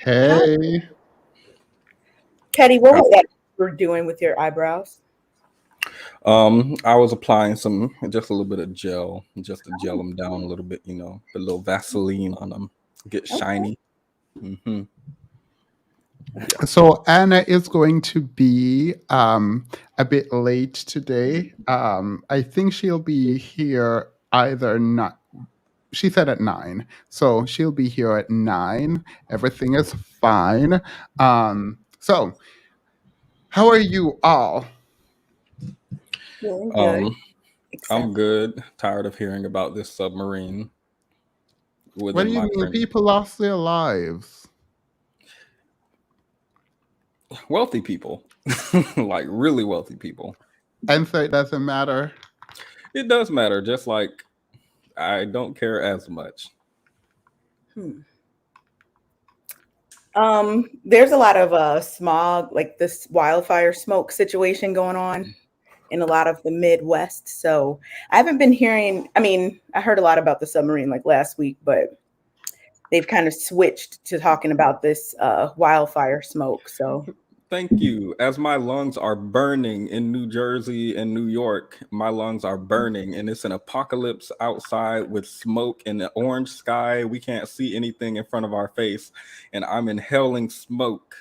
Hi, Hey. Petty. What Uh, was that you were doing with your eyebrows? I was applying just a little bit of gel, just to gel them down a little bit, the little Vaseline on them, get Okay. shiny. hmm Yeah. So Anna is going to be a bit late today. I think she'll be here either not. She said at 9, so she'll be here at 9. Everything is fine. So how are you all? Doing good, Um, I'm except good. Tired of hearing about this submarine What within do you my mean? friend. People lost their lives. Wealthy people, like really wealthy people. And so it doesn't matter. It does matter, just like I don't care as much. hmm. There's a lot of smog, like this wildfire smoke situation going on in a lot of the Midwest. So I haven't been hearing. I mean, I heard a lot about the submarine like last week, but they've kind of switched to talking about this wildfire smoke. So Thank you. As my lungs are burning in New Jersey and New York, my lungs are burning, and it's an apocalypse outside with smoke and an orange sky. We can't see anything in front of our face, and I'm inhaling smoke.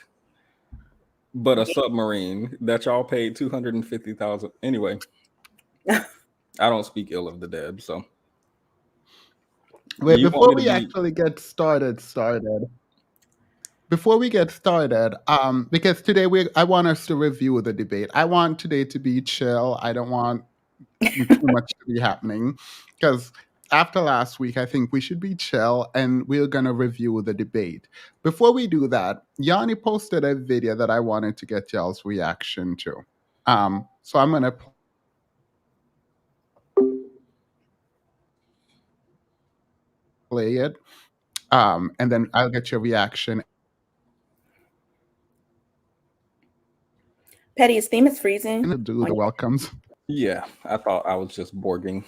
But a submarine that y'all paid 250,000. Anyway, I don't speak ill of the dead, so Wait, you want before me to we be? actually get started. Before we get started, because today I want us to review the debate. I want today to be chill. I don't want too much to be happening because after last week, I think we should be chill and we're gonna review the debate. Before we do that, Yanni posted a video that I wanted to get y'all's reaction to. So I'm gonna play it, and then I'll get your reaction. Petty, is theme is freezing. And do the welcomes. Yeah, I thought I was just borging.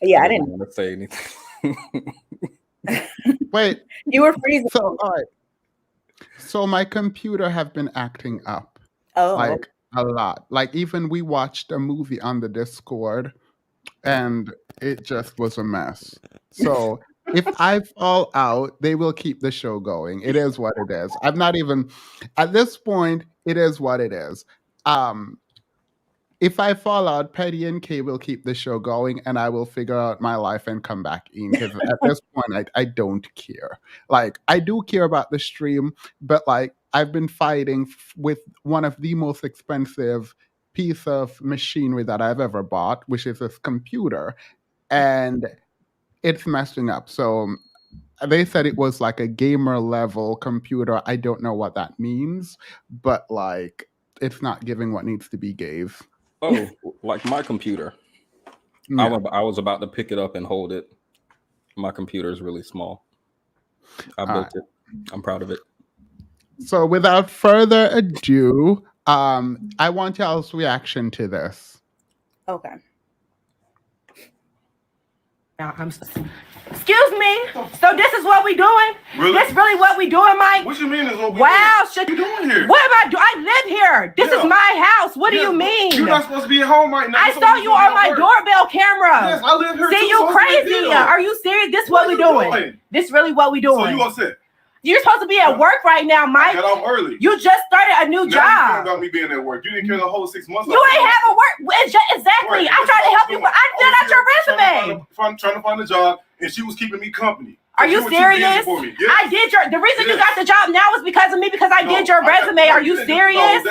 Yeah, I I didn't didn't. want to say anything. Wait, You were freezing. so all right. So my computer have been acting up Oh, like a lot. Like even we watched a movie on the Discord and it just was a mess. So if I fall out, they will keep the show going. It is what it is. I'm not even at this point, it is what it is. Um if I fall out, Petty and Kay will keep the show going and I will figure out my life and come back in. Because at this point, I don't care. Like, I do care about the stream, but like, I've been fighting with one of the most expensive piece of machinery that I've ever bought, which is this computer. And it's messing up. So they said it was like a gamer level computer. I don't know what that means, but like, it's not giving what needs to be gave. Oh, like my computer. Yeah. I was about to pick it up and hold it. My computer is really small. I built it. I'm proud of it. So without further ado, I want y'all's reaction to this. okay. Excuse me. So this is what we doing? Really? This really what we doing, Mike? What you mean is what we Wow, doing? What you doing here? What am I doing? I live here. This is my house. What do you mean? You're not supposed to be at home right now. I saw you on my doorbell camera. Yes, I live here See, too, you so it's a big crazy. deal. Are you serious? This what we you doing. This really what we doing. So you upset? You're supposed to be at work right now, Mike. Got off early. You just started a new Now you care job. about me being at work. You didn't care the whole 6 months. You ain't have a work. Exactly. Right. I tried to help you. I filled out your resume. I'm trying to find a job, and she was keeping me company. Are you were too busy serious? for me. I did the reason you Yes. got the job now is because of me, because I did your resume. Are you serious?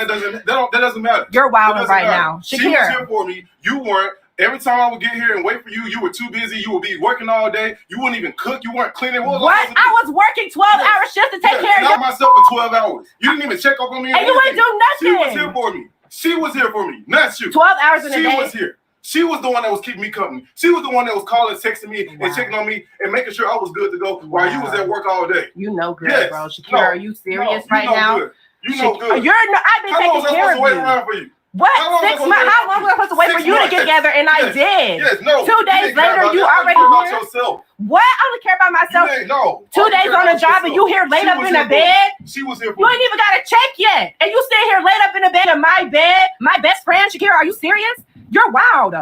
No, that doesn't matter. You're wilding That doesn't right matter. now. She was Shakira. here for me. You weren't. Every time I would get here and wait for you, you were too busy. You would be working all day. You wouldn't even cook. You weren't cleaning. What? I was working 12-hour shifts to take care of I you. myself for 12 hours. You didn't even check up on me. And you ain't do She was nothing. here for me. She was here for me, not you. 12 hours in a She day. was here. She was the one that was keeping me company. She was the one that was calling, texting me, and checking on me and making sure I was good to go while you was at work all day. You know good, Yes. bro. Shakira, No. are you serious No, right now? Good. You know good. I've been How long taking was I care supposed of to wait you. around for you? What? How long 6 was months? it? How long was I supposed to wait 6 for you to months. get together? And I Yes. did. Yes, no. 2 days later, you already about here? yourself. What? I only care about myself. No. 2 days on the job and you here laid up in the bed? She was here for You ain't even got a check yet. And you stay here laid up in the bed in my bed? My best friend, Shakira, are you serious? You're wild.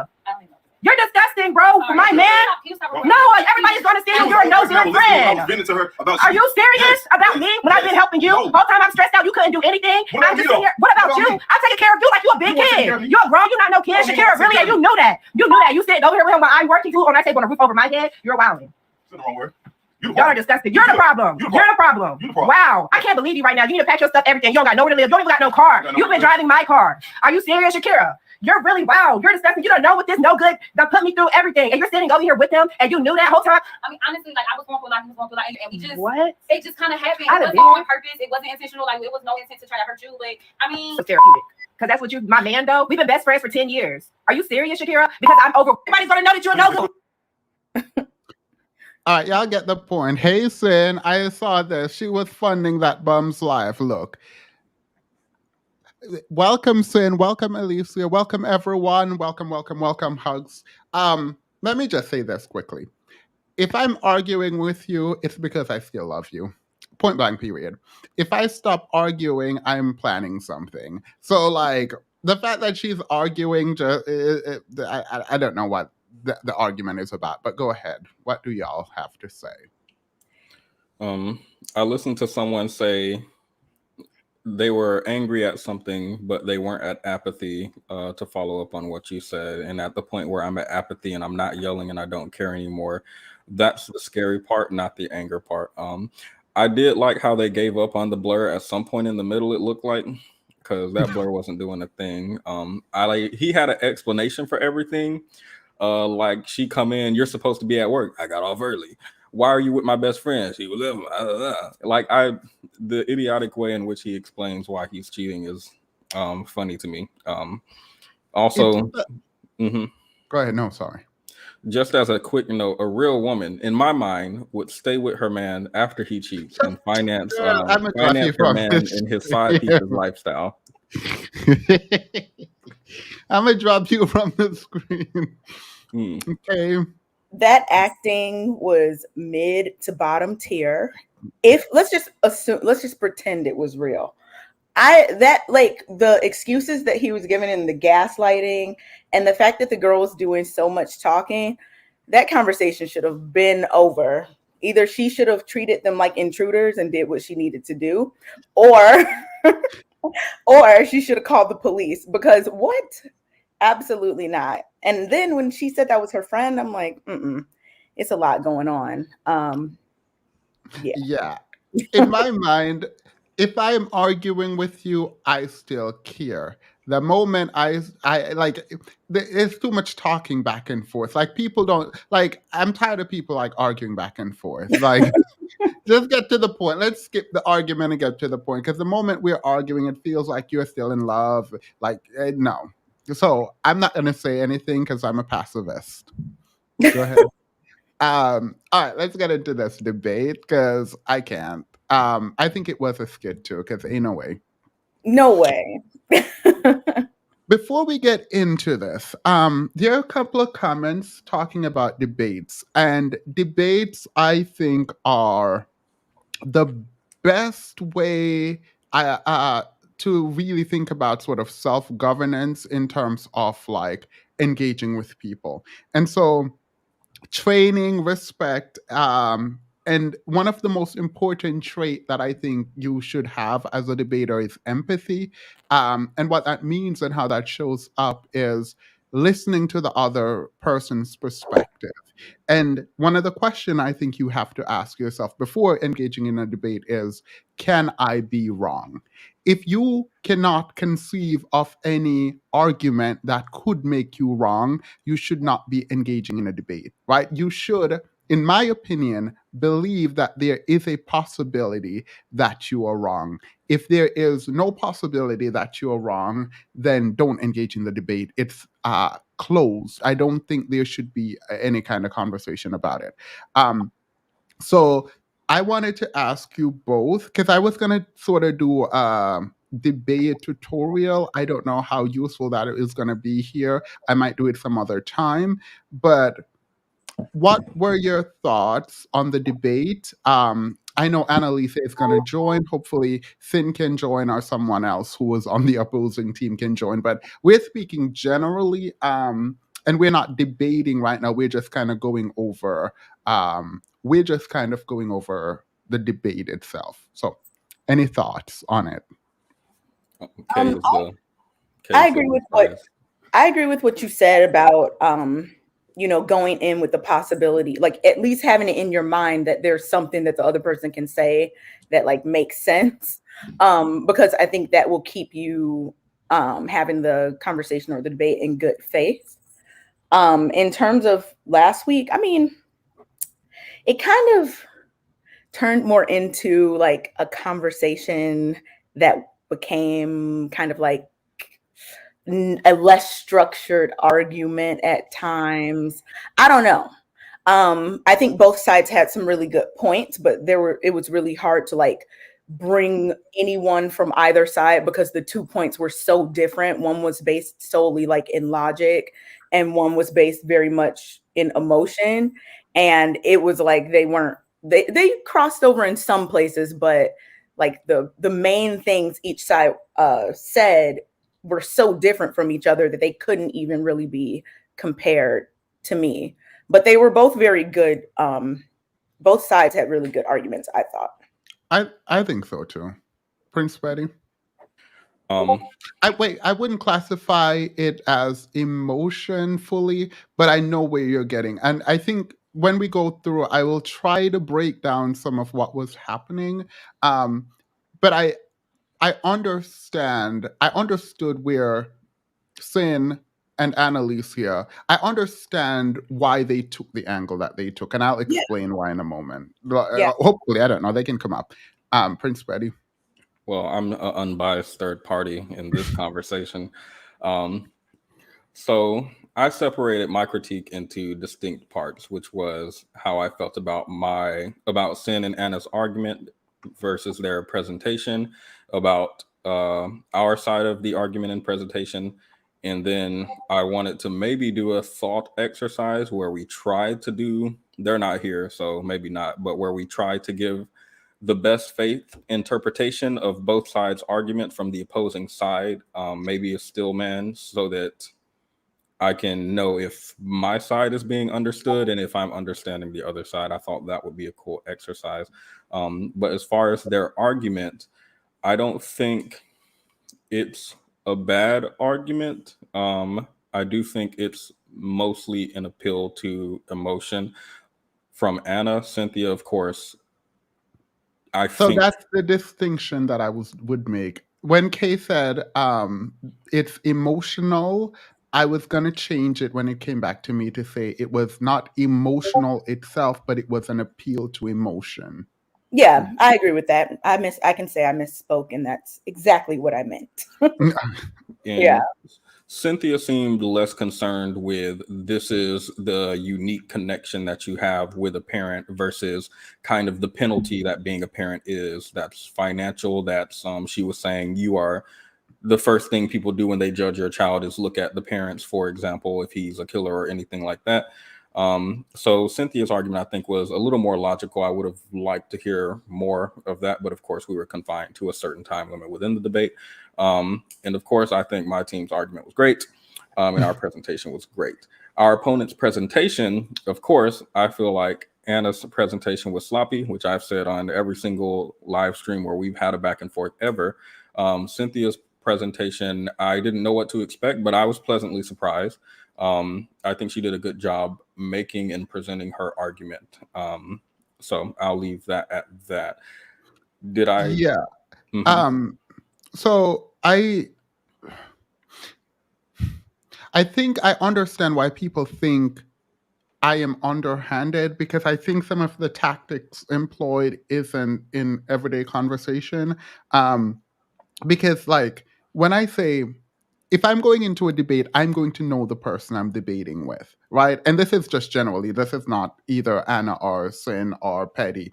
You're disgusting, bro. For my man. No, everybody's gonna see you. You're a no good friend. To her about Are you serious about me when I've been helping you? Whole time I'm stressed out, you couldn't do anything. I'm just sitting here. What about you? I'm taking care of you like you a big kid. You're grown, you're not no kid. Shakira, really? And you knew that. You knew that. You said over here with him while I'm working food on that table on a roof over my head. You're wilding. Y'all are disgusting. You're the problem. You're the problem. Wow. I can't believe you right now. You need to pack your stuff, everything. You don't got nowhere to live. You don't even got no car. You've been driving my car. Are you serious, Shakira? You're really wow. You're disgusting. You don't know what this no good that put me through everything. And you're sitting over here with him and you knew that whole time. I mean, honestly, like I was going through a lot, he was going through a lot, and we just what? It just kind of happened. I'd It have wasn't been. on purpose. It wasn't intentional. Like it was no intent to try to hurt you. But I mean, It's therapeutic. Because that's what you, my man, though. We've been best friends for 10 years. Are you serious, Shakira? Because I'm over. Everybody's gonna know that you're no good. All right, y'all get the point. Hey, Sin, I saw this. She was funding that bum's life. Look. Welcome, Sin. Welcome, Alicia. Welcome, everyone. Welcome, welcome, welcome. Hugs. Let me just say this quickly. If I'm arguing with you, it's because I still love you. Point blank, period. If I stop arguing, I'm planning something. So, like, the fact that she's arguing, I don't know what the argument is about, but go ahead. What do y'all have to say? I listened to someone say they were angry at something, but they weren't at apathy, to follow up on what you said. And at the point where I'm at apathy and I'm not yelling and I don't care anymore, that's the scary part, not the anger part. I did like how they gave up on the blur at some point in the middle, it looked like, because that blur wasn't doing a thing. He had an explanation for everything. Like she come in, you're supposed to be at work. I got off early. Why are you with my best friend? She was the idiotic way in which he explains why he's cheating is funny to me. Also, Go ahead. No, sorry. Just as a quick note, a real woman, in my mind, would stay with her man after he cheats and finance her man in his side pieces lifestyle. I'm gonna drop you from the screen. Okay. That acting was mid to bottom tier. Let's just pretend it was real. The excuses that he was giving in the gaslighting and the fact that the girl was doing so much talking, that conversation should have been over. Either she should have treated them like intruders and did what she needed to do, or she should have called the police, because what? Absolutely not. And then when she said that was her friend, I'm like, it's a lot going on. Yeah. In my mind, if I am arguing with you, I still care. The moment I like, there's too much talking back and forth. Like people don't like. I'm tired of people like arguing back and forth. Like, just get to the point. Let's skip the argument and get to the point. Because the moment we're arguing, it feels like you're still in love. Like, no. So I'm not gonna say anything because I'm a pacifist. Go ahead. All right, let's get into this debate because I can't. I think it was a skit too, because ain't no way. No way. Before we get into this, there are a couple of comments talking about debates, and debates I think are the best way to really think about sort of self-governance in terms of like engaging with people. And so training, respect, and one of the most important trait that I think you should have as a debater is empathy. And what that means and how that shows up is listening to the other person's perspective. And one of the questions I think you have to ask yourself before engaging in a debate is, can I be wrong? If you cannot conceive of any argument that could make you wrong, you should not be engaging in a debate, right? You should, in my opinion, believe that there is a possibility that you are wrong. If there is no possibility that you are wrong, then don't engage in the debate. It's closed. I don't think there should be any kind of conversation about it. So I wanted to ask you both, because I was going to sort of do debate tutorial. I don't know how useful that is going to be here. I might do it some other time. But what were your thoughts on the debate? I know Annalise is going to join. Hopefully, Sin can join, or someone else who was on the opposing team can join. But we're speaking generally, and we're not debating right now. We're just kind of going over. We're just kind of going over the debate itself. So, any thoughts on it? Kay is the I agree with what you said about going in with the possibility, like at least having it in your mind that there's something that the other person can say that like makes sense. Because I think that will keep you having the conversation or the debate in good faith. In terms of last week, I mean, it kind of turned more into like a conversation that became kind of like a less structured argument at times. I don't know. I think both sides had some really good points, but it was really hard to like bring anyone from either side because the 2 points were so different. One was based solely like in logic and one was based very much in emotion. And it was like they crossed over in some places, but like the main things each side said were so different from each other that they couldn't even really be compared to me. But they were both very good. Both sides had really good arguments, I thought. I think so too. Prince Betty? I wouldn't classify it as emotion fully, but I know where you're getting. And I think when we go through, I will try to break down some of what was happening. But I understood where Sin and Annalise here, I understand why they took the angle that they took, and I'll explain why in a moment. Hopefully, I don't know, they can come up. Prince Betty. Well, I'm an unbiased third party in this conversation. So I separated my critique into distinct parts, which was how I felt about Sin and Anna's argument versus their presentation, about our side of the argument and presentation. And then I wanted to maybe do a thought exercise where we tried to do, they're not here, so maybe not, but where we try to give the best faith interpretation of both sides' argument from the opposing side, maybe a still man, so that I can know if my side is being understood and if I'm understanding the other side. I thought that would be a cool exercise. But as far as their argument, I don't think it's a bad argument. I do think it's mostly an appeal to emotion from Anna. Cynthia, of course, So that's the distinction that I would make. When Kay said it's emotional, I was going to change it when it came back to me to say it was not emotional itself, but it was an appeal to emotion. Yeah, I agree with that. I can say I misspoke, and that's exactly what I meant. Yeah. Cynthia seemed less concerned with this is the unique connection that you have with a parent versus kind of the penalty that being a parent is. That's financial. That's she was saying you are the first thing people do when they judge your child is look at the parents, for example, if he's a killer or anything like that. So Cynthia's argument, I think, was a little more logical. I would have liked to hear more of that, but of course we were confined to a certain time limit within the debate. And of course, I think my team's argument was great, and our presentation was great. Our opponent's presentation, of course, I feel like Anna's presentation was sloppy, which I've said on every single live stream where we've had a back and forth ever. Cynthia's presentation, I didn't know what to expect, but I was pleasantly surprised. I think she did a good job making and presenting her argument. So I'll leave that at that. Did I? Yeah. Mm-hmm. So I think I understand why people think I am underhanded, because I think some of the tactics employed isn't in everyday conversation. Because like when I say, if I'm going into a debate, I'm going to know the person I'm debating with, right? And this is just generally, this is not either Anna or Sin or Petty.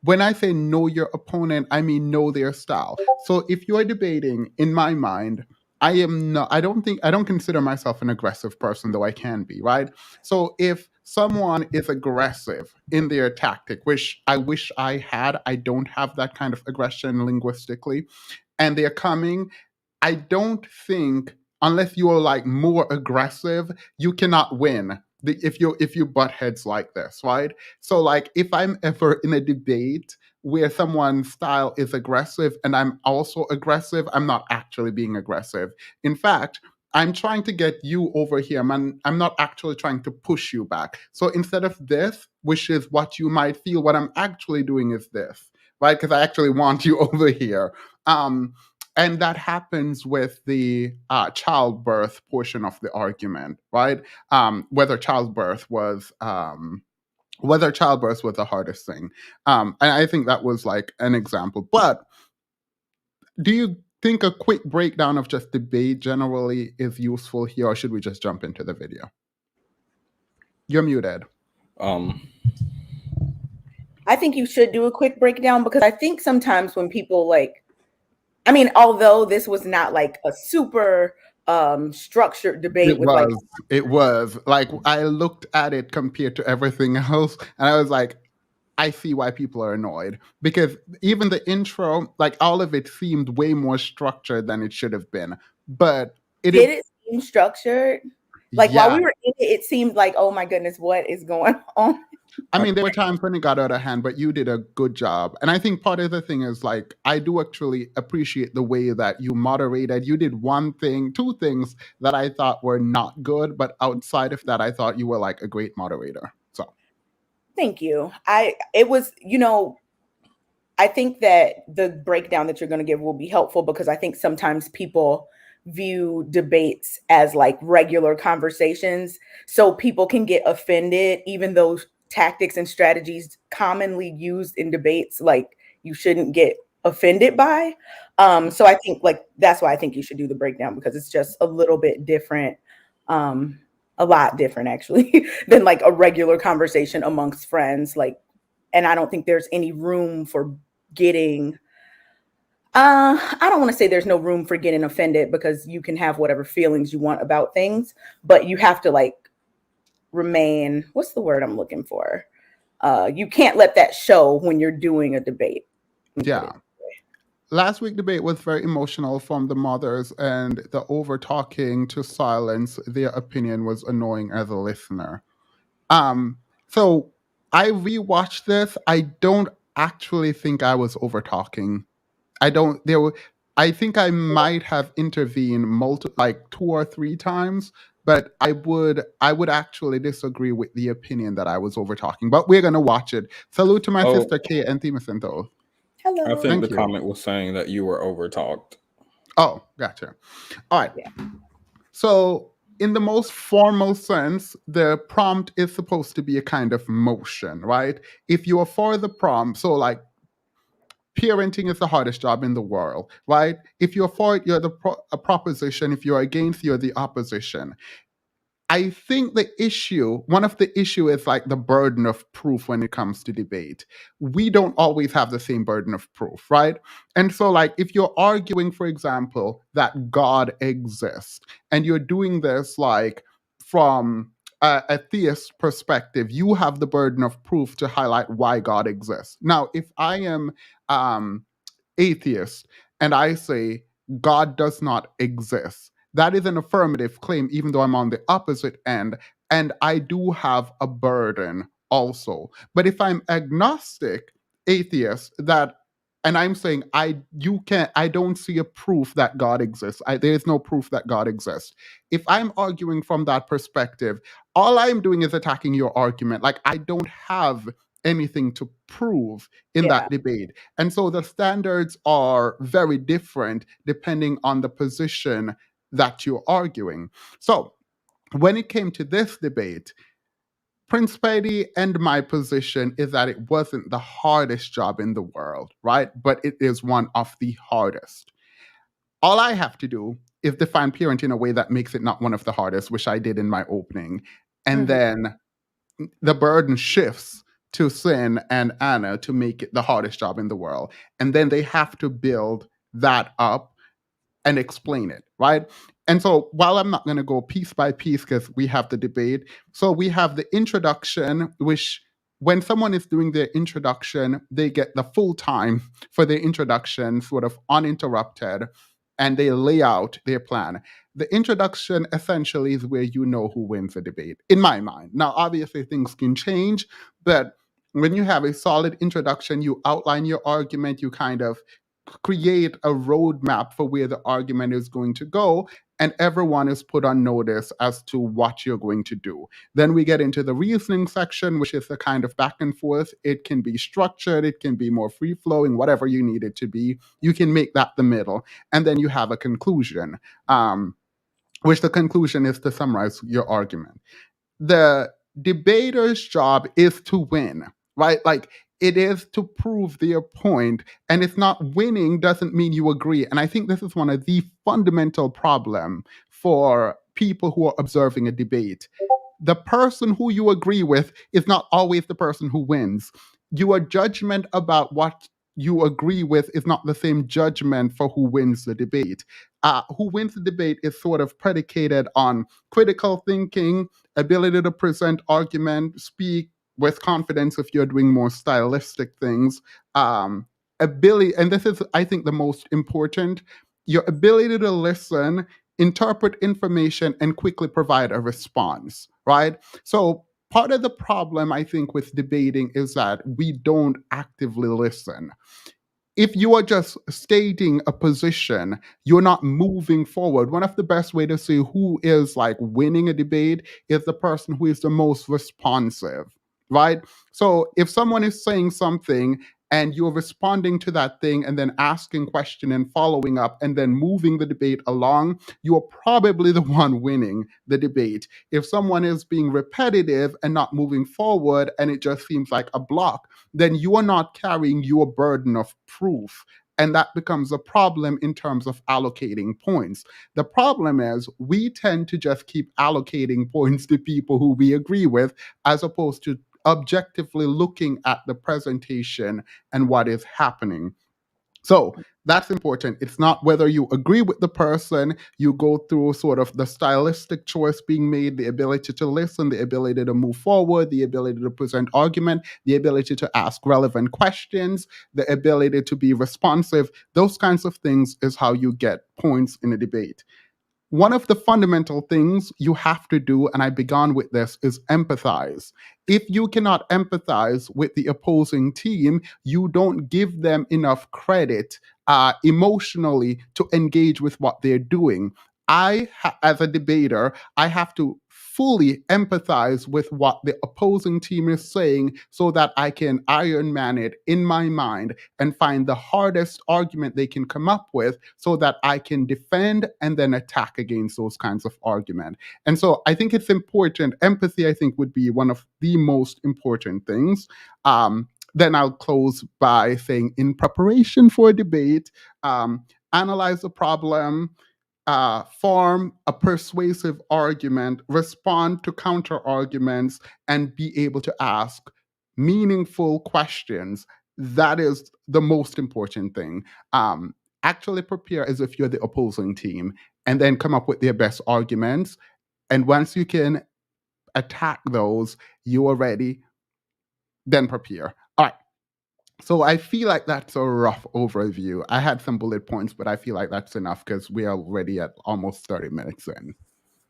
when I say know your opponent, I mean know their style. So if you're debating, in my mind, I don't consider myself an aggressive person, though I can be, right? So if someone is aggressive in their tactic, which I wish I had, I don't have that kind of aggression linguistically, and they're coming, I don't think, unless you're like more aggressive, you cannot win if you butt heads like this, right? So like if I'm ever in a debate where someone's style is aggressive and I'm also aggressive, I'm not actually being aggressive. In fact, I'm trying to get you over here. I'm not actually trying to push you back. So instead of this, which is what you might feel, what I'm actually doing is this, right? Because I actually want you over here. And that happens with the childbirth portion of the argument, right? Whether childbirth was the hardest thing. And I think that was like an example. But do you think a quick breakdown of just debate generally is useful here, or should we just jump into the video? You're muted. I think you should do a quick breakdown, because I think sometimes when people like, I mean, although this was not like a super structured debate It was like I looked at it compared to everything else, and I was like, I see why people are annoyed, because even the intro, like all of it seemed way more structured than it should have been. But it seem structured? Like while we were in it, it seemed like, oh my goodness, what is going on? I mean, there were times when it got out of hand, but you did a good job. And I think part of the thing is like, I do actually appreciate the way that you moderated. You did two things that I thought were not good, but outside of that, I thought you were like a great moderator. So thank you. I think that the breakdown that you're going to give will be helpful, because I think sometimes people view debates as like regular conversations. So people can get offended, even though tactics and strategies commonly used in debates, like, you shouldn't get offended by. So I think like that's why I think you should do the breakdown, because it's just a little bit different, a lot different actually than like a regular conversation amongst friends. Like, and I don't think there's any room for getting I don't want to say there's no room for getting offended, because you can have whatever feelings you want about things, but you have to like remain, what's the word I'm looking for? You can't let that show when you're doing a debate. Yeah. Last week's debate was very emotional from the mothers, and the over talking to silence their opinion was annoying as a listener. So I rewatched this. I don't actually think I was over talking. I think I might have intervened like 2 or 3 times, but I would actually disagree with the opinion that I was over talking. But we're gonna watch it. Salute to my sister Kay and Timothy. Hello. I think the comment was saying that you were over talked. Oh, gotcha. All right. Yeah. So in the most formal sense, the prompt is supposed to be a kind of motion, right? If you are for the prompt, so like parenting is the hardest job in the world, right? If you're for it, you're a proposition. If you're against, you're the opposition. I think one of the issue is like the burden of proof when it comes to debate. We don't always have the same burden of proof, right? And so like if you're arguing, for example, that God exists, and you're doing this like from a theist perspective, you have the burden of proof to highlight why God exists. Now, if I am atheist and I say God does not exist, that is an affirmative claim, even though I'm on the opposite end, and I do have a burden also. But if I'm agnostic, atheist, and I'm saying I don't see a proof that God exists. There is no proof that God exists. If I'm arguing from that perspective, all I'm doing is attacking your argument. Like I don't have anything to prove in that debate. And so the standards are very different depending on the position that you're arguing. So when it came to this debate, Prince Petty and my position is that it wasn't the hardest job in the world, right? But it is one of the hardest. All I have to do is define parenting in a way that makes it not one of the hardest, which I did in my opening. And then the burden shifts to Sin and Anna to make it the hardest job in the world. And then they have to build that up and explain it, right? And so while I'm not going to go piece by piece because we have the debate, so we have the introduction, which when someone is doing their introduction, they get the full time for their introduction, sort of uninterrupted, and they lay out their plan. The introduction essentially is where you know who wins the debate, in my mind. Now, obviously, things can change, but when you have a solid introduction, you outline your argument, you kind of create a roadmap for where the argument is going to go, and everyone is put on notice as to what you're going to do. Then we get into the reasoning section, which is the kind of back and forth. It can be structured, it can be more free flowing, whatever you need it to be. You can make that the middle. And then you have a conclusion, which the conclusion is to summarize your argument. The debater's job is to win, right? Like, it is to prove their point, and it's not winning doesn't mean you agree. And I think this is one of the fundamental problem for people who are observing a debate. The person who you agree with is not always the person who wins. Your judgment about what you agree with is not the same judgment for who wins the debate. Who wins the debate is sort of predicated on critical thinking, ability to present argument, speak with confidence if you're doing more stylistic things, ability, and this is, I think, the most important, your ability to listen, interpret information, and quickly provide a response, right? So part of the problem, I think, with debating is that we don't actively listen. If you are just stating a position, you're not moving forward. One of the best way to see who is like winning a debate is the person who is the most responsive, right? So if someone is saying something and you're responding to that thing and then asking question and following up and then moving the debate along, you are probably the one winning the debate. If someone is being repetitive and not moving forward and it just seems like a block, then you are not carrying your burden of proof. And that becomes a problem in terms of allocating points. The problem is we tend to just keep allocating points to people who we agree with, as opposed to objectively looking at the presentation and what is happening. So that's important. It's not whether you agree with the person, you go through sort of the stylistic choice being made, the ability to listen, the ability to move forward, the ability to present argument, the ability to ask relevant questions, the ability to be responsive. Those kinds of things is how you get points in a debate. One of the fundamental things you have to do, and I began with this, is empathize. If you cannot empathize with the opposing team, you don't give them enough credit emotionally to engage with what they're doing. As a debater, I have to fully empathize with what the opposing team is saying so that I can Iron Man it in my mind and find the hardest argument they can come up with so that I can defend and then attack against those kinds of argument. And so I think it's important. Empathy, I think, would be one of the most important things. Then I'll close by saying, in preparation for a debate, analyze the problem, form a persuasive argument, respond to counter arguments, and be able to ask meaningful questions. That is the most important thing. Actually prepare as if you're the opposing team and then come up with their best arguments. And once you can attack those, you are ready, then prepare. All right. So I feel like that's a rough overview. I had some bullet points, but I feel like that's enough because we are already at almost 30 minutes in.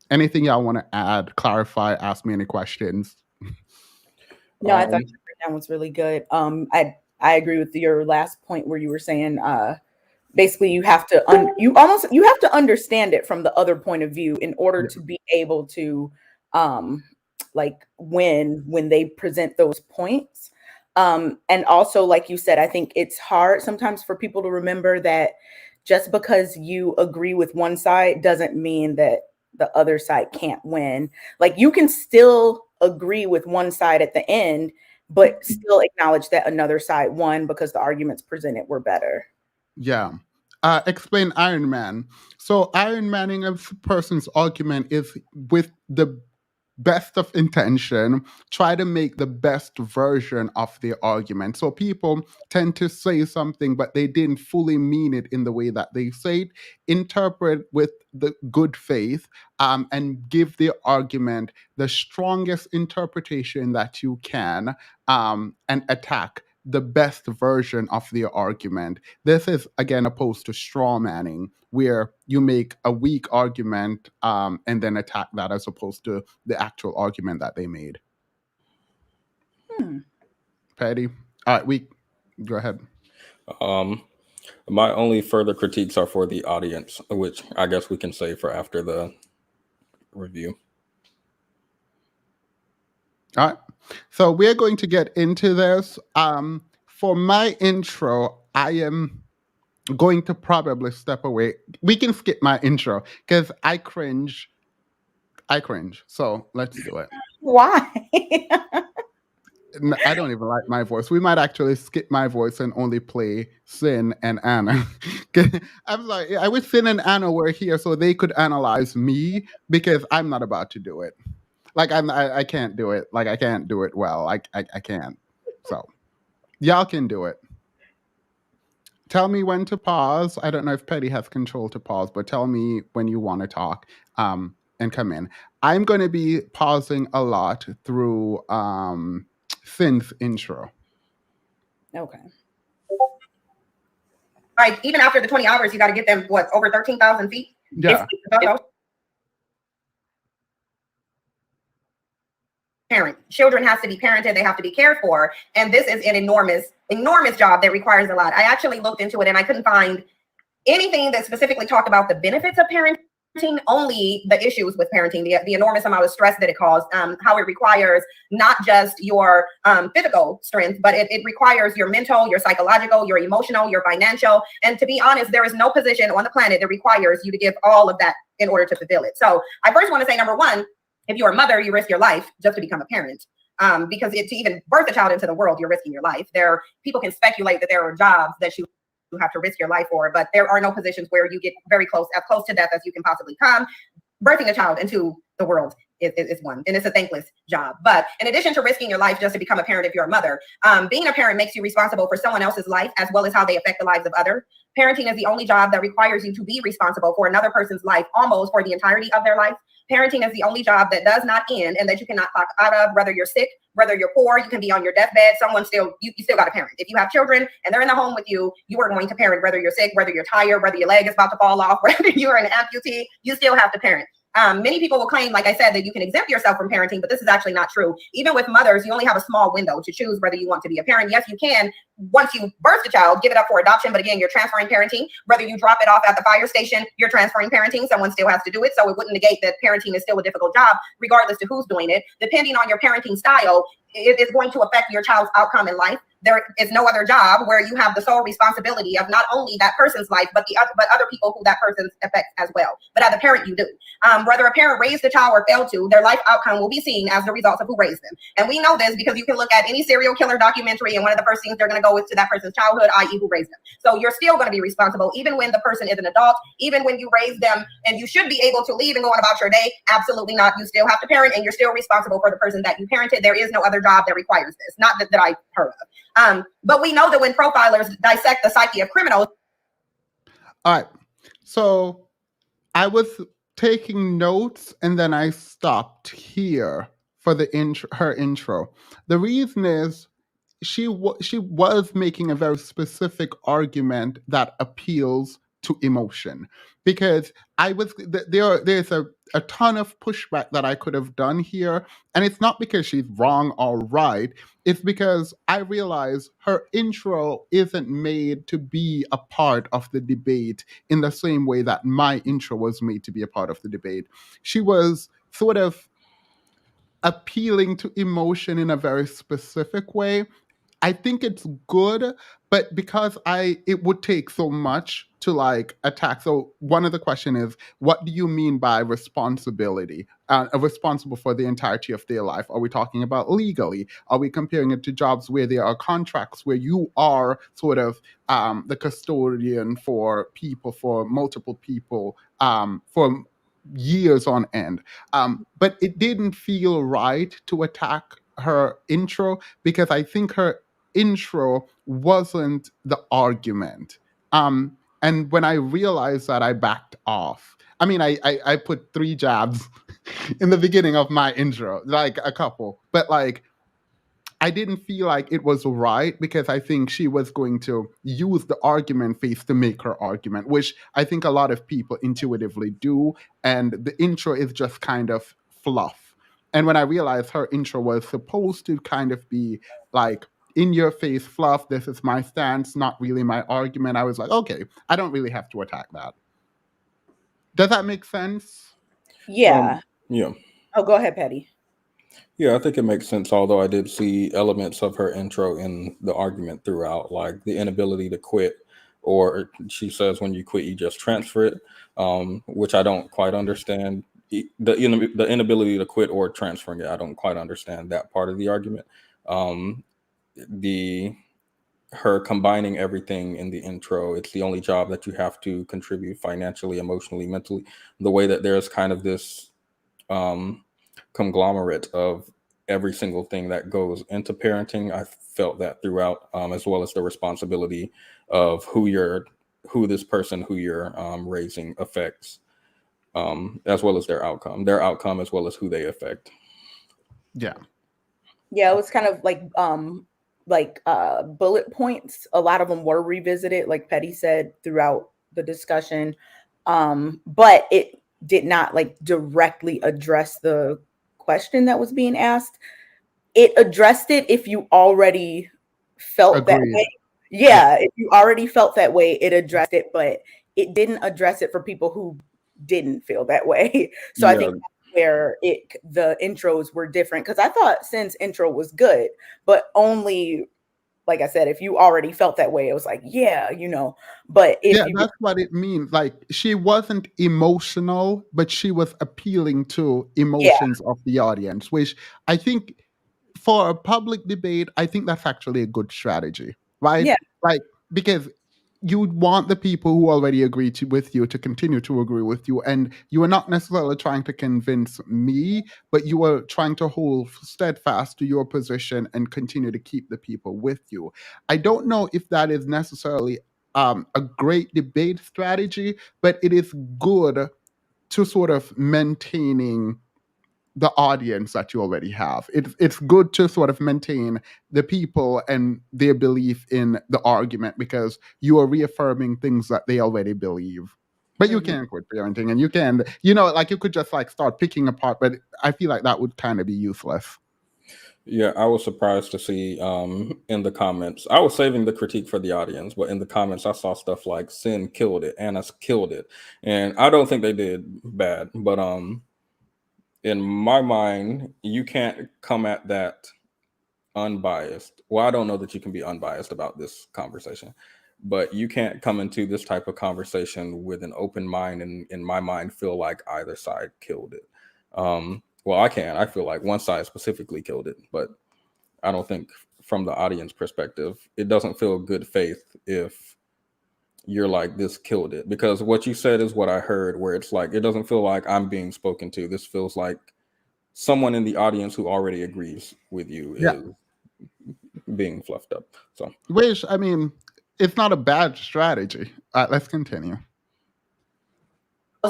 Anything y'all want to add, clarify, ask me any questions? No, I thought your breakdown was really good. I agree with your last point where you were saying basically you have to you have to understand it from the other point of view in order to be able to like when they present those points. And also, like you said, I think it's hard sometimes for people to remember that just because you agree with one side doesn't mean that the other side can't win. Like, you can still agree with one side at the end, but still acknowledge that another side won because the arguments presented were better. Yeah. Explain Iron Man. So Iron Manning a person's argument is with the best of intention, try to make the best version of the argument. So people tend to say something, but they didn't fully mean it in the way that they say it. Interpret with the good faith, and give the argument the strongest interpretation that you can, and attack the best version of the argument. This is, again, opposed to straw manning, where you make a weak argument, and then attack that, as opposed to the actual argument that they made. Patty? All right, go ahead. My only further critiques are for the audience, which I guess we can save for after the review. All right. So we're going to get into this. For my intro, I am going to probably step away. We can skip my intro because I cringe. So let's do it. Why? I don't even like my voice. We might actually skip my voice and only play Sin and Anna. I'm like, I wish Sin and Anna were here so they could analyze me, because I'm not about to do it. Like I can't do it. Like I can't do it well. I can't. So y'all can do it. Tell me when to pause. I don't know if Petty has control to pause, but tell me when you want to talk, and come in. I'm going to be pausing a lot through Sin's intro. Okay. Like, even after the 20 hours, you got to get them, what, over 13,000 feet? Yeah. Parent. Children have to be parented. They have to be cared for. And this is an enormous job that requires a lot. I actually looked into it and I couldn't find anything that specifically talked about the benefits of parenting, only the issues with parenting, the enormous amount of stress that it caused, how it requires not just your physical strength, but it requires your mental, your psychological, your emotional, your financial. And to be honest, there is no position on the planet that requires you to give all of that in order to fulfill it. So I first want to say, number one, if you're a mother, you risk your life just to become a parent. Because to even birth a child into the world, you're risking your life. People can speculate that there are jobs that you have to risk your life for, but there are no positions where you get very close, as close to death as you can possibly come. Birthing a child into the world is one, and it's a thankless job. But in addition to risking your life just to become a parent if you're a mother, being a parent makes you responsible for someone else's life as well as how they affect the lives of others. Parenting is the only job that requires you to be responsible for another person's life almost for the entirety of their life. Parenting is the only job that does not end and that you cannot clock out of, whether you're sick, whether you're poor, you can be on your deathbed, you still got to parent. If you have children and they're in the home with you, you are going to parent, whether you're sick, whether you're tired, whether your leg is about to fall off, whether you're an amputee, you still have to parent. Many people will claim, like I said, that you can exempt yourself from parenting, but this is actually not true. Even with mothers, you only have a small window to choose whether you want to be a parent. Yes, you can, once you birth the child, give it up for adoption. But again, you're transferring parenting. Whether you drop it off at the fire station, you're transferring parenting. Someone still has to do it. So it wouldn't negate that parenting is still a difficult job, regardless to who's doing it. Depending on your parenting style, it is going to affect your child's outcome in life. There is no other job where you have the sole responsibility of not only that person's life, but other people who that person affects as well. But as a parent, you do. Whether a parent raised a child or failed to, their life outcome will be seen as the results of who raised them. And we know this because you can look at any serial killer documentary, and one of the first things they're going to go with to that person's childhood, i.e. who raised them. So you're still going to be responsible, even when the person is an adult, even when you raise them, and you should be able to leave and go on about your day. Absolutely not. You still have to parent, and you're still responsible for the person that you parented. There is no other job that requires this, not that I heard of. But we know that when profilers dissect the psyche of criminals. All right. So I was taking notes and then I stopped here for her intro. The reason is she was making a very specific argument that appeals to emotion, because there's a ton of pushback that I could have done here, and it's not because she's wrong or right. It's because I realize her intro isn't made to be a part of the debate in the same way that my intro was made to be a part of the debate. She was sort of appealing to emotion in a very specific way. I think it's good, but because it would take so much to attack. So one of the question is, what do you mean by responsibility? Responsible for the entirety of their life? Are we talking about legally? Are we comparing it to jobs where there are contracts where you are sort of the custodian for people, for multiple people, for years on end. But it didn't feel right to attack her intro because I think her intro wasn't the argument. And when I realized that, I backed off. I mean, I put 3 jabs in the beginning of my intro, like a couple, but like I didn't feel like it was right because I think she was going to use the argument phase to make her argument, which I think a lot of people intuitively do. And the intro is just kind of fluff. And when I realized her intro was supposed to kind of be like in your face fluff, this is my stance, not really my argument, I was like, okay, I don't really have to attack that. Does that make sense? Yeah. Yeah. Oh, go ahead, Patty. Yeah, I think it makes sense. Although I did see elements of her intro in the argument throughout, like the inability to quit, or she says when you quit, you just transfer it, which I don't quite understand. The inability to quit or transferring it, I don't quite understand that part of the argument. Her combining everything in the intro, it's the only job that you have to contribute financially, emotionally, mentally. The way that there's kind of this conglomerate of every single thing that goes into parenting, I felt that throughout, as well as the responsibility of who this person who you're raising affects, as well as their outcome as well as who they affect. Yeah. Yeah, it was kind of like bullet points. A lot of them were revisited, like Petty said, throughout the discussion. But it did not like directly address the question that was being asked. It addressed it if you already felt that Agreed. way. Yeah, if you already felt that way, it addressed it, but it didn't address it for people who didn't feel that way. So I think that's where the intros were different, because I thought Sin's intro was good, but only, like I said, if you already felt that way, it was like, yeah, but if you that's what it means. Like, she wasn't emotional, but she was appealing to emotions of the audience, which I think for a public debate, I think that's actually a good strategy, right? Yeah. Like, because you want the people who already agree with you to continue to agree with you, and you are not necessarily trying to convince me, but you are trying to hold steadfast to your position and continue to keep the people with you. I don't know if that is necessarily a great debate strategy, but it is good to sort of maintaining the audience that you already have. It's good to sort of maintain the people and their belief in the argument, because you are reaffirming things that they already believe. But you can't quit parenting, and you can, like, you could just like start picking apart, but I feel like that would kind of be useless. Yeah, I was surprised to see in the comments. I was saving the critique for the audience, but in the comments, I saw stuff like Sin killed it, Anna's killed it. And I don't think they did bad, but in my mind, you can't come at that unbiased. Well, I don't know that you can be unbiased about this conversation, but you can't come into this type of conversation with an open mind and, in my mind, feel like either side killed it. Well, I can. I feel like one side specifically killed it, but I don't think from the audience perspective, it doesn't feel good faith if you're like, this killed it. Because what you said is what I heard, where it's like, it doesn't feel like I'm being spoken to. This feels like someone in the audience who already agrees with you is being fluffed up. So, which, I mean, it's not a bad strategy. Let's continue.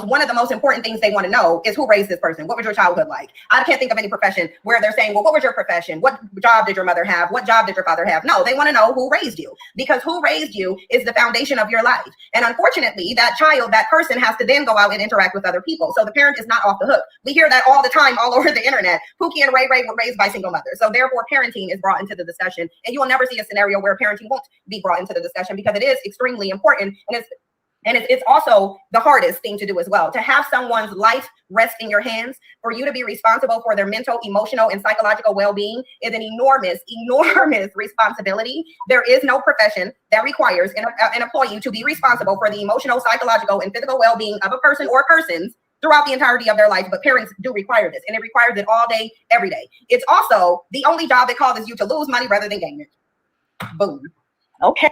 One of the most important things they want to know is who raised this person. What was your childhood like? I can't think of any profession where they're saying, well, what was your profession? What job did your mother have? What job did your father have? No, they want to know who raised you, because who raised you is the foundation of your life. And unfortunately, that child, that person has to then go out and interact with other people. So the parent is not off the hook. We hear that all the time, all over the internet. Pookie and Ray Ray were raised by single mothers. So therefore, parenting is brought into the discussion. And you will never see a scenario where parenting won't be brought into the discussion, because it is extremely important. And it's also the hardest thing to do as well. To have someone's life rest in your hands, for you to be responsible for their mental, emotional, and psychological well-being is an enormous, enormous responsibility. There is no profession that requires an employee to be responsible for the emotional, psychological, and physical well-being of a person or persons throughout the entirety of their life. But parents do require this, and it requires it all day, every day. It's also the only job that causes you to lose money rather than gain it. Boom. Okay.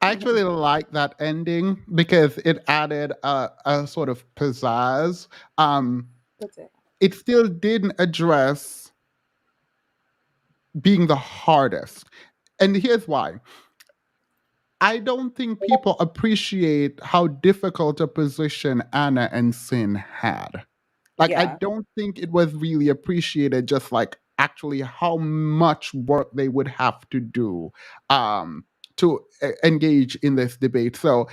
I actually like that ending because it added a sort of pizzazz. That's it. It still didn't address being the hardest. And here's why. I don't think people appreciate how difficult a position Anna and Sin had. Like, I Yeah. don't think it was really appreciated, just like actually how much work they would have to do to engage in this debate. So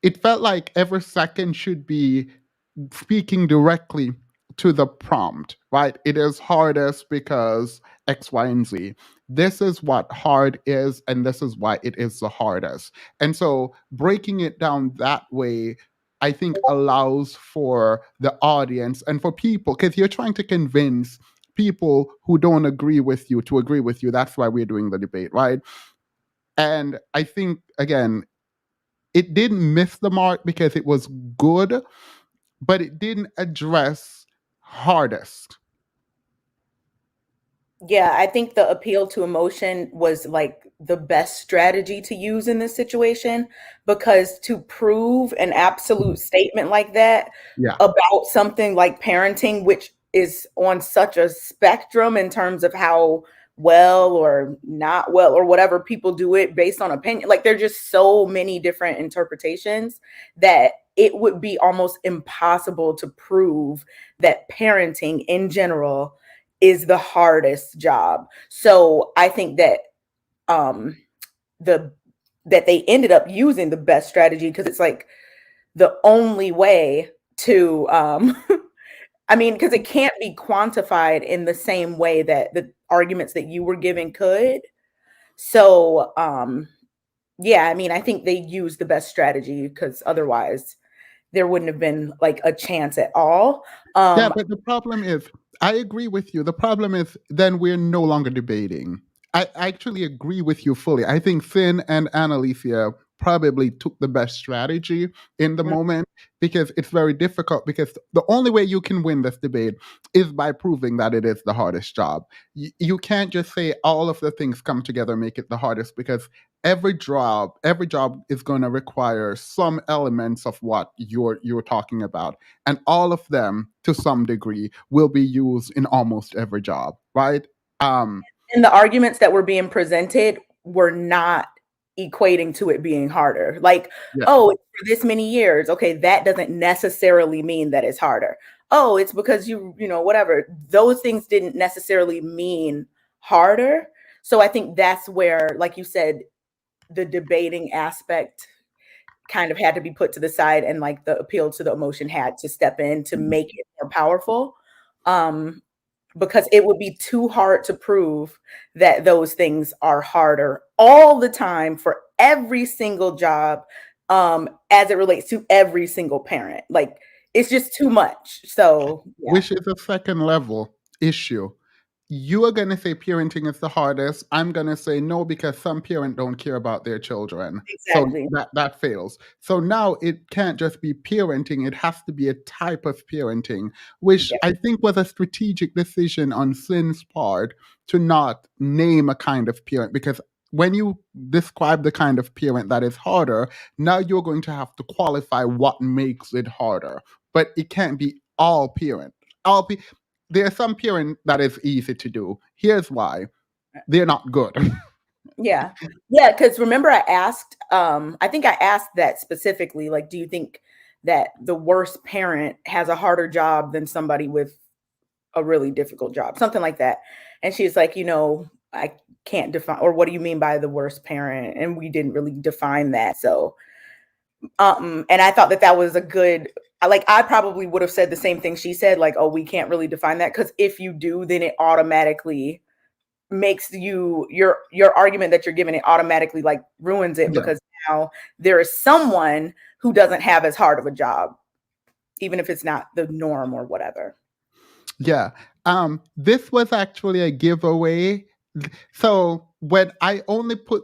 it felt like every second should be speaking directly to the prompt, right? It is hardest because X, Y, and Z. This is what hard is, and this is why it is the hardest. And so breaking it down that way, I think allows for the audience and for people, because you're trying to convince people who don't agree with you to agree with you. That's why we're doing the debate, right? And I think, again, it didn't miss the mark because it was good, but it didn't address hardest. Yeah, I think the appeal to emotion was like the best strategy to use in this situation, because to prove an absolute statement like that Yeah. about something like parenting, which is on such a spectrum in terms of how well or not well or whatever people do it based on opinion. Like, there are just so many different interpretations that it would be almost impossible to prove that parenting in general is the hardest job. So I think that that they ended up using the best strategy, because it's like the only way to I mean, because it can't be quantified in the same way that the arguments that you were giving could. So yeah, I mean, I think they used the best strategy, because otherwise there wouldn't have been like a chance at all. Yeah, but the problem is, I agree with you. The problem is, then we're no longer debating. I actually agree with you fully. I think Finn and Annalicia probably took the best strategy in the moment, because it's very difficult, because the only way you can win this debate is by proving that it is the hardest job. You can't just say all of the things come together and make it the hardest, because every job is going to require some elements of what you're talking about, and all of them to some degree will be used in almost every job, right? And the arguments that were being presented were not equating to it being harder. Like, Yeah. oh, it's for this many years. Okay, that doesn't necessarily mean that it's harder. Oh, it's because you know, whatever. Those things didn't necessarily mean harder. So I think that's where, like you said, the debating aspect kind of had to be put to the side, and like the appeal to the emotion had to step in to make it more powerful. Because it would be too hard to prove that those things are harder all the time for every single job, as it relates to every single parent. Like, it's just too much. So yeah. Which is a second level issue. You are going to say parenting is the hardest. I'm going to say no, because some parents don't care about their children. Exactly. So that fails. So now it can't just be parenting. It has to be a type of parenting, which Yeah. I think was a strategic decision on Sin's part to not name a kind of parent, because when you describe the kind of parent that is harder, now you're going to have to qualify what makes it harder. But it can't be all parent. There's some parent that is easy to do. Here's why. They're not good. Yeah. Yeah. Because remember, I think I asked that specifically. Like, do you think that the worst parent has a harder job than somebody with a really difficult job? Something like that. And she's like, I can't define, or what do you mean by the worst parent? And we didn't really define that. So, and I thought that was a good, I probably would have said the same thing she said, like, oh, we can't really define that. Because if you do, then it automatically makes your argument that you're giving, it automatically like ruins it. Yeah. Because now there is someone who doesn't have as hard of a job, even if it's not the norm or whatever. Yeah. This was actually a giveaway. So when I only put,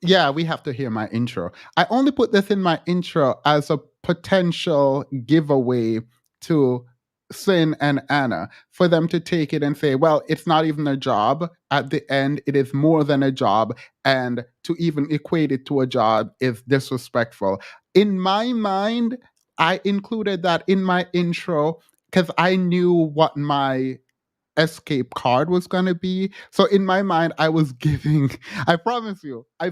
we have to hear my intro. I only put this in my intro as a potential giveaway to Sin and Anna, for them to take it and say, well, it's not even a job. At the end, it is more than a job. And to even equate it to a job is disrespectful. In my mind, I included that in my intro because I knew what my escape card was going to be. So in my mind, I was giving, I promise you, I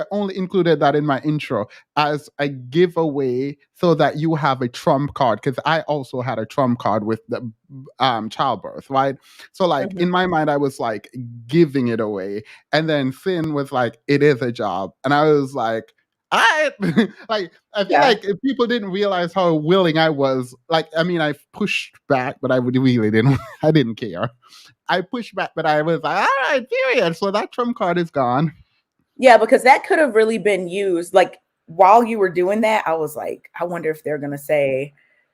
only included that in my intro as a giveaway so that you have a trump card, because I also had a trump card with the childbirth, right? So like Mhm. in my mind, I was like giving it away. And then Finn was like, it is a job. And I was like, I like I feel Yeah. like if people didn't realize how willing I was. Like, I mean, I pushed back, but I really didn't. I didn't care. I pushed back, but I was like, all right, period. So that trump card is gone. Yeah, because that could have really been used. Like while you were doing that, I was like, I wonder if they're gonna say,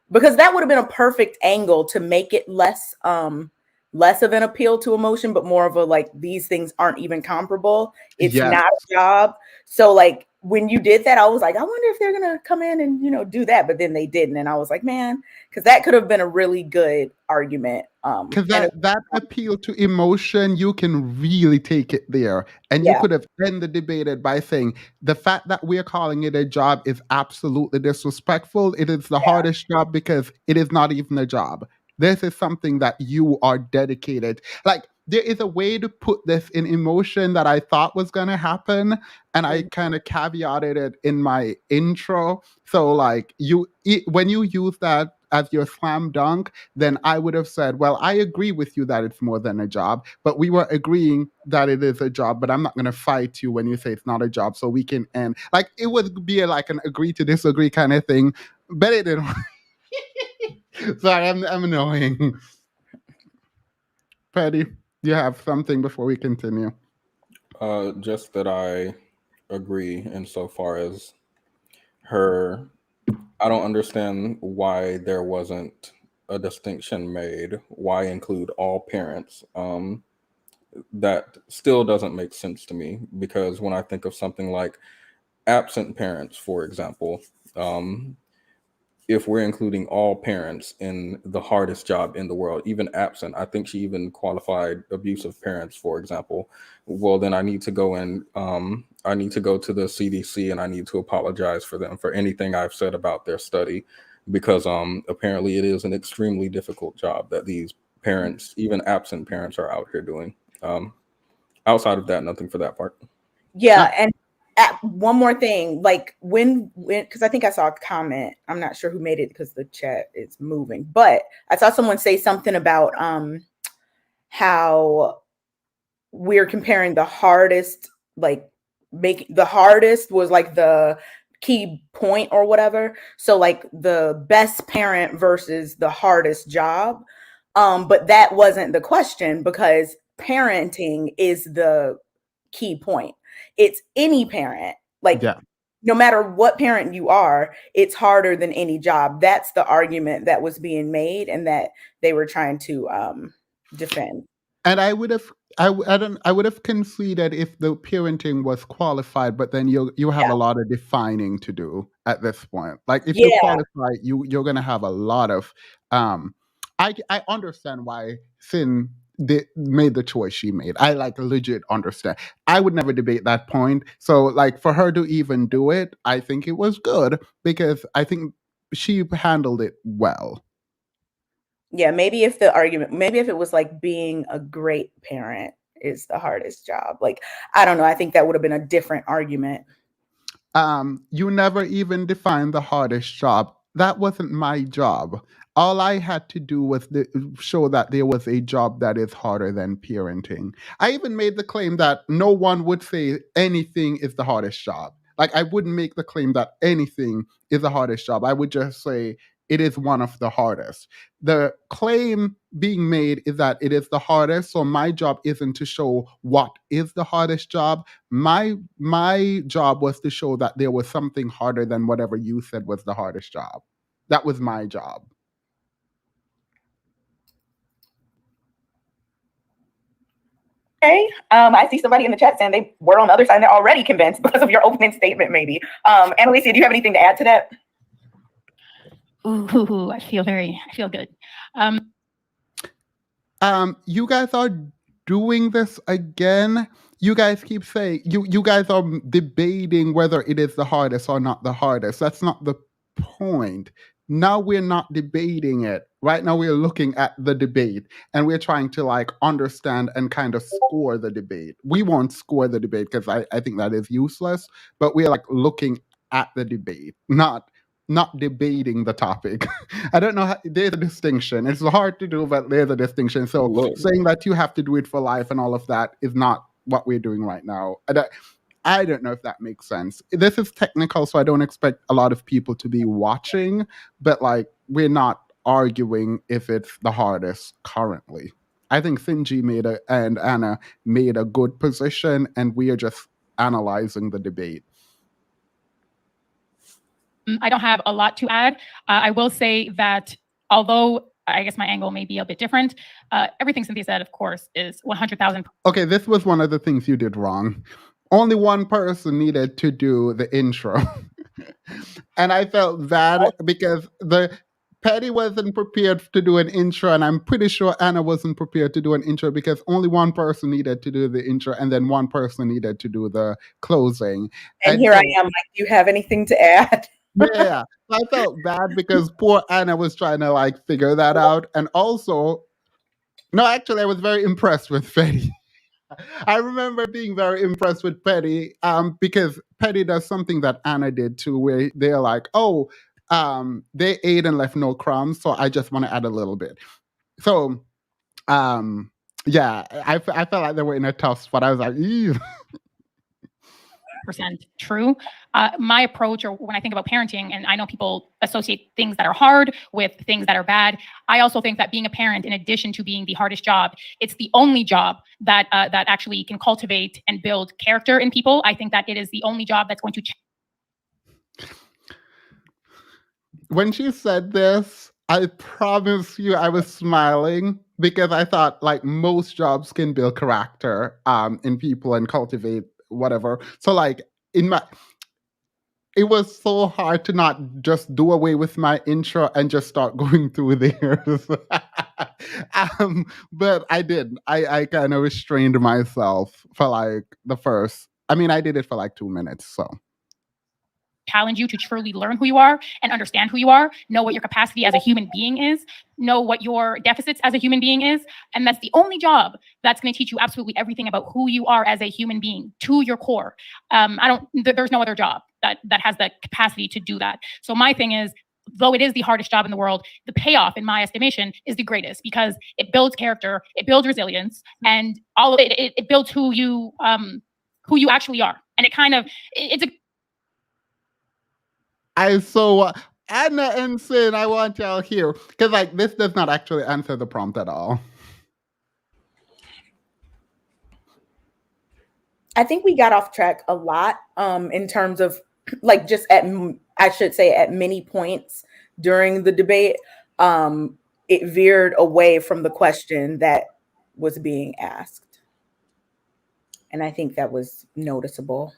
because that would have been a perfect angle to make it less of an appeal to emotion, but more of a like these things aren't even comparable. It's Yes. not a job. So like when you did that, I was like, I wonder if they're gonna come in and do that, but then they didn't, and I was like, man, because that could have been a really good argument. Because And that appeal to emotion, you can really take it there. And you yeah, could have ended the debate by saying the fact that we're calling it a job is absolutely disrespectful. It is the hardest job because it is not even a job. This is something that you are dedicated. Like, there is a way to put this in emotion that I thought was going to happen. And I kind of caveated it in my intro. So, like, when you use that as your slam dunk, then I would have said, well, I agree with you that it's more than a job, but we were agreeing that it is a job, but I'm not going to fight you when you say it's not a job, so we can end. Like, it would be like an agree to disagree kind of thing, but it didn't. Sorry, I'm annoying. Patty, you have something before we continue? Just that I agree insofar as her. I don't understand why there wasn't a distinction made. Why include all parents? That still doesn't make sense to me, because when I think of something like absent parents, for example, if we're including all parents in the hardest job in the world, even absent, I think she even qualified abusive parents, for example. Well, then I need to go I need to go to the CDC and I need to apologize for them for anything I've said about their study, because apparently it is an extremely difficult job that these parents, even absent parents, are out here doing. Outside of that, nothing for that part. yeah, and one more thing, like when because I think I saw a comment. I'm not sure who made it because the chat is moving, but I saw someone say something about how we're comparing the hardest, like making the hardest was like the key point or whatever. So like the best parent versus the hardest job. But that wasn't the question, because parenting is the key point. It's any parent, like Yeah. no matter what parent you are, it's harder than any job. That's the argument that was being made and that they were trying to defend. And I would have, I would have conceded if the parenting was qualified, but then you have Yeah. a lot of defining to do at this point. Like if you Yeah. qualify, you're gonna have a lot of. I understand why Finn made the choice she made. I like legit understand. I would never debate that point. So like for her to even do it, I think it was good because I think she handled it well. Yeah, maybe if it was like being a great parent is the hardest job. Like, I don't know. I think that would have been a different argument. You never even defined the hardest job. That wasn't my job. All I had to do was show that there was a job that is harder than parenting. I even made the claim that no one would say anything is the hardest job. Like, I wouldn't make the claim that anything is the hardest job. I would just say it is one of the hardest. The claim being made is that it is the hardest. So my job isn't to show what is the hardest job. My job was to show that there was something harder than whatever you said was the hardest job. That was my job. Okay. I see somebody in the chat saying they were on the other side and they're already convinced because of your opening statement, maybe. Annalisa, do you have anything to add to that? Ooh, I feel good. You guys are doing this again. You guys keep saying you guys are debating whether it is the hardest or not the hardest. That's not the point. Now we're not debating it. Right now we're looking at the debate and we're trying to like understand and kind of score the debate. We won't score the debate because I think that is useless, but we're like looking at the debate, not debating the topic. I don't know how, there's a distinction. It's hard to do, but there's a distinction. So Look, saying that you have to do it for life and all of that is not what we're doing right now. I don't know if that makes sense. This is technical, so I don't expect a lot of people to be watching, but like we're not arguing if it's the hardest currently. I think Sinji and Anna made a good position, and we are just analyzing the debate. I don't have a lot to add. I will say that although I guess my angle may be a bit different, everything Cynthia said, of course, is 100,000. Okay, this was one of the things you did wrong. Only one person needed to do the intro. And I felt bad because Patty wasn't prepared to do an intro, and I'm pretty sure Anna wasn't prepared to do an intro because only one person needed to do the intro, and then one person needed to do the closing. And here I am, like, do you have anything to add? Yeah, I felt bad because poor Anna was trying to like figure that out, and also, no, actually, I was very impressed with Patty. I remember being very impressed with Patty, because Patty does something that Anna did too, where they're like, "Oh, they ate and left no crumbs, so I just want to add a little bit." So, yeah, I felt like they were in a tough spot. I was like, "Ew." % true. My approach, or when I think about parenting, and I know people associate things that are hard with things that are bad. I also think that being a parent, in addition to being the hardest job, it's the only job that that actually can cultivate and build character in people. I think that it is the only job that's going to. When she said this, I promise you, I was smiling because I thought like most jobs can build character in people and cultivate whatever. So like it was so hard to not just do away with my intro and just start going through theirs. But I did. I kind of restrained myself for like I did it for like 2 minutes. So challenge you to truly learn who you are and understand who you are, know what your capacity as a human being is, know what your deficits as a human being is. And that's the only job that's going to teach you absolutely everything about who you are as a human being to your core. There's no other job that has the capacity to do that. So my thing is, though it is the hardest job in the world, the payoff, in my estimation, is the greatest because it builds character, it builds resilience, and all of it builds who you actually are. And it's a Anna and Sin, I want y'all here because like this does not actually answer the prompt at all. I think we got off track a lot in terms of like just at many points during the debate. It veered away from the question that was being asked. And I think that was noticeable.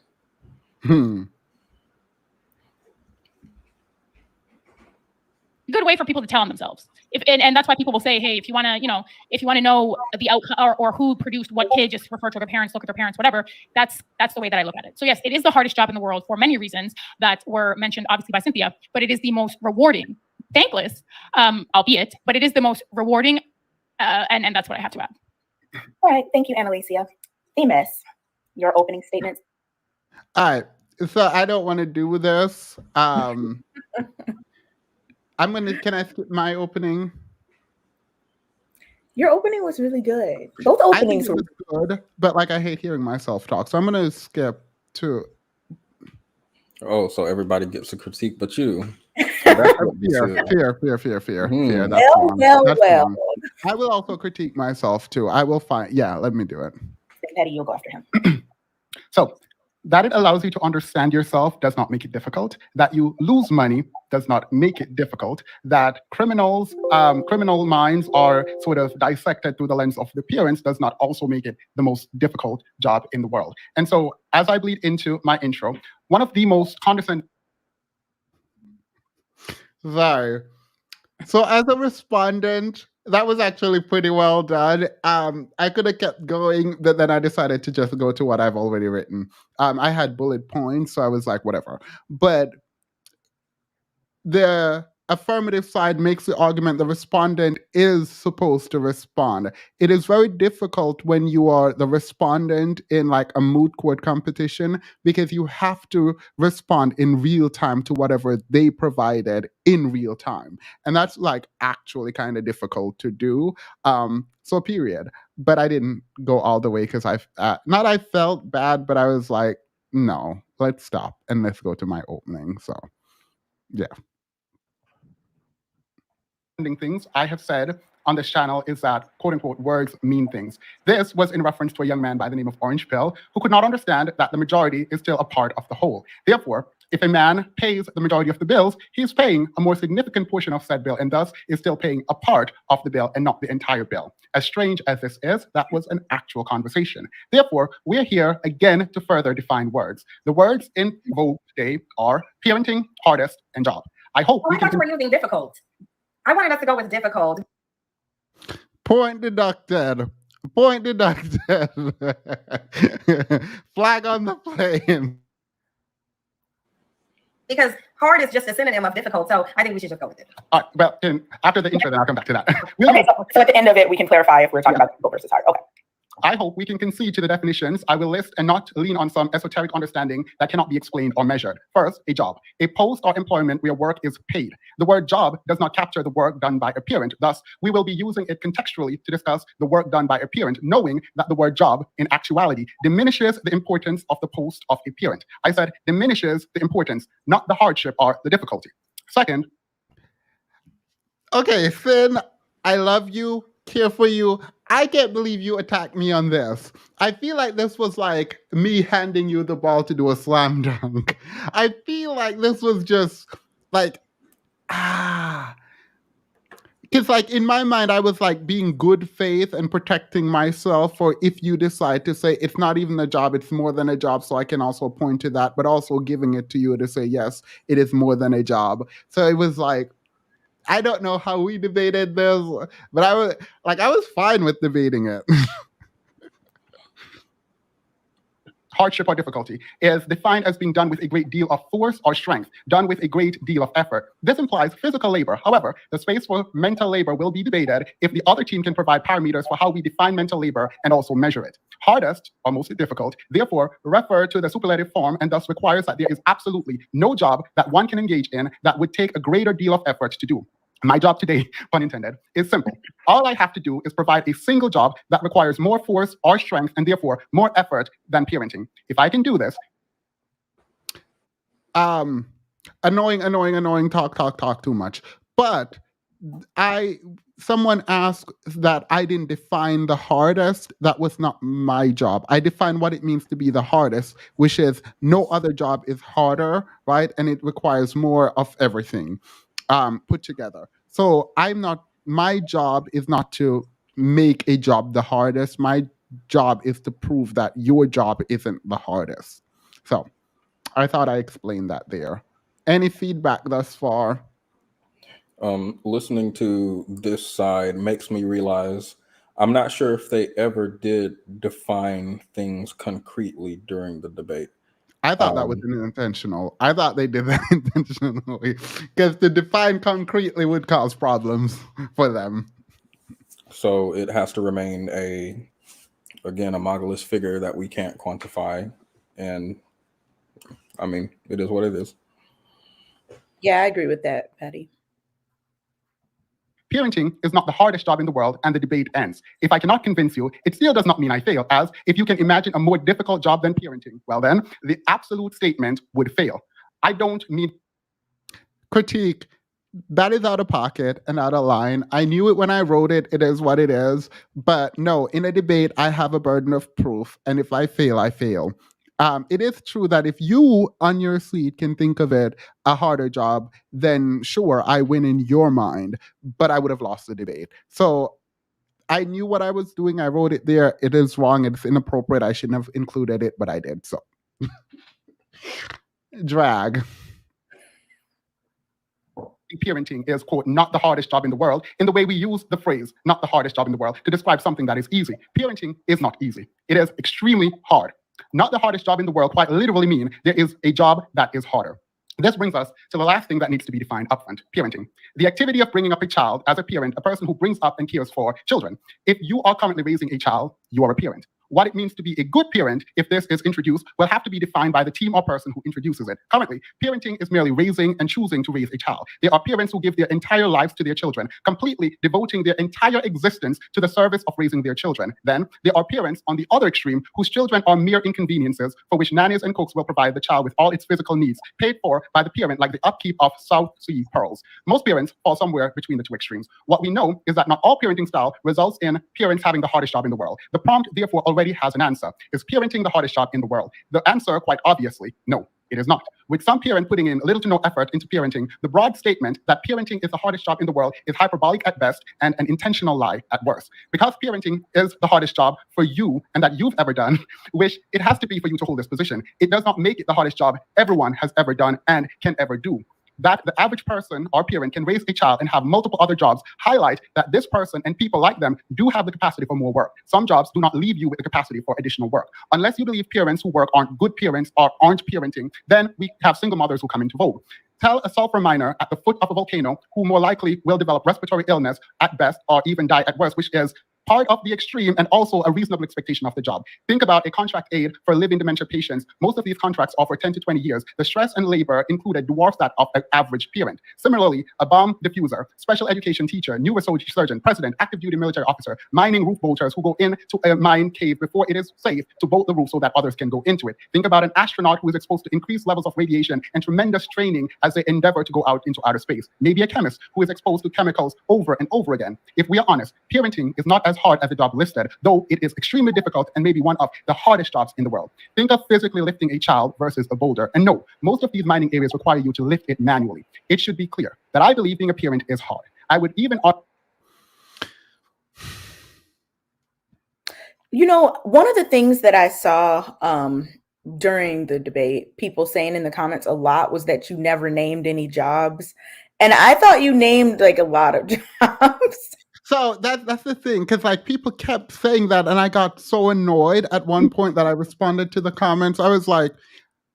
Good way for people to tell on themselves. And that's why people will say, hey, if you want to know the outcome or who produced what kid, just refer to their parents, look at their parents, whatever. That's the way that I look at it. So yes, it is the hardest job in the world for many reasons that were mentioned obviously by Cynthia, but it is the most rewarding, thankless, albeit, but it is the most rewarding. And that's what I have to add. All right. Thank you, Annalicia. Themis, your opening statements. All right. So I don't want to do this. Can I skip my opening? Your opening was really good. Both openings were good, but like I hate hearing myself talk. So I'm going to skip to. Oh, so everybody gets a critique but you. Fear. Well. I will also critique myself too. I will find. Yeah, let me do it. Patty, you'll go after him. So that it allows you to understand yourself does not make it difficult. That you lose money does not make it difficult. That criminal minds are sort of dissected through the lens of the appearance does not also make it the most difficult job in the world. And so as I bleed into my intro, one of the most condescending. Sorry. So as a respondent, that was actually pretty well done. I could have kept going, but then I decided to just go to what I've already written. I had bullet points, so I was like, whatever. But the affirmative side makes the argument the respondent is supposed to respond. It is very difficult when you are the respondent in like a moot court competition because you have to respond in real time to whatever they provided in real time. And that's like actually kind of difficult to do. So period. But I didn't go all the way because not I felt bad, but I was like, no, let's stop and let's go to my opening. So yeah. Things I have said on this channel is that quote unquote words mean things. This was in reference to a young man by the name of Orange Pill who could not understand that the majority is still a part of the whole. Therefore, if a man pays the majority of the bills, he is paying a more significant portion of said bill and thus is still paying a part of the bill and not the entire bill. As strange as this is, that was an actual conversation. Therefore, we're here again to further define words. The words in vogue today are parenting, hardest, and job. I hope I thought you were using difficult. I wanted us to go with difficult. Point deducted. Point deducted. Flag on the plane. Because hard is just a synonym of difficult, so I think we should just go with it. Well, after the intro, then I'll come back to that. Okay, so at the end of it, we can clarify if we're talking about difficult versus hard. Okay. I hope we can concede to the definitions. I will list and not lean on some esoteric understanding that cannot be explained or measured. First, a job, a post or employment where work is paid. The word job does not capture the work done by a parent. Thus, we will be using it contextually to discuss the work done by a parent, knowing that the word job, in actuality, diminishes the importance of the post of a parent. I said diminishes the importance, not the hardship or the difficulty. Second. Okay, Finn, I love you, care for you. I can't believe you attacked me on this. I feel like this was like me handing you the ball to do a slam dunk. I feel like this was just like, because like in my mind, I was like being good faith and protecting myself for if you decide to say it's not even a job, it's more than a job. So I can also point to that, but also giving it to you to say, yes, it is more than a job. So it was like, I don't know how we debated this, but I was fine with debating it. Hardship or difficulty is defined as being done with a great deal of force or strength, done with a great deal of effort. This implies physical labor. However, the space for mental labor will be debated if the other team can provide parameters for how we define mental labor and also measure it. Hardest, or most difficult, therefore refer to the superlative form and thus requires that there is absolutely no job that one can engage in that would take a greater deal of effort to do. My job today, pun intended, is simple. All I have to do is provide a single job that requires more force or strength and therefore more effort than parenting. If I can do this. Annoying, talk too much. But someone asked that I didn't define the hardest. That was not my job. I defined what it means to be the hardest, which is no other job is harder, right? And it requires more of everything. Put together. So my job is not to make a job the hardest. My job is to prove that your job isn't the hardest. So I thought I explained that there. Any feedback thus far? Listening to this side makes me realize I'm not sure if they ever did define things concretely during the debate. I thought that was intentional. I thought they did that intentionally because to define concretely would cause problems for them. So it has to remain a mogulus figure that we can't quantify. And I mean, it is what it is. Yeah, I agree with that, Patty. Parenting is not the hardest job in the world, and the debate ends. If I cannot convince you, it still does not mean I fail, as if you can imagine a more difficult job than parenting, well then, the absolute statement would fail. I don't need critique. That is out of pocket and out of line. I knew it when I wrote it. It is what it is. But no, in a debate, I have a burden of proof. And if I fail, I fail. It is true that if you on your seat can think of it a harder job, then sure, I win in your mind, but I would have lost the debate. So I knew what I was doing. I wrote it there. It is wrong. It's inappropriate. I shouldn't have included it, but I did. So drag. parenting is, quote, not the hardest job in the world, in the way we use the phrase, not the hardest job in the world, to describe something that is easy. Parenting is not easy. It is extremely hard. Not the hardest job in the world quite literally mean there is a job that is harder. This brings us to the last thing that needs to be defined upfront, parenting. The activity of bringing up a child as a parent, a person who brings up and cares for children. If you are currently raising a child, you are a parent. What it means to be a good parent, if this is introduced, will have to be defined by the team or person who introduces it. Currently, parenting is merely raising and choosing to raise a child. There are parents who give their entire lives to their children, completely devoting their entire existence to the service of raising their children. Then, there are parents on the other extreme whose children are mere inconveniences for which nannies and cooks will provide the child with all its physical needs, paid for by the parent like the upkeep of South Sea pearls. Most parents fall somewhere between the two extremes. What we know is that not all parenting style results in parents having the hardest job in the world. The prompt, therefore, already has an answer. Is parenting the hardest job in the world? The answer, quite obviously, no. It is not. With some parent putting in little to no effort into parenting, the broad statement that parenting is the hardest job in the world is hyperbolic at best and an intentional lie at worst. Because parenting is the hardest job for you and that you've ever done, which it has to be for you to hold this position, it does not make it the hardest job everyone has ever done and can ever do. That the average person or parent can raise a child and have multiple other jobs highlight that this person and people like them do have the capacity for more work. Some jobs do not leave you with the capacity for additional work. Unless you believe parents who work aren't good parents or aren't parenting, then we have single mothers who come into vogue. Tell a sulfur miner at the foot of a volcano who more likely will develop respiratory illness at best or even die at worst, which is part of the extreme and also a reasonable expectation of the job. Think about a contract aid for living dementia patients. Most of these contracts are for 10 to 20 years. The stress and labor included dwarfs that of an average parent. Similarly, a bomb diffuser, special education teacher, neurosurgeon, president, active duty military officer, mining roof bolters who go into a mine cave before it is safe to bolt the roof so that others can go into it. Think about an astronaut who is exposed to increased levels of radiation and tremendous training as they endeavor to go out into outer space. Maybe a chemist who is exposed to chemicals over and over again. If we are honest, parenting is not as hard as the job listed, though it is extremely difficult and maybe one of the hardest jobs in the world. Think of physically lifting a child versus a boulder. And no, most of these mining areas require you to lift it manually. It should be clear that I believe being a parent is hard. I would even... You know, one of the things that I saw during the debate, people saying in the comments a lot was that you never named any jobs. And I thought you named like a lot of jobs. So that's the thing, because like people kept saying that, and I got so annoyed at one point that I responded to the comments. I was like,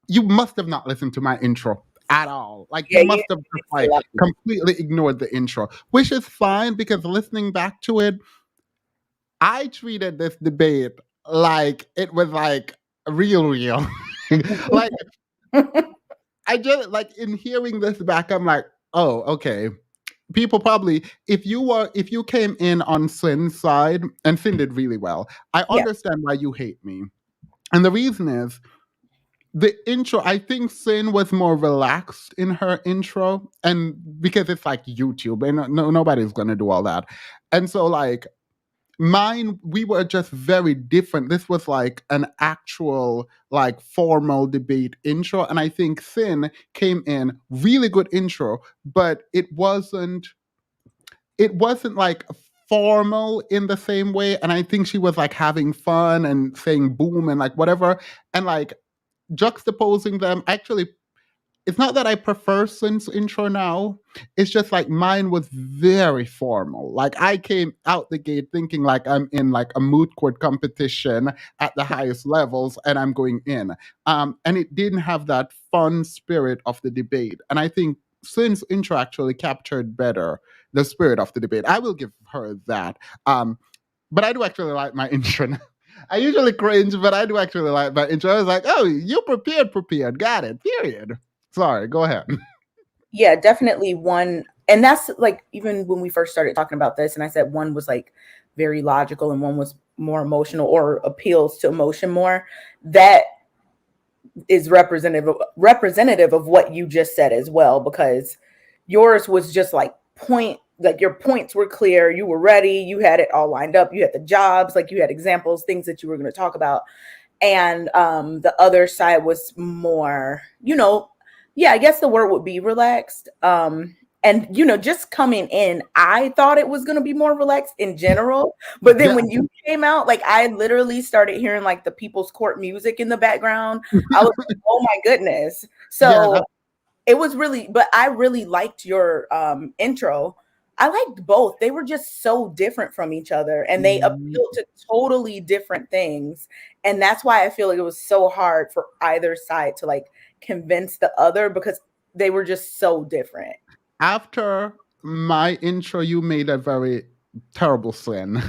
"You must have not listened to my intro at all. Like you must have just, like completely ignored the intro," which is fine because listening back to it, I treated this debate like it was like real. Like I just like in hearing this back, I'm like, oh, okay. People probably, if you came in on Sin's side, and Sin did really well, I understand why you hate me. And the reason is the intro, I think Sin was more relaxed in her intro, and because it's like YouTube and nobody's gonna do all that. And so like mine, we were just very different. This was like an actual like formal debate intro, and I think Sin came in really good intro, but it wasn't like formal in the same way. And I think she was like having fun and saying boom and like whatever, and like juxtaposing them. Actually, it's not that I prefer Sin's intro now. It's just like mine was very formal. Like I came out the gate thinking like I'm in like a moot court competition at the highest levels and I'm going in. And it didn't have that fun spirit of the debate. And I think Sin's intro actually captured better the spirit of the debate. I will give her that. But I do actually like my intro. I usually cringe, but I do actually like my intro. I was like, oh, you prepared. Got it, period. Sorry, go ahead. Yeah, definitely one. And that's like, even when we first started talking about this, and I said one was like very logical and one was more emotional or appeals to emotion more. That is representative of what you just said as well, because yours was just like your points were clear. You were ready. You had it all lined up. You had the jobs, like you had examples, things that you were going to talk about. And the other side was more, I guess the word would be relaxed. And, just coming in, I thought it was going to be more relaxed in general. But then when you came out, like I literally started hearing like the People's Court music in the background. I was like, oh my goodness. So it was really, but I really liked your intro. I liked both. They were just so different from each other and they appealed to totally different things. And that's why I feel like it was so hard for either side to like convince the other because they were just so different. After my intro, you made a very terrible sin.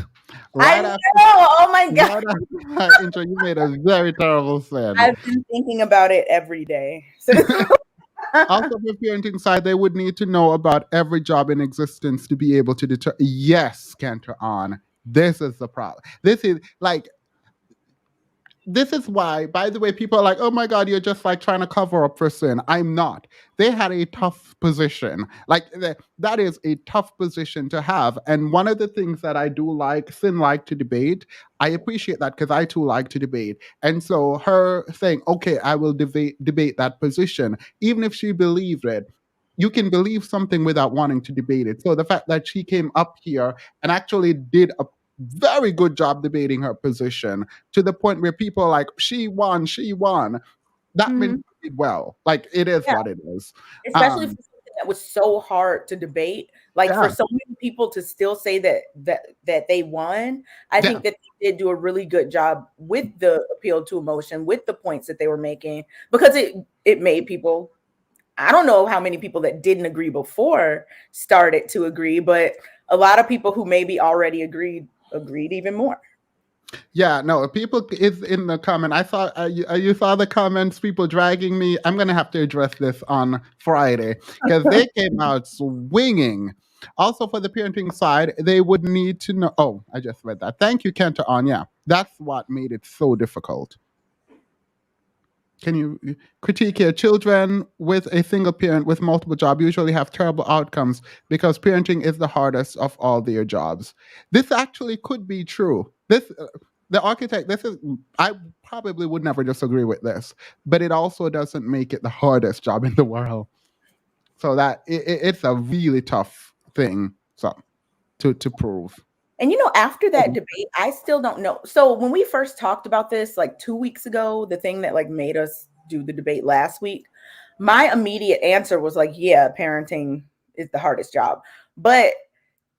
I know. Oh my God. Right after my intro, you made a very terrible sin. I've been thinking about it every day. Also, the parenting side, they would need to know about every job in existence to be able to deter. Yes, Cantor on. This is the problem. This is why, by the way, people are like, oh my God, you're just like trying to cover up for sin. I'm not. They had a tough position. Like that is a tough position to have. And one of the things that I do like, Sin like to debate, I appreciate that because I too like to debate. And so her saying, okay, I will debate that position, even if she believed it. You can believe something without wanting to debate it. So the fact that she came up here and actually did a very good job debating her position to the point where people are like, she won. That means she did well. Like, it is what it is. Especially for something that was so hard to debate. Like, for so many people to still say that they won, I think that they did do a really good job with the appeal to emotion, with the points that they were making, because it made people, I don't know how many people that didn't agree before started to agree, but a lot of people who maybe already agreed even more. Yeah, no, people is in the comment. I saw you saw the comments, people dragging me. I'm gonna have to address this on Friday because they came out swinging. Also, for the parenting side, they would need to know. Oh, I just read that. Thank you, Kenta. On, yeah, that's what made it so difficult. Can you critique here? Children with a single parent with multiple jobs usually have terrible outcomes because parenting is the hardest of all their jobs. This actually could be true. The architect, I probably would never disagree with this, but it also doesn't make it the hardest job in the world. So that it's a really tough thing to prove. And after that debate, I still don't know. So when we first talked about this, like 2 weeks ago, the thing that like made us do the debate last week, my immediate answer was like, yeah, parenting is the hardest job. But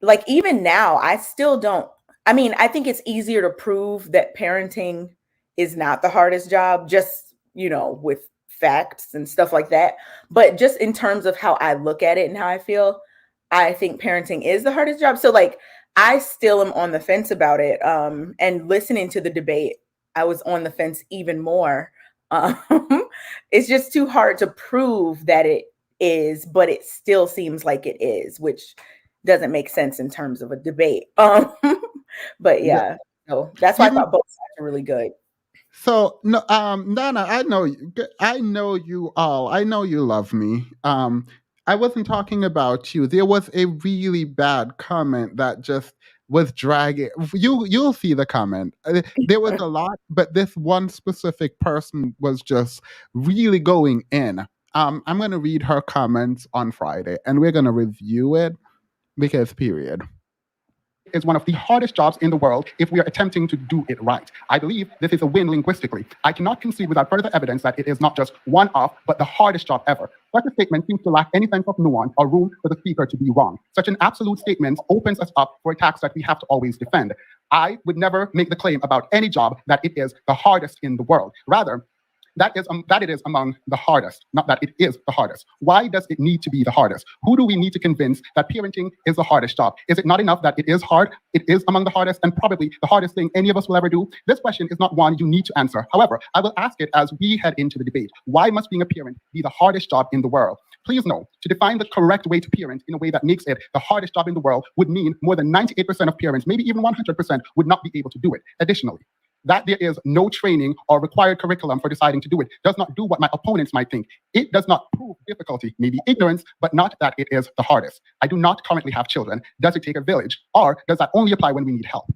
like even now, I still don't. I mean, I think it's easier to prove that parenting is not the hardest job, just, with facts and stuff like that. But just in terms of how I look at it and how I feel, I think parenting is the hardest job. So like, I still am on the fence about it. And listening to the debate, I was on the fence even more. It's just too hard to prove that it is, but it still seems like it is, which doesn't make sense in terms of a debate. But yeah, so that's why I thought both sides were really good. So no, Nana, I know you all. I know you love me. I wasn't talking about you. There was a really bad comment that just was dragging. You'll see the comment. There was a lot, but this one specific person was just really going in. I'm going to read her comments on Friday, and we're going to review it because period. Is one of the hardest jobs in the world if we are attempting to do it right. I believe this is a win linguistically. I cannot concede without further evidence that it is not just one of, but the hardest job ever. Such a statement seems to lack any sense of nuance or room for the speaker to be wrong. Such an absolute statement opens us up for attacks that we have to always defend. I would never make the claim about any job that it is the hardest in the world. Rather, that it is among the hardest, not that it is the hardest. Why does it need to be the hardest? Who do we need to convince that parenting is the hardest job? Is it not enough that it is hard? It is among the hardest and probably the hardest thing any of us will ever do. This question is not one you need to answer. However, I will ask it as we head into the debate. Why must being a parent be the hardest job in the world? Please know, to define the correct way to parent in a way that makes it the hardest job in the world would mean more than 98% of parents, maybe even 100%, would not be able to do it. Additionally, that there is no training or required curriculum for deciding to do it does not do what my opponents might think. It does not prove difficulty, maybe ignorance, but not that it is the hardest. I do not currently have children. Does it take a village? Or does that only apply when we need help?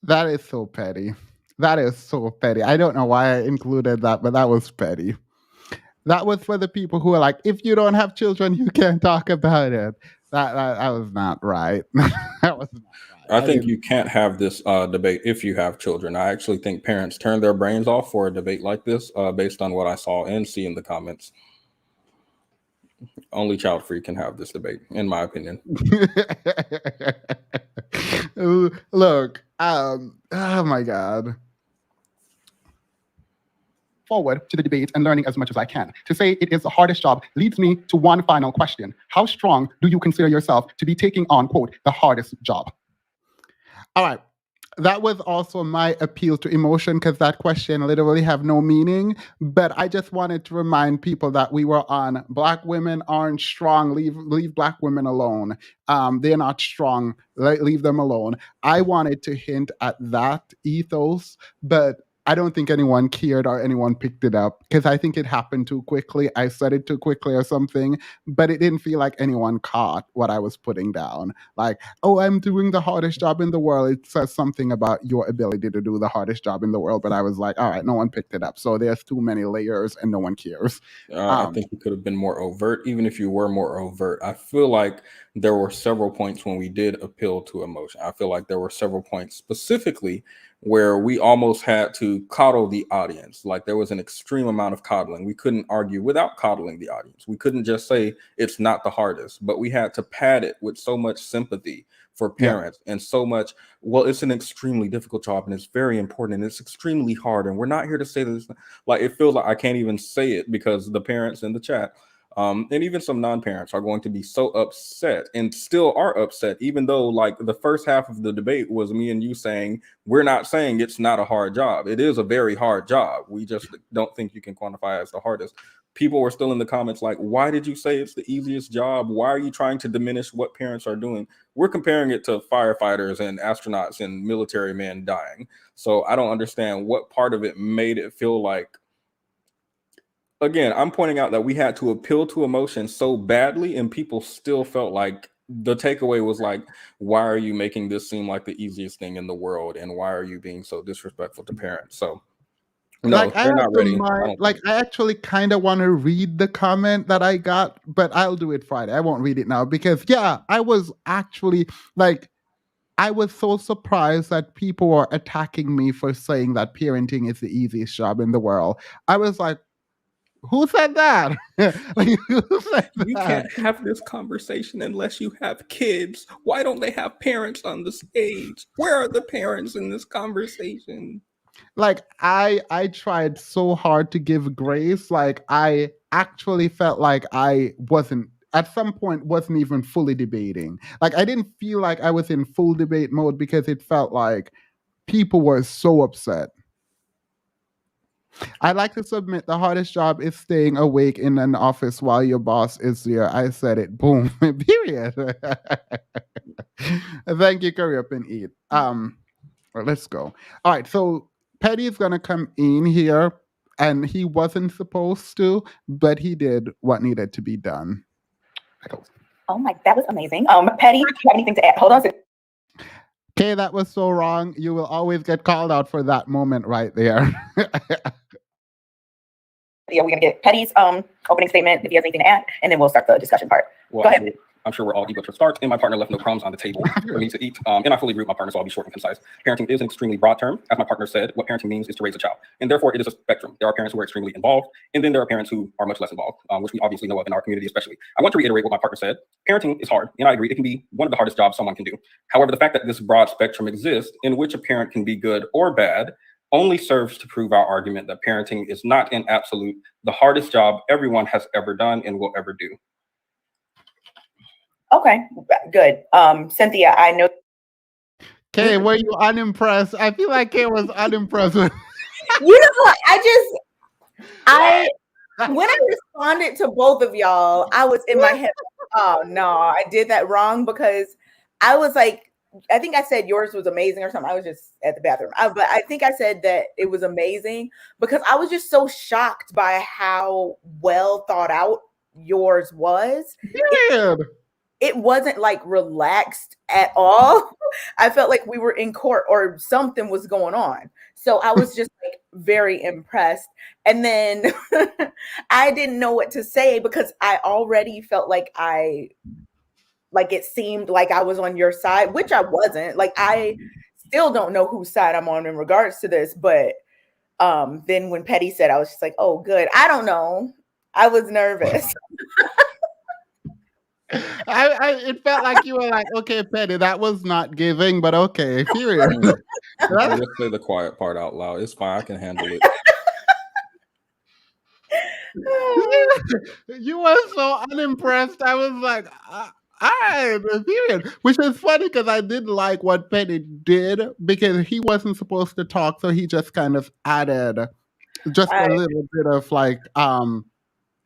That is so petty. That is so petty. I don't know why I included that, but that was petty. That was for the people who are like, if you don't have children, you can't talk about it. That was not right. That was not right. I think you can't have this debate if you have children. I actually think parents turn their brains off for a debate like this based on what I saw and see in the comments. Only child free can have this debate, in my opinion. Look, oh my God. Forward to the debate and learning as much as I can. To say it is the hardest job leads me to one final question. How strong do you consider yourself to be taking on, quote, the hardest job? All right. That was also my appeal to emotion because that question literally have no meaning. But I just wanted to remind people that we were on Black women aren't strong. Leave Black women alone. They're not strong. Leave them alone. I wanted to hint at that ethos, but I don't think anyone cared or anyone picked it up because I think it happened too quickly. I said it too quickly or something, but it didn't feel like anyone caught what I was putting down. Like, oh, I'm doing the hardest job in the world. It says something about your ability to do the hardest job in the world. But I was like, all right, no one picked it up. So there's too many layers and no one cares. I think you could have been more overt, even if you were more overt. I feel like there were several points when we did appeal to emotion. I feel like there were several points specifically where we almost had to coddle the audience. Like there was an extreme amount of coddling. We couldn't argue without coddling the audience. We couldn't just say it's not the hardest, but we had to pad it with so much sympathy for parents and so much, well, it's an extremely difficult job and it's very important and it's extremely hard. And we're not here to say this. Like it feels like I can't even say it because the parents in the chat and even some non-parents are going to be so upset and still are upset, even though like the first half of the debate was me and you saying, we're not saying it's not a hard job. It is a very hard job. We just don't think you can quantify it as the hardest. People were still in the comments like, why did you say it's the easiest job? Why are you trying to diminish what parents are doing? We're comparing it to firefighters and astronauts and military men dying. So I don't understand what part of it made it feel like, again, I'm pointing out that we had to appeal to emotion so badly and people still felt like the takeaway was like, why are you making this seem like the easiest thing in the world? And why are you being so disrespectful to parents? So no, like they're not ready. I actually kind of want to read the comment that I got, but I'll do it Friday. I won't read it now because I was actually like, I was so surprised that people were attacking me for saying that parenting is the easiest job in the world. I was like, who said that? Like, who said You that? can't have this conversation unless you have kids. Why don't they have parents on the stage? Where are the parents in this conversation? Like I tried so hard to give grace. Like I actually felt like I wasn't at some point wasn't even fully debating. Like I didn't feel like I was in full debate mode because it felt like people were so upset. I'd like to submit the hardest job is staying awake in an office while your boss is there. I said it. Boom. Period. Thank you, Curry Up and Eat. Let's go. All right, so Petty's gonna come in here, and he wasn't supposed to, but he did what needed to be done. Oh my, that was amazing. Petty, do you have anything to add? Hold on. Okay, that was so wrong. You will always get called out for that moment right there. Yeah, we're gonna get Petty's opening statement if he has anything to add, and then we'll start the discussion part. Well, Go ahead. I'm sure we're all eager to start, and my partner left no crumbs on the table for me to eat. And I fully agree with my partner, so I'll be short and concise. Parenting is an extremely broad term. As my partner said, what parenting means is to raise a child. And therefore, it is a spectrum. There are parents who are extremely involved, and then there are parents who are much less involved, which we obviously know of in our community especially. I want to reiterate what my partner said. Parenting is hard, and I agree. It can be one of the hardest jobs someone can do. However, the fact that this broad spectrum exists in which a parent can be good or bad only serves to prove our argument that parenting is not in absolute the hardest job everyone has ever done and will ever do. Okay, good. Cynthia, I know. Kay, were you unimpressed? I feel like Kay was unimpressed with. You know what? When I responded to both of y'all, I was in my head, oh no, I did that wrong because I was like, I think I said yours was amazing or something. I was just at the bathroom. But I think I said that it was amazing because I was just so shocked by how well thought out yours was. It wasn't like relaxed at all. I felt like we were in court or something was going on. So I was just like very impressed. And then I didn't know what to say because I already felt like it seemed like I was on your side, which I wasn't. Like I still don't know whose side I'm on in regards to this. But then when Petty said, I was just like, oh, good. I don't know. I was nervous. It felt like you were like, okay, Penny, that was not giving, but okay, period. I'll just say the quiet part out loud. It's fine. I can handle it. You were so unimpressed. I was like, all right, period. Which is funny because I did like what Penny did because he wasn't supposed to talk, so he just kind of added just a little bit of like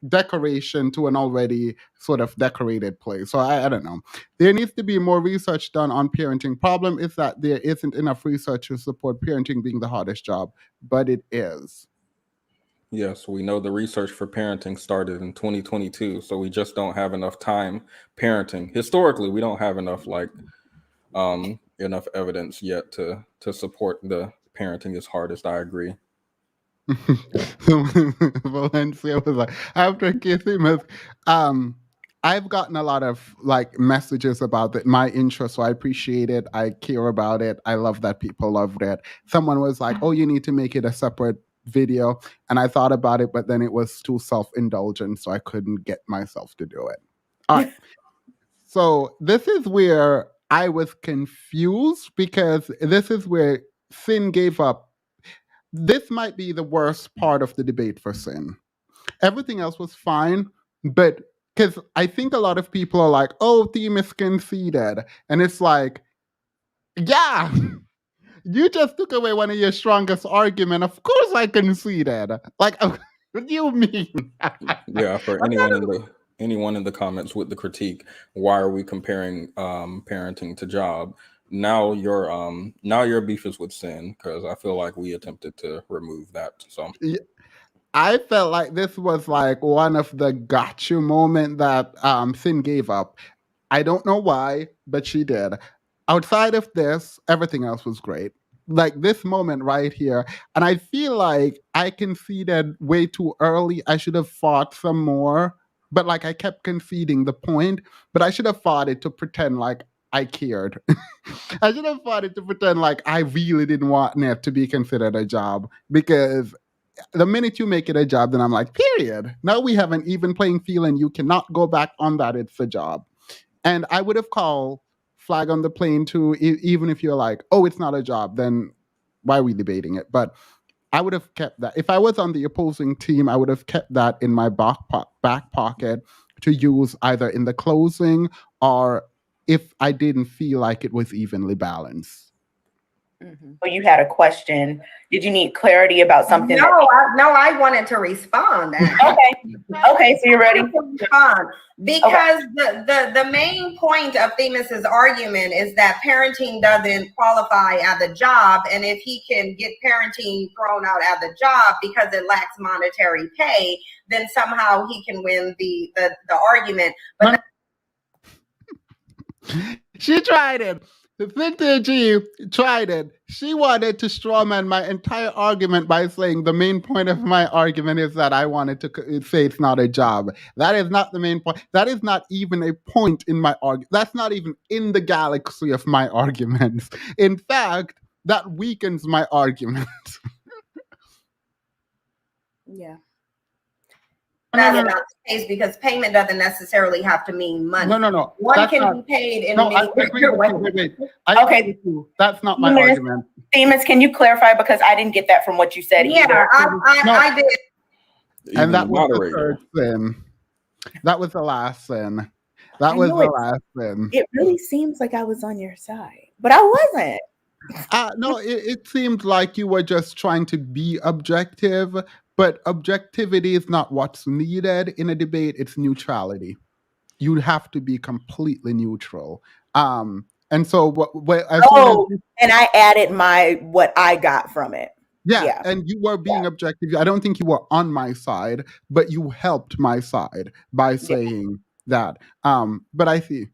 decoration to an already sort of decorated place. So I don't know. There needs to be more research done on parenting. Problem is that there isn't enough research to support parenting being the hardest job, but it is. Yes, we know the research for parenting started in 2022, so we just don't have enough time parenting. Historically, we don't have enough enough evidence yet to support the parenting is hardest. I agree. Valencia was like, after kissing us, I've gotten a lot of like messages about my interest, so I appreciate it. I care about it. I love that people loved it. Someone was like, "Oh, you need to make it a separate video," and I thought about it, but then it was too self-indulgent, so I couldn't get myself to do it. All right. So this is where I was confused because this is where Sin gave up. This might be the worst part of the debate for Sin. Everything else was fine, but because I think a lot of people are like, "Oh, team is conceded," and it's like, yeah, you just took away one of your strongest argument. Of course, I conceded. Like, what do you mean? Yeah, for anyone in the comments with the critique, why are we comparing parenting to job? Now your beef is with Sin because I feel like we attempted to remove that. So I felt like this was like one of the gotcha moment that Sin gave up. I don't know why, but she did. Outside of this, everything else was great. Like this moment right here. And I feel like I conceded way too early. I should have fought some more. But like I kept conceding the point, but I should have fought it to pretend like I cared. I should have fought it to pretend like I really didn't want it to be considered a job because the minute you make it a job, then I'm like, period. Now we have an even playing field and you cannot go back on that. It's a job. And I would have called flag on the plane too, even if you're like, oh, it's not a job, then why are we debating it? But I would have kept that. If I was on the opposing team, I would have kept that in my back pocket to use either in the closing or if I didn't feel like it was evenly balanced. Well, you had a question. Did you need clarity about something? No, I wanted to respond. Okay, so you're ready to respond because the main point of Themis's argument is that parenting doesn't qualify as a job, and if he can get parenting thrown out as a job because it lacks monetary pay, then somehow he can win the argument. But she tried it. Cynthia G tried it. She wanted to strawman my entire argument by saying the main point of my argument is that I wanted to say it's not a job. That is not the main point. That is not even a point in my argument. That's not even in the galaxy of my arguments. In fact, that weakens my argument. Yeah. That's not the case because payment doesn't necessarily have to mean money. No. One can be paid in many different ways. Wait. Okay, that's not my argument. Themis, can you clarify because I didn't get that from what you said? Yeah, I did. And that was the third sin. That was the last sin. That was the last sin. It really seems like I was on your side, but I wasn't. No, it seemed like you were just trying to be objective, but objectivity is not what's needed in a debate. It's neutrality. You have to be completely neutral. And so, and I added what I got from it. Yeah, and you were being objective. I don't think you were on my side, but you helped my side by saying that. But I see.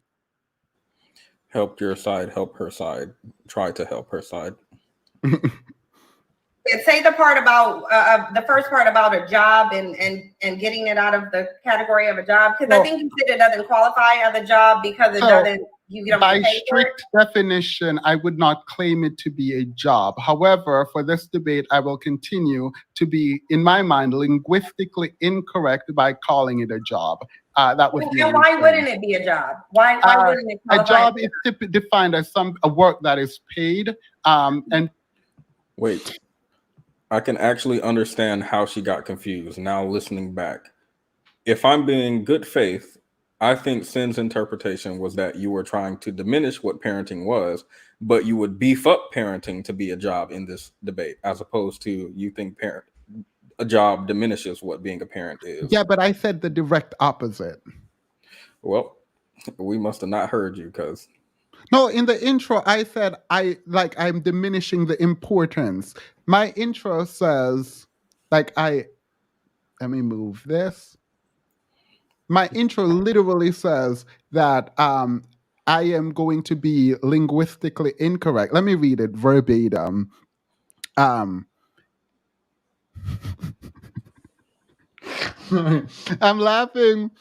Helped your side, help her side. Try to help her side. Say the part about the first part about a job and getting it out of the category of a job, because I think you said it doesn't qualify as a job because it doesn't. You don't by pay strict definition, I would not claim it to be a job. However, for this debate, I will continue to be, in my mind, linguistically incorrect by calling it a job. that would be And why wouldn't it be a job? Why wouldn't it a qualify? job is defined as a work that is paid. And Wait, I can actually understand how she got confused now listening back. If I'm being good faith, I think Sin's interpretation was that you were trying to diminish what parenting was, but you would beef up parenting to be a job in this debate, as opposed to you think a job diminishes what being a parent is. Yeah, but I said the direct opposite. Well, we must have not heard you, because No, in the intro, I said I'm diminishing the importance. My intro says, let me move this. My intro literally says that I am going to be linguistically incorrect. Let me read it verbatim. I'm laughing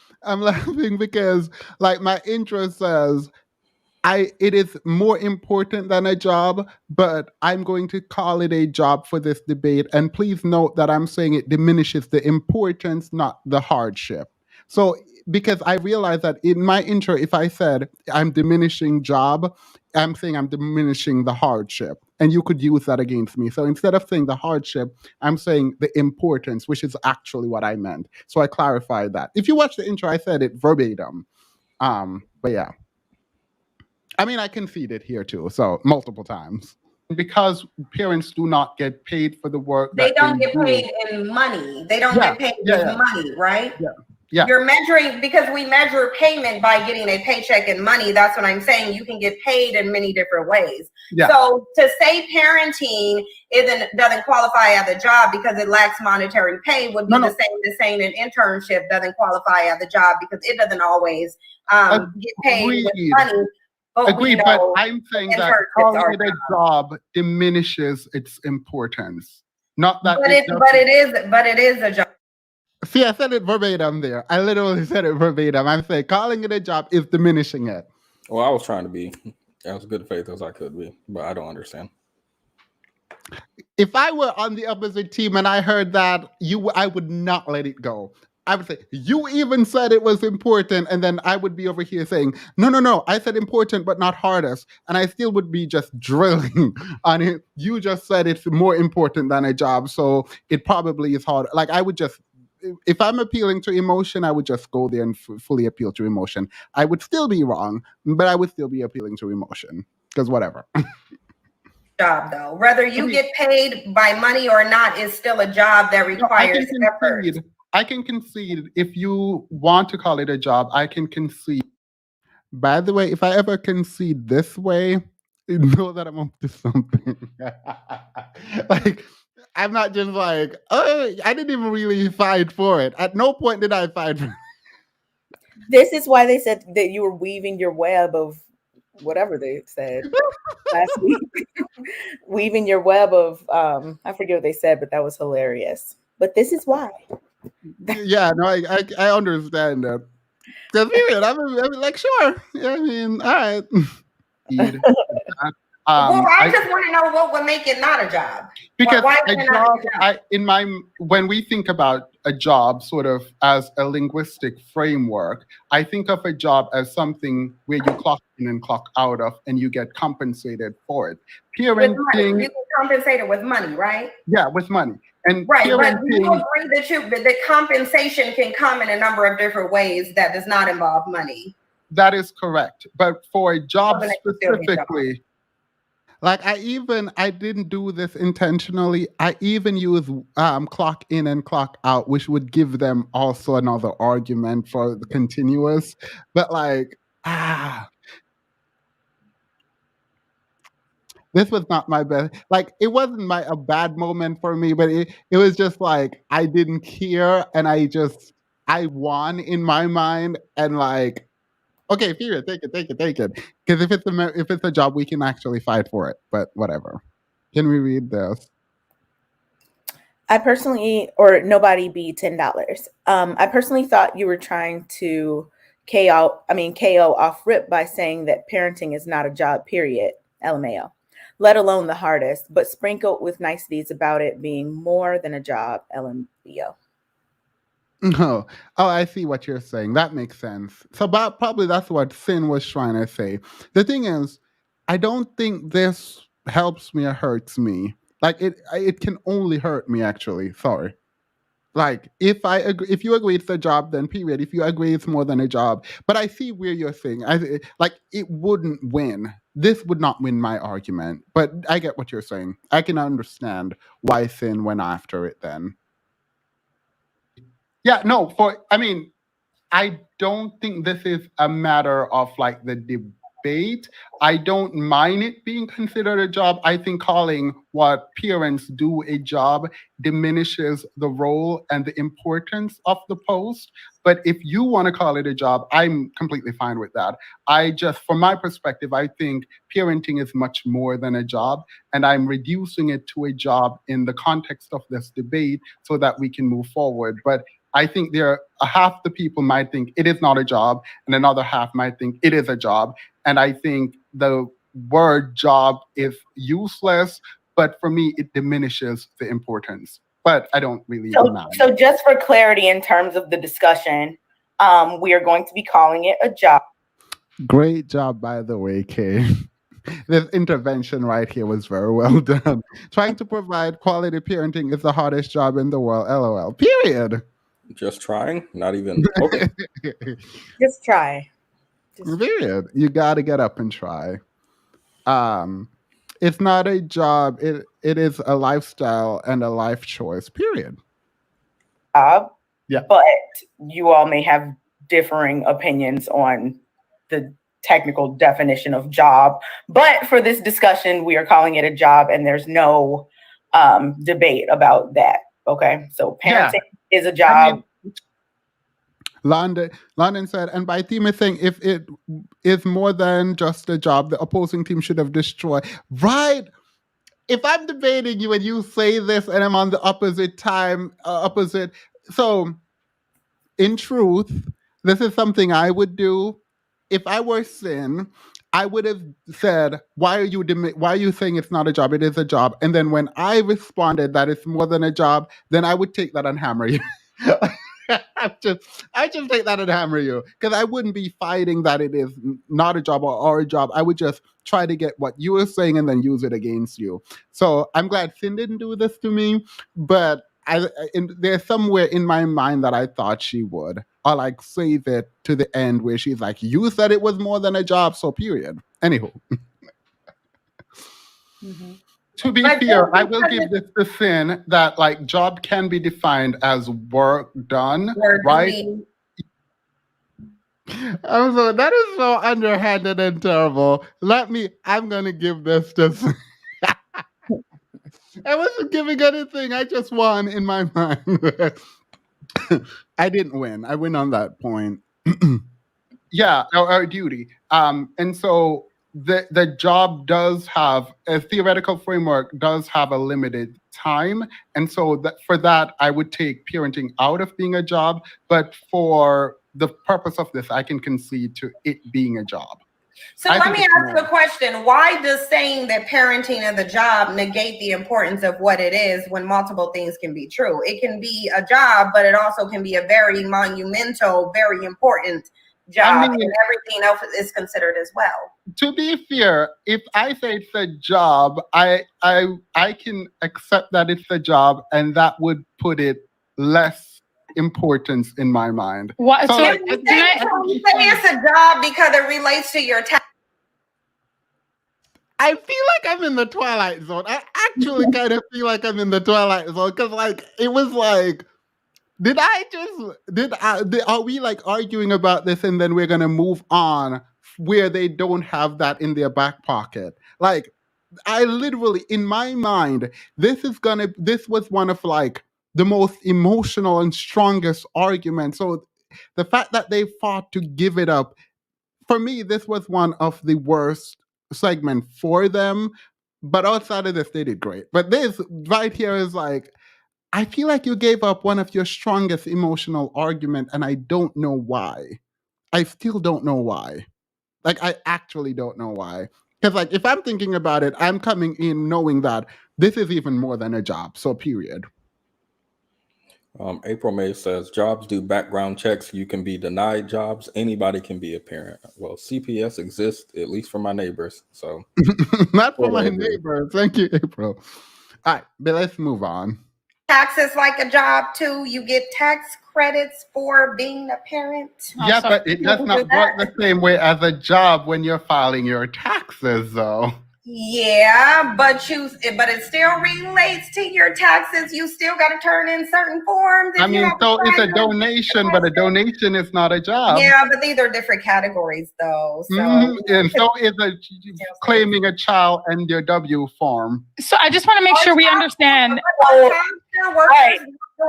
because like my intro says it is more important than a job, but I'm going to call it a job for this debate. And please note that I'm saying it diminishes the importance, not the hardship. So, because I realized that in my intro, if I said I'm diminishing job, I'm saying I'm diminishing the hardship. And you could use that against me. So instead of saying the hardship, I'm saying the importance, which is actually what I meant. So I clarified that. If you watch the intro, I said it verbatim. But yeah. I mean, I conceded here too, so multiple times. Because parents do not get paid for the work They that don't they get do. paid in money. They don't Yeah, get paid yeah, with yeah. money, right? Yeah. You're measuring, because we measure payment by getting a paycheck and money. That's what I'm saying. You can get paid in many different ways. Yeah. So to say parenting doesn't qualify as a job because it lacks monetary pay would be the same as saying an internship doesn't qualify as a job because it doesn't always get paid with money. Agreed, but I'm saying that calling it a job diminishes its importance. Not that but it is a job. See, I said it verbatim there. I literally said it verbatim. I'm saying calling it a job is diminishing it. Well, I was trying to be as good faith as I could be, but I don't understand. If I were on the opposite team and I heard that, I would not let it go. I would say, you even said it was important, and then I would be over here saying, no, I said important, but not hardest. And I still would be just drilling on it. You just said it's more important than a job, so it probably is hard. Like, I would just, if I'm appealing to emotion, I would just go there and fully appeal to emotion. I would still be wrong, but I would still be appealing to emotion, because whatever. Job though, whether you get paid by money or not is still a job that requires effort. I can concede if you want to call it a job. I can concede. By the way, if I ever concede this way, know that I'm up to something. Like, I'm not just like, oh, I didn't even really fight for it. At no point did I fight for it. This is why they said that you were weaving your web of whatever they said last week. Weaving your web of I forget what they said, but that was hilarious. But this is why. Yeah, no, I understand that. Because period, I'm like, sure. Yeah, I mean, all right. Well, I just want to know what would make it not a job. Because why a job, when we think about a job sort of as a linguistic framework, I think of a job as something where you clock in and clock out of, and you get compensated for it. Parenting, you get compensated with money, right? Yeah, with money. And right, but do you agree that the compensation can come in a number of different ways that does not involve money? That is correct. But for a job specifically, like I didn't do this intentionally. I even use clock in and clock out, which would give them also another argument for the continuous. But like, this was not my best. Like, it wasn't a bad moment for me, but it was just like I didn't care, and I won in my mind, and like, okay, period, take it. Because if it's a job, we can actually fight for it. But whatever. Can we read this? I personally, or nobody be $10. I personally thought you were trying to KO off rip by saying that parenting is not a job, period. LMAO. Let alone the hardest, but sprinkled with niceties about it being more than a job. LMBO. No. Oh, I see what you're saying. That makes sense. So, but probably that's what Sin was trying to say. The thing is, I don't think this helps me or hurts me. Like it can only hurt me. Actually, sorry. Like if I agree, if you agree it's a job, then period. If you agree it's more than a job, but I see where you're saying. Like it wouldn't win. This would not win my argument. But I get what you're saying. I can understand why Sin went after it then. Yeah, no, I mean, I don't think this is a matter of like the debate. I don't mind it being considered a job. I think calling what parents do a job diminishes the role and the importance of the post. But if you want to call it a job, I'm completely fine with that. I just, from my perspective, I think parenting is much more than a job. And I'm reducing it to a job in the context of this debate so that we can move forward. But I think half the people might think it is not a job, and another half might think it is a job. And I think the word job is useless, but for me, it diminishes the importance. But I don't really mind. So just for clarity in terms of the discussion, we are going to be calling it a job. Great job, by the way, Kay. This intervention right here was very well done. Trying to provide quality parenting is the hardest job in the world. LOL. Period. Just trying, not even okay. Just try. Period. You got to get up and try. It's not a job. It is a lifestyle and a life choice. Period. Yeah. But you all may have differing opinions on the technical definition of job. But for this discussion, we are calling it a job, and there's no debate about that. Okay, so parenting is a job. I mean, London said, and by theme is saying if it is more than just a job, the opposing team should have destroyed. Right. If I'm debating you and you say this and I'm on the opposite. So in truth, this is something I would do. If I were Sin, I would have said, why are you saying it's not a job? It is a job. And then when I responded that it's more than a job, then I would take that and hammer you. I just take that and hammer you, because I wouldn't be fighting that it is not a job or a job. I would just try to get what you were saying and then use it against you. So I'm glad Sin didn't do this to me, but there's somewhere in my mind that I thought she would. Or like save it to the end where she's like, you said it was more than a job, so period. Anywho. Mm-hmm. To be fair, I will give this to Sin that like job can be defined as work done, right? That is so underhanded and terrible. I'm gonna give this to Sin. I wasn't giving anything. I just won in my mind. I didn't win. I win on that point. Yeah, our duty. And so the job does have a theoretical framework, does have a limited time. And so for that, I would take parenting out of being a job. But for the purpose of this, I can concede to it being a job. So let me ask you a question. Why does saying that parenting is a job negate the importance of what it is when multiple things can be true? It can be a job, but it also can be a very monumental, very important job, and everything else is considered as well. To be fair, if I say it's a job, I can accept that it's a job, and that would put it less importance in my mind. What? So you say it's a job because it relates to your task. I feel like I'm in the Twilight Zone. I actually kind of feel like I'm in the Twilight Zone, because like it was like, are we like arguing about this and then we're gonna move on where they don't have that in their back pocket? Like, I literally, in my mind, this was one of like the most emotional and strongest arguments. So the fact that they fought to give it up, for me, this was one of the worst segment for them. But outside of this, they did great. But this right here is like, I feel like you gave up one of your strongest emotional argument, and I don't know why. I still don't know why. Like, I actually don't know why. Because, like, if I'm thinking about it, I'm coming in knowing that this is even more than a job. So, period. April May says jobs do background checks. You can be denied jobs. Anybody can be a parent. Well, CPS exists, at least for my neighbors. So Not for my Totally agree. neighbor. Thank you, April. All right, but let's move on. Taxes like a job too. You get tax credits for being a parent. Yeah, sorry. but it does not work the same way as a job when you're filing your taxes, though. Yeah, but it still relates to your taxes. You still got to turn in certain forms. if I you mean, have so it's a private donation, but a donation is not a job. Yeah, but these are different categories, though. So And so is claiming a child and your W form. So I just want to make sure we understand. childcare workers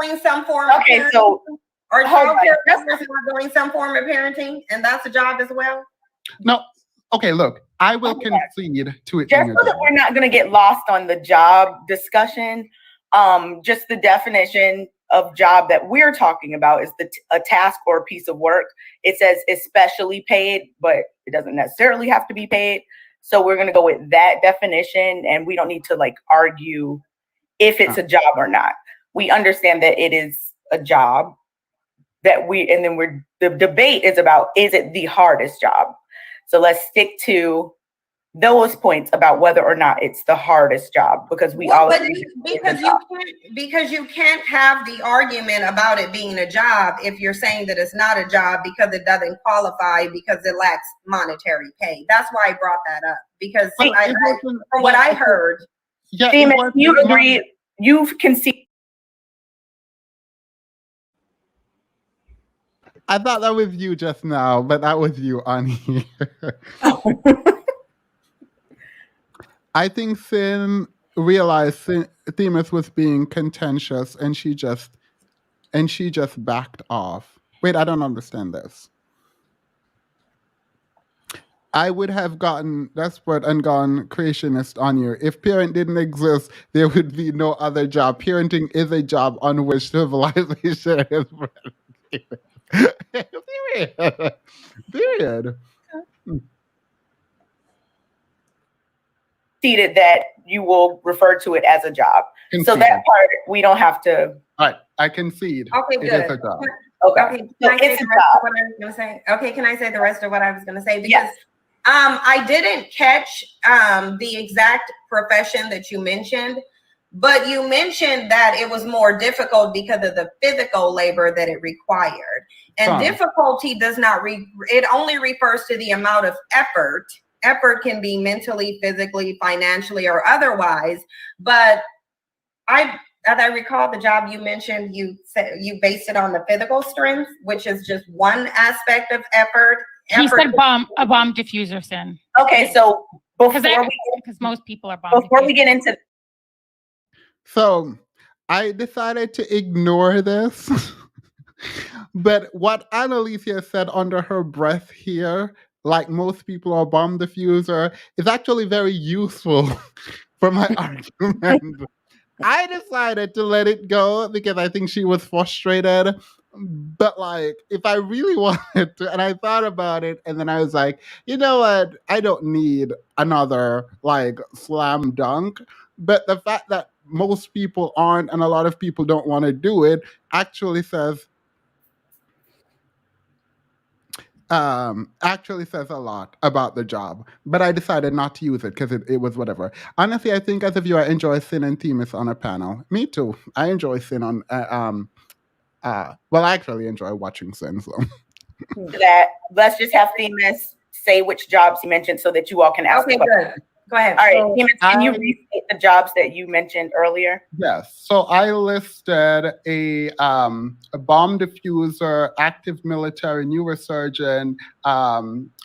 doing some form of Okay, parenting, so or hold on. childcare workers who are doing some form of parenting, and that's a job as well. No, okay, look, I will concede to it just being a so that job. we're not going to get lost on the job discussion, just the definition of job that we're talking about is a task or a piece of work. It says especially paid, but it doesn't necessarily have to be paid. So we're going to go with that definition, and we don't need to like argue if it's a job or not. We understand that it is a job the debate is about, is it the hardest job? So let's stick to those points about whether or not it's the hardest job, because because you can't have the argument about it being a job if you're saying that it's not a job because it doesn't qualify because it lacks monetary pay. That's why I brought that up, because from what I heard, you agree, you can see. I thought that was you just now, but that was you on here. I think Sin realized Themis was being contentious, and she just backed off. Wait, I don't understand this. I would have gotten desperate and gone creationist on you. If parent didn't exist, there would be no other job. Parenting is a job on which civilization is predicated. Period. Stated that you will refer to it as a job. So that part we don't have to. All right, I concede. Okay, it good. Is a job. Okay. Can I say the rest of what I was going to say? Okay, can I say the rest of what I was going to say? Because I didn't catch the exact profession that you mentioned, but you mentioned that it was more difficult because of the physical labor that it required. And difficulty does not it only refers to the amount of effort. Effort can be mentally, physically, financially, or otherwise. But as I recall, the job you mentioned, you said you based it on the physical strength, which is just one aspect of effort. He said a bomb diffuser, Sin. Okay, so because most people are bomb. Before we get into, so I decided to ignore this. But what Annalicia said under her breath here, like most people are bomb diffuser, is actually very useful for my argument. I decided to let it go because I think she was frustrated. But like, if I really wanted to, and I thought about it, and then I was like, you know what? I don't need another like slam dunk. But the fact that most people aren't, and a lot of people don't want to do it, actually says a lot about the job. But I decided not to use it because it was whatever. Honestly, I think as a viewer, I enjoy Sin and Themis on a panel. Me too. I enjoy Sin on well, I actually enjoy watching Sin. So let's just have Themis say which jobs he mentioned so that you all can ask. Okay, good. Go ahead. All right, Themis, can you restate the jobs that you mentioned earlier? Yes. So I listed a bomb diffuser, active military neurosurgeon,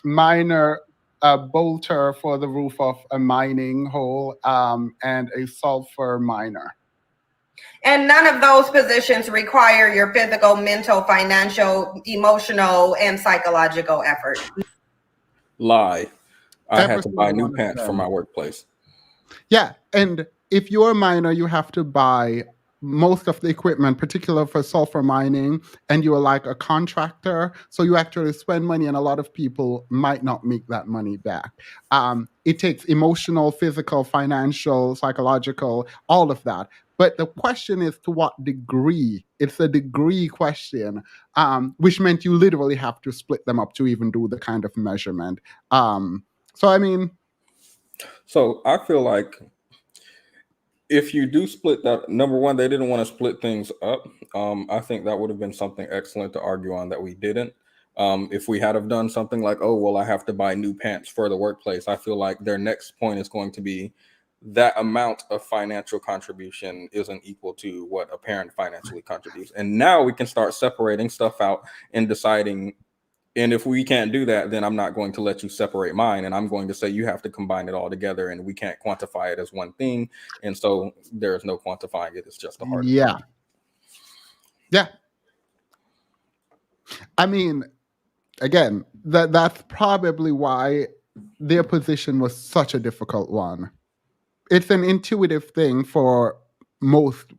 miner, bolter for the roof of a mining hole, and a sulfur miner. And none of those positions require your physical, mental, financial, emotional, and psychological effort. Lie. I had to buy new pants for my workplace. Yeah, and if you're a miner, you have to buy most of the equipment, particularly for sulfur mining, and you're like a contractor, so you actually spend money, and a lot of people might not make that money back. It takes emotional, physical, financial, psychological, all of that. But the question is to what degree? It's a degree question, which meant you literally have to split them up to even do the kind of measurement. So I mean, So I feel like if you do split that, number one, they didn't want to split things up. I think that would have been something excellent to argue on that we didn't. If we had have done something like, oh, well, I have to buy new pants for the workplace, I feel like their next point is going to be that amount of financial contribution isn't equal to what a parent financially contributes. And now we can start separating stuff out and deciding, and if we can't do that, then I'm not going to let you separate mine. And I'm going to say you have to combine it all together, and we can't quantify it as one thing. And so there's no quantifying it. It's just the hardest. yeah. Yeah. I mean, again, that's probably why their position was such a difficult one. It's an intuitive thing for most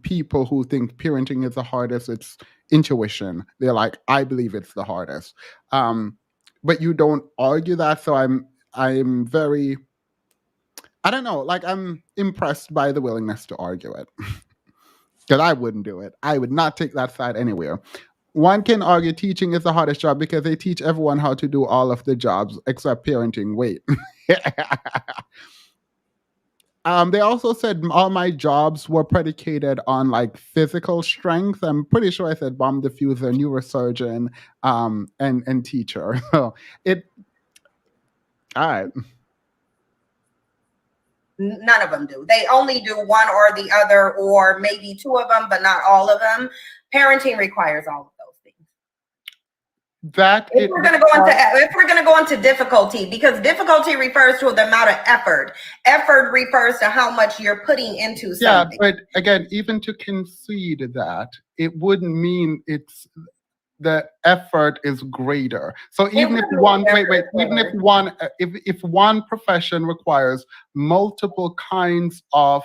people who think parenting is the hardest. It's intuition. They're like, I believe it's the hardest. But you don't argue that. So I'm very, I don't know, like I'm impressed by the willingness to argue it. Because I wouldn't do it. I would not take that side anywhere. One can argue teaching is the hardest job because they teach everyone how to do all of the jobs except parenting. Wait. They also said all my jobs were predicated on like physical strength. I'm pretty sure I said bomb diffuser, neurosurgeon, and teacher. So all right. None of them do. They only do one or the other, or maybe two of them, but not all of them. Parenting requires all of those things. If we're going to go into difficulty, because difficulty refers to the amount of effort. Effort refers to how much you're putting into something. Yeah, but again, even to concede that, it wouldn't mean the effort is greater. So even if one profession requires multiple kinds of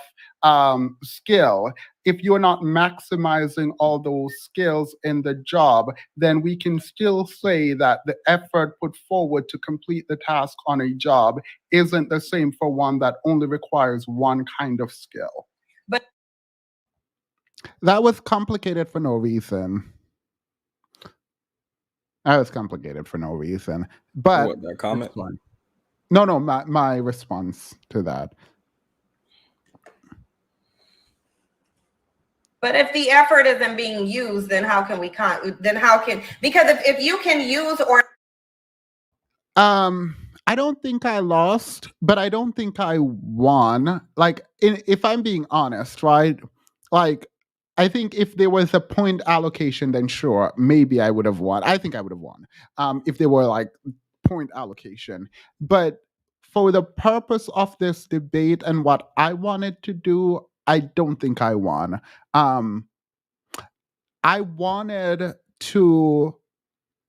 skill, if you're not maximizing all those skills in the job, then we can still say that the effort put forward to complete the task on a job isn't the same for one that only requires one kind of skill. But that was complicated for no reason. That was complicated for no reason. But what, that comment? No, my response to that. But if the effort isn't being used, then how can because if you can use or I don't think I lost, but I don't think I won. Like if I'm being honest, right? Like I think if there was a point allocation, then sure, maybe I would have won. I think I would have won if there were like point allocation. But for the purpose of this debate and what I wanted to do, I don't think I won. I wanted to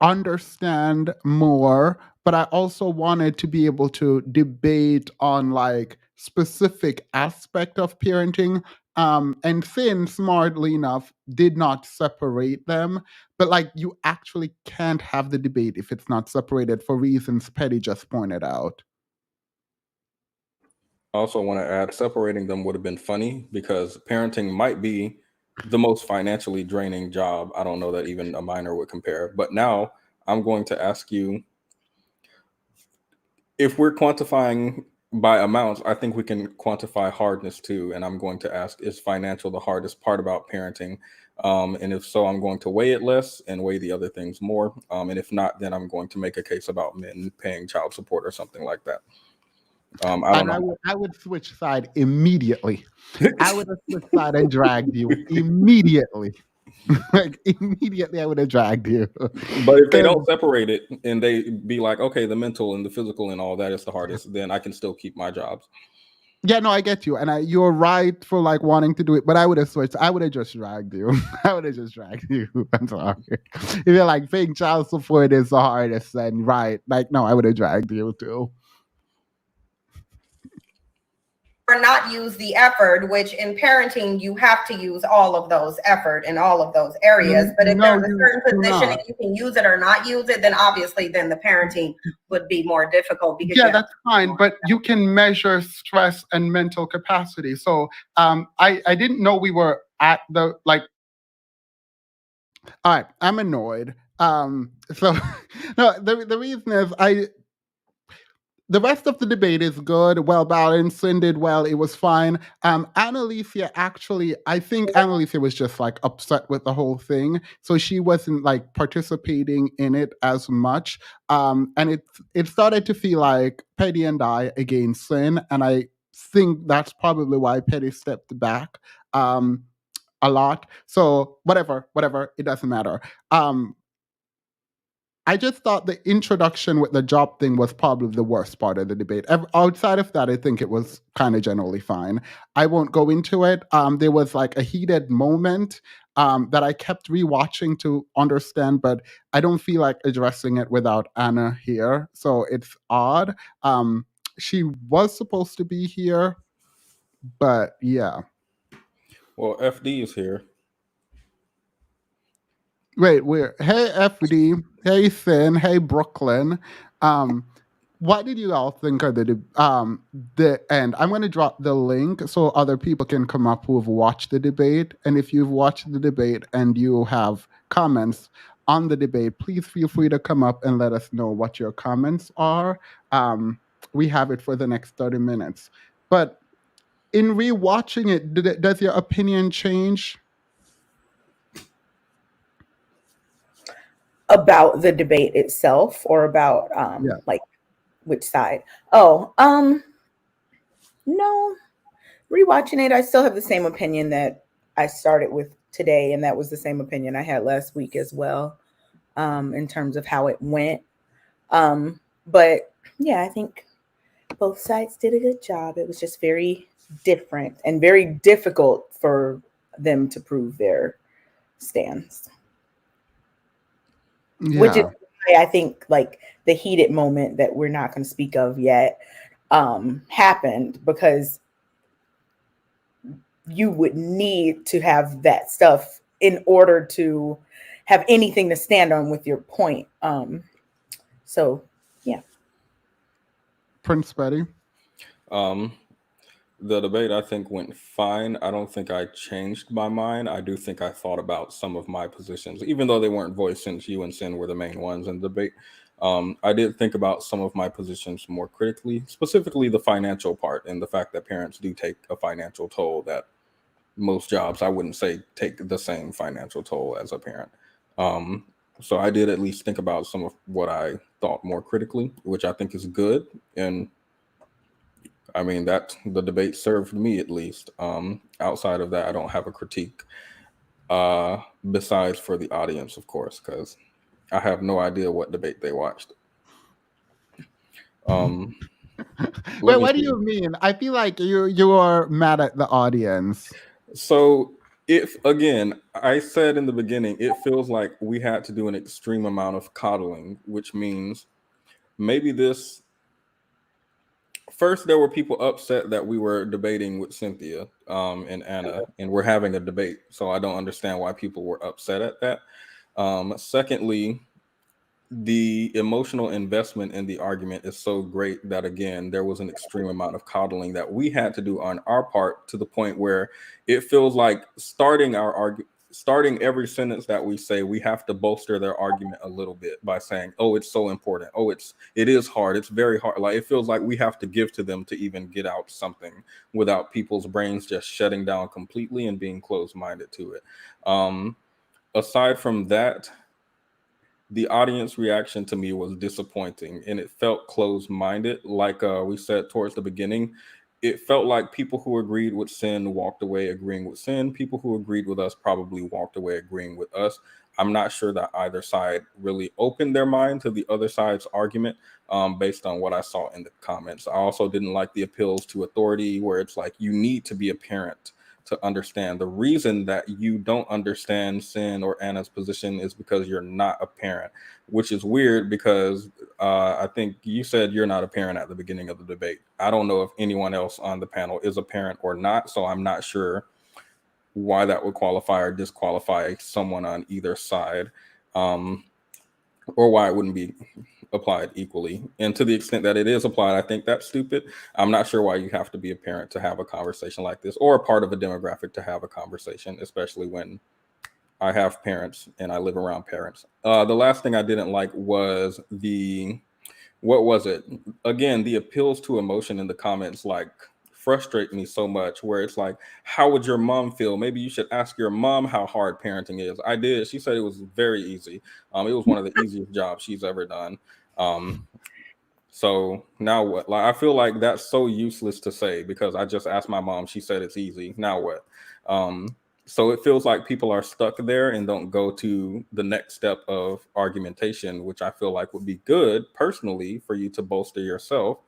understand more, but I also wanted to be able to debate on like specific aspect of parenting. And Finn, smartly enough, did not separate them. But like you actually can't have the debate if it's not separated for reasons Petty just pointed out. I also want to add, separating them would have been funny because parenting might be the most financially draining job. I don't know that even a minor would compare. But now I'm going to ask you, if we're quantifying by amounts, I think we can quantify hardness too. And I'm going to ask, is financial the hardest part about parenting? And if so, I'm going to weigh it less and weigh the other things more. And if not, then I'm going to make a case about men paying child support or something like that. I would switch side immediately. I would have switched side and dragged you immediately. Like immediately I would have dragged you. But if they don't separate it and they be like, okay, the mental and the physical and all that is the hardest, then I can still keep my jobs. Yeah, no, I get you. And you're right for like wanting to do it, but I would have switched. I would have just dragged you. I would have just dragged you. I'm sorry. If you're like paying child support is the hardest, then right. Like, no, I would have dragged you too. or not use the effort, which in parenting, you have to use all of those effort in all of those areas. But if No, there's a you certain do position not. and you can use it or not use it, then obviously then the parenting would be more difficult because Yeah, that's fine, but you can measure stress and mental capacity. So I didn't know we were at the like. All right, I'm annoyed. So no, the reason is the rest of the debate is good, well balanced. Sin did well; it was fine. Annalicia actually, I think Annalicia was just like upset with the whole thing, so she wasn't like participating in it as much. And it started to feel like Petty and I against Sin, and I think that's probably why Petty stepped back a lot. So whatever, it doesn't matter. I just thought the introduction with the job thing was probably the worst part of the debate. Outside of that, I think it was kind of generally fine. I won't go into it. There was like a heated moment that I kept rewatching to understand, but I don't feel like addressing it without Anna here. So it's odd. She was supposed to be here, but yeah. Well, FD is here. Wait, hey FD, hey Sin, hey Brooklyn. What did you all think of the end? I'm going to drop the link so other people can come up who have watched the debate. And if you've watched the debate and you have comments on the debate, please feel free to come up and let us know what your comments are. We have it for the next 30 minutes. But in rewatching it, does your opinion change? About the debate itself or about Yeah. like which side? No. Rewatching it, I still have the same opinion that I started with today, and that was the same opinion I had last week as well, in terms of how it went. But yeah, I think both sides did a good job. It was just very different and very difficult for them to prove their stands. Yeah. Which is why I think like the heated moment that we're not going to speak of yet happened, because you would need to have that stuff in order to have anything to stand on with your point. So yeah. Prince Betty. The debate, I think, went fine. I don't think I changed my mind. I do think I thought about some of my positions, even though they weren't voiced since you and Sin were the main ones in the debate. I did think about some of my positions more critically, specifically the financial part and the fact that parents do take a financial toll that most jobs, I wouldn't say, take the same financial toll as a parent. So I did at least think about some of what I thought more critically, which I think is good. And I mean, that the debate served me at least. Outside of that, I don't have a critique. Besides for the audience, of course, because I have no idea what debate they watched. Wait, what do you mean? I feel like you are mad at the audience. So if, again, I said in the beginning, it feels like we had to do an extreme amount of coddling, which means maybe this. First, there were people upset that we were debating with Cynthia and Anna, and we're having a debate. So I don't understand why people were upset at that. Secondly, the emotional investment in the argument is so great that, again, there was an extreme amount of coddling that we had to do on our part, to the point where it feels like starting every sentence that we say, we have to bolster their argument a little bit by saying, oh, it's so important. Oh, it is hard. It's very hard. Like, it feels like we have to give to them to even get out something, without people's brains just shutting down completely and being closed-minded to it. Aside from that, the audience reaction to me was disappointing, and it felt closed-minded. Like we said towards the beginning, it felt like people who agreed with Sin walked away agreeing with Sin. People who agreed with us probably walked away agreeing with us. I'm not sure that either side really opened their mind to the other side's argument, based on what I saw in the comments. I also didn't like the appeals to authority, where it's like, you need to be a parent to understand. The reason that you don't understand Sin or Anna's position is because you're not a parent, which is weird because I think you said you're not a parent at the beginning of the debate. I don't know if anyone else on the panel is a parent or not, so I'm not sure why that would qualify or disqualify someone on either side, or why it wouldn't be applied equally. And to the extent that it is applied, I think that's stupid. I'm not sure why you have to be a parent to have a conversation like this, or a part of a demographic to have a conversation, especially when I have parents and I live around parents. The last thing I didn't like was what was it? Again, the appeals to emotion in the comments like frustrate me so much, where it's like, how would your mom feel? Maybe you should ask your mom how hard parenting is. I did. She said it was very easy. It was one of the easiest jobs she's ever done. So now what? Like, I feel like that's so useless to say because I just asked my mom. She said it's easy. Now what? So it feels like people are stuck there and don't go to the next step of argumentation, which I feel like would be good personally for you to bolster yourself,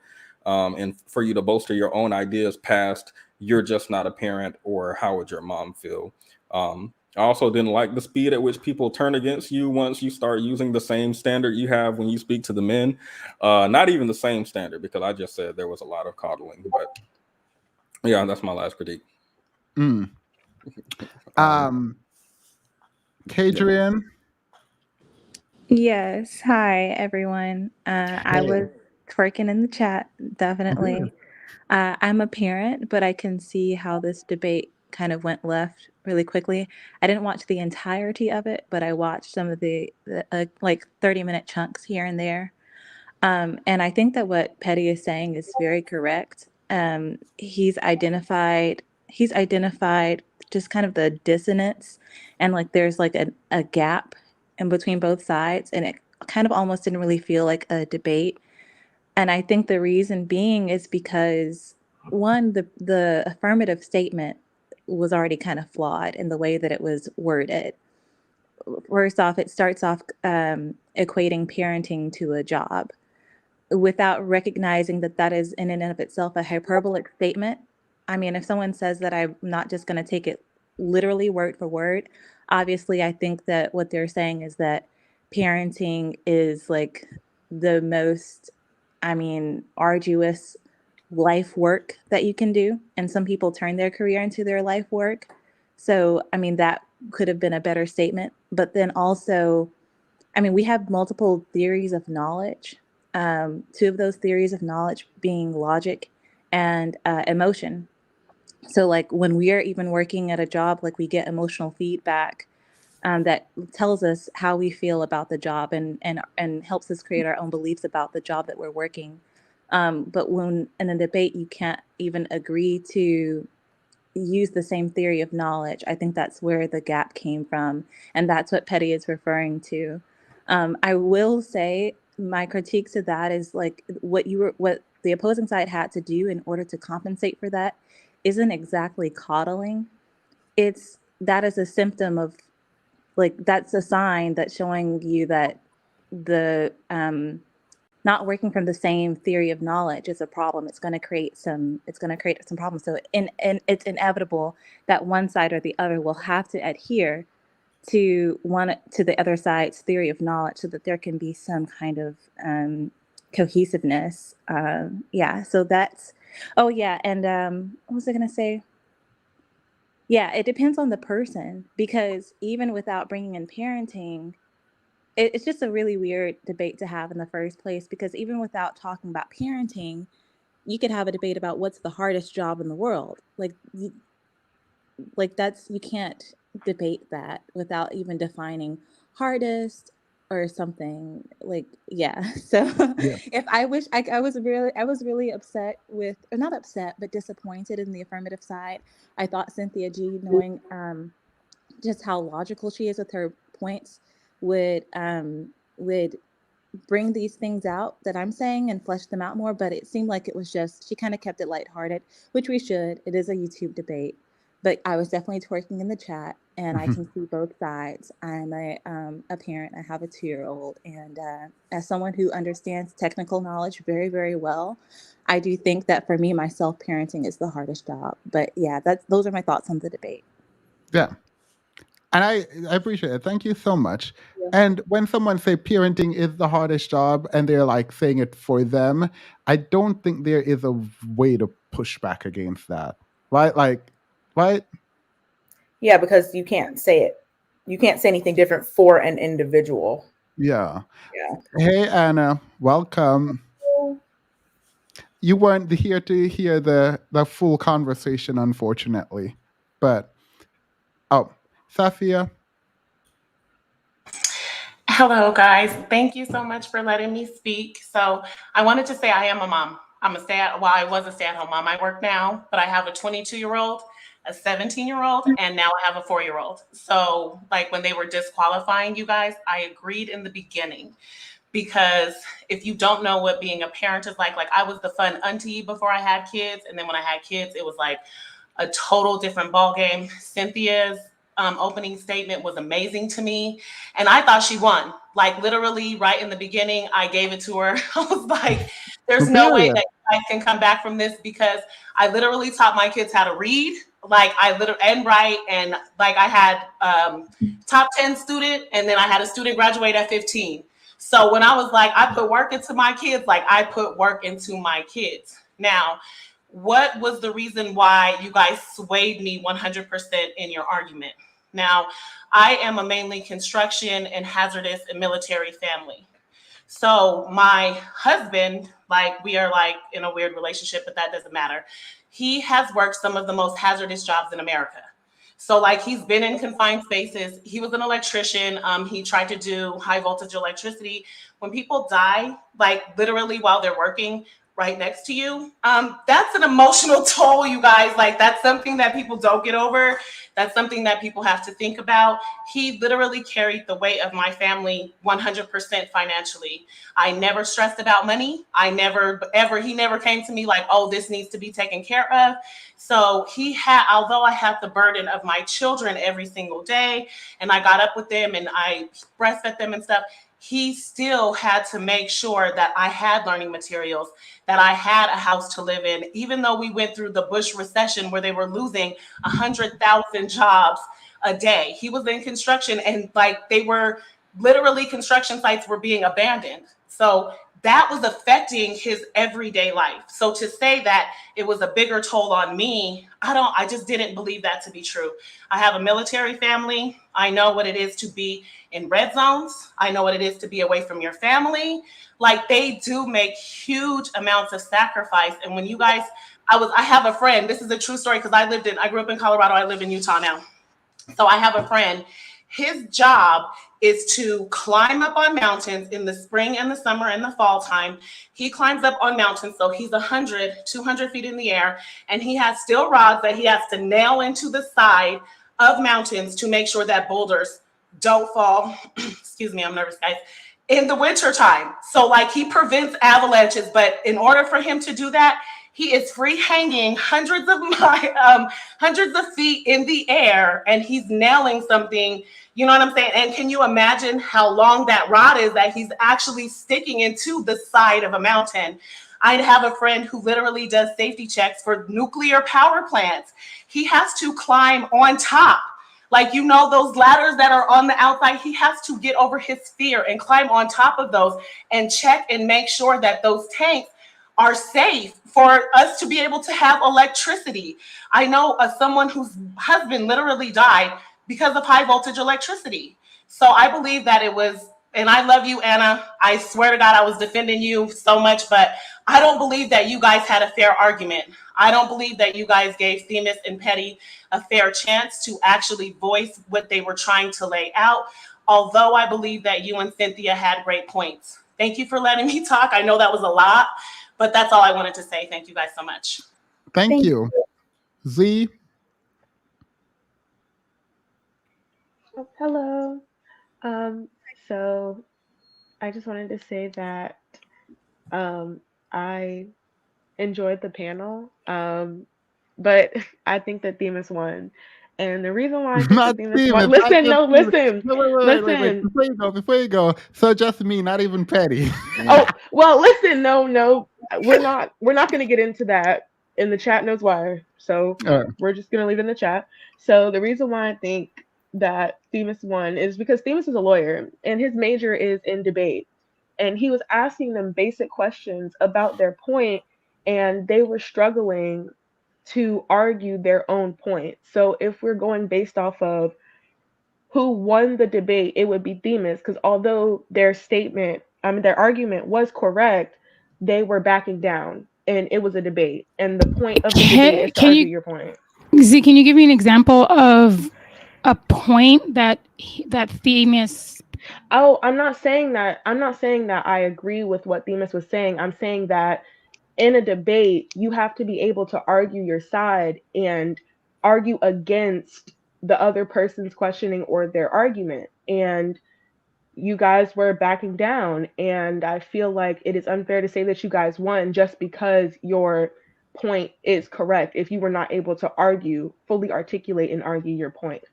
and for you to bolster your own ideas past you're just not a parent or how would your mom feel. I also didn't like the speed at which people turn against you once you start using the same standard you have when you speak to the men. Not even the same standard, because I just said there was a lot of coddling. But yeah, that's my last critique. Kadrian? Yes. Hi, everyone. I was twerking in the chat, definitely. I'm a parent, but I can see how this debate kind of went left really quickly. I didn't watch the entirety of it, but I watched some of the like 30-minute chunks here and there. And I think that what Petty is saying is very correct. He's identified just kind of the dissonance, and like there's like a gap in between both sides, and it kind of almost didn't really feel like a debate. And I think the reason being is because one, the affirmative statement was already kind of flawed in the way that it was worded. First off, it starts off equating parenting to a job without recognizing that that is in and of itself a hyperbolic statement. I mean, if someone says that, I'm not just going to take it literally word for word. Obviously, I think that what they're saying is that parenting is like the most, arduous life work that you can do. And some people turn their career into their life work. So, that could have been a better statement. But then also, we have multiple theories of knowledge. Two of those theories of knowledge being logic and emotion. So like when we are even working at a job, like we get emotional feedback that tells us how we feel about the job and helps us create our own beliefs about the job that we're working. But when in a debate, you can't even agree to use the same theory of knowledge. I think that's where the gap came from. And that's what Petty is referring to. I will say my critique to that is like what the opposing side had to do in order to compensate for that isn't exactly coddling. That is a symptom of, like, that's a sign that's showing you that the not working from the same theory of knowledge is a problem. It's going to create some problems. So it's inevitable that one side or the other will have to adhere to the other side's theory of knowledge so that there can be some kind of cohesiveness. So that's, and what was I going to say? Yeah, it depends on the person, because even without bringing in parenting, it's just a really weird debate to have in the first place, because even without talking about parenting, you could have a debate about what's the hardest job in the world. You can't debate that without even defining hardest or something. So if I was really upset with, or not upset, but disappointed in the affirmative side. I thought Cynthia G, knowing just how logical she is with her points, would bring these things out that I'm saying and flesh them out more, but it seemed like it was just, she kind of kept it lighthearted, which we should. It is a YouTube debate, but I was definitely twerking in the chat. and I can see both sides. I'm a parent. I have a 2-year-old, and as someone who understands technical knowledge very, very well, I do think that for me, my self-parenting is the hardest job. But yeah, those are my thoughts on the debate. Yeah. And I appreciate it. Thank you so much. Yeah. And when someone say parenting is the hardest job and they're like saying it for them, I don't think there is a way to push back against that. Right? Like, right? Yeah, because you can't say it. You can't say anything different for an individual. Yeah. Yeah. Hey, Anna, welcome. You weren't here to hear the full conversation, unfortunately. But, oh, Safia. Hello, guys. Thank you so much for letting me speak. So I wanted to say I am a mom. I was a stay-at-home mom. I work now, but I have a 22-year-old, a 17-year-old, and now I have a 4-year-old. So like when they were disqualifying you guys, I agreed in the beginning, because if you don't know what being a parent is like I was the fun auntie before I had kids. And then when I had kids, it was like a total different ballgame. Cynthia's opening statement was amazing to me. And I thought she won. Like literally right in the beginning, I gave it to her. I was like, there's no way that you guys can come back from this, because I literally taught my kids how to read. Like I literally and write, and like I had top 10 student, and then I had a student graduate at 15. So when I was like, I put work into my kids, like I put work into my kids. Now, what was the reason why you guys swayed me 100% in your argument? Now, I am a mainly construction and hazardous and military family. So my husband, like we are like in a weird relationship, but that doesn't matter. He has worked some of the most hazardous jobs in America. So like he's been in confined spaces. He was an electrician. He tried to do high voltage electricity. When people die, like literally while they're working right next to you, that's an emotional toll, you guys. Like that's something that people don't get over. That's something that people have to think about. He literally carried the weight of my family 100% financially. I never stressed about money. He never came to me like, oh, this needs to be taken care of. So although I had the burden of my children every single day, and I got up with them and I breastfed them and stuff, he still had to make sure that I had learning materials, that I had a house to live in, even though we went through the Bush recession where they were losing 100,000 jobs a day. He was in construction, and like they were literally, construction sites were being abandoned. So that was affecting his everyday life. So to say that it was a bigger toll on me, I just didn't believe that to be true. I have a military family. I know what it is to be in red zones. I know what it is to be away from your family. Like they do make huge amounts of sacrifice. And when you guys, I have a friend, this is a true story, because I grew up in Colorado. I live in Utah now. So I have a friend, his job is to climb up on mountains in the spring and the summer and the fall time. He climbs up on mountains. So he's 100, 200 feet in the air, and he has steel rods that he has to nail into the side of mountains to make sure that boulders don't fall. Excuse me, I'm nervous, guys. In the winter time. So like he prevents avalanches, but in order for him to do that, he is free hanging hundreds of feet in the air, and he's nailing something. You know what I'm saying? And can you imagine how long that rod is that he's actually sticking into the side of a mountain? I have a friend who literally does safety checks for nuclear power plants. He has to climb on top. Like, you know, those ladders that are on the outside, he has to get over his fear and climb on top of those and check and make sure that those tanks are safe for us to be able to have electricity. I know someone whose husband literally died because of high voltage electricity. So I believe that it was, and I love you, Anna. I swear to God, I was defending you so much, but I don't believe that you guys had a fair argument. I don't believe that you guys gave Themis and Petty a fair chance to actually voice what they were trying to lay out, although I believe that you and Cynthia had great points. Thank you for letting me talk. I know that was a lot, but that's all I wanted to say. Thank you guys so much. Thank you. Z? Oh, hello. So I just wanted to say that I enjoyed the panel, but I think that Themis won. And the reason why I think Not that Themis Steven. won. Not Listen, just no, Steven. listen, No, wait. listen. Before you go. So just me, not even Petty. Oh, well, listen, no, we're not going to get into that. In the chat knows why. So we're just going to leave it in the chat. So the reason why I think that Themis won is because Themis is a lawyer and his major is in debate. And he was asking them basic questions about their point, and they were struggling to argue their own point. So if we're going based off of who won the debate, it would be Themis, because although their their argument was correct, they were backing down, and it was a debate. And the point of the debate is to argue your point. Z, can you give me an example of a point that Themis? Oh, I'm not saying that I agree with what Themis was saying. I'm saying that in a debate, you have to be able to argue your side and argue against the other person's questioning or their argument. And you guys were backing down. And I feel like it is unfair to say that you guys won just because your point is correct if you were not able to fully articulate and argue your point.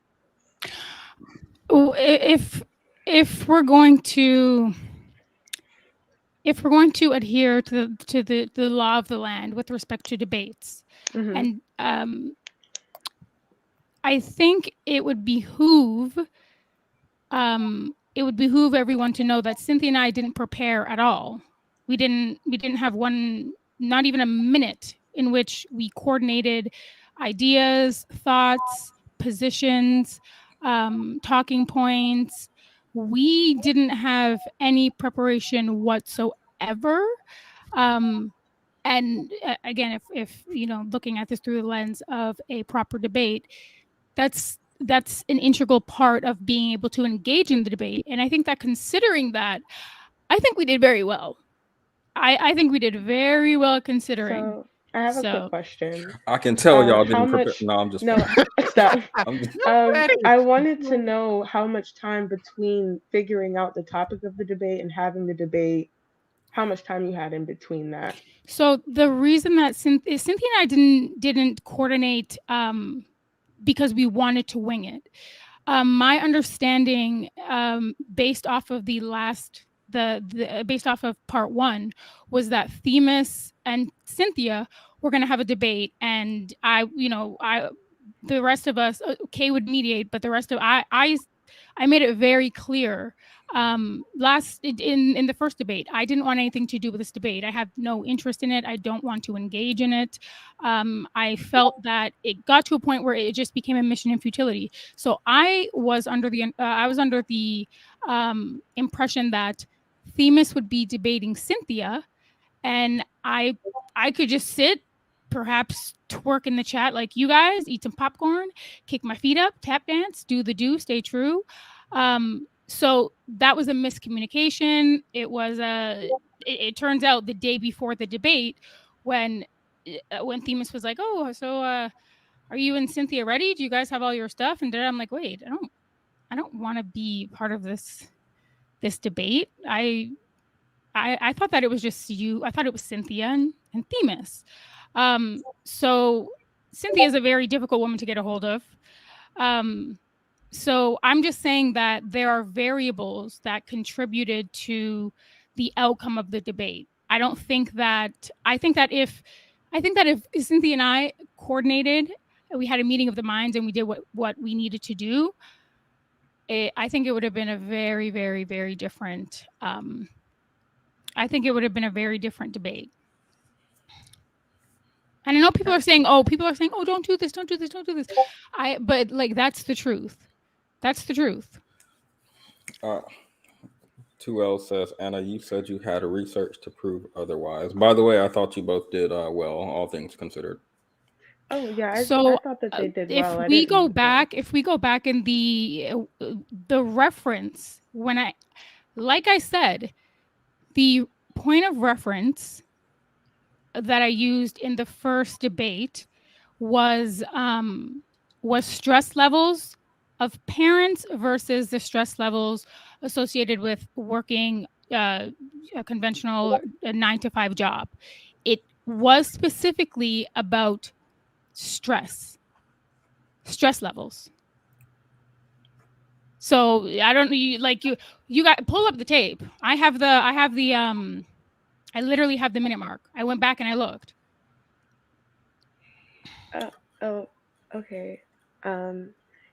If we're going to adhere to the law of the land with respect to debates, and I think it would behoove everyone to know that Cynthia and I didn't prepare at all. We didn't have not even a minute in which we coordinated ideas, thoughts, positions, talking points. We didn't have any preparation whatsoever. And again, if looking at this through the lens of a proper debate, that's an integral part of being able to engage in the debate. And I think that considering that, I think we did very well. I think we did very well considering. So I have a quick question. I can tell y'all didn't prepare. No, I'm just stop. I wanted to know how much time between figuring out the topic of the debate and having the debate, how much time you had in between that. So the reason that Cynthia and I didn't coordinate because we wanted to wing it. My understanding, based off of based off of part one, was that Themis and Cynthia were going to have a debate, and the rest of us, Kay would mediate, but the rest of I made it very clear in the first debate, I didn't want anything to do with this debate. I have no interest in it. I don't want to engage in it. I felt that it got to a point where it just became a mission in futility. So I was under the impression that Themis would be debating Cynthia, and I could just sit, perhaps twerk in the chat like you guys, eat some popcorn, kick my feet up, tap dance, stay true. So that was a miscommunication. It was it turns out the day before the debate when Themis was like, "Oh, so are you and Cynthia ready? Do you guys have all your stuff?" And then I'm like, "Wait, I don't want to be part of this debate. I thought that it was just you. I thought it was Cynthia and Themis." So Cynthia is a very difficult woman to get a hold of. So I'm just saying that there are variables that contributed to the outcome of the debate. I think that if Cynthia and I coordinated, we had a meeting of the minds and we did what we needed to do, I think it would have been a very, very, very different. I think it would have been a very different debate. And I know people are saying, "Oh, don't do this, don't do this, don't do this." But like, that's the truth. That's the truth. 2L says, Anna, you said you had a research to prove otherwise. By the way, I thought you both did well, all things considered. Oh yeah, I thought that they did well. If we go back in the reference, like I said, the point of reference that I used in the first debate was stress levels of parents versus the stress levels associated with working a conventional 9-to-5 job. It was specifically about stress. stress levels. So I don't you got pull up the tape. I literally have the minute mark. I went back and I looked. Oh, okay. Anna,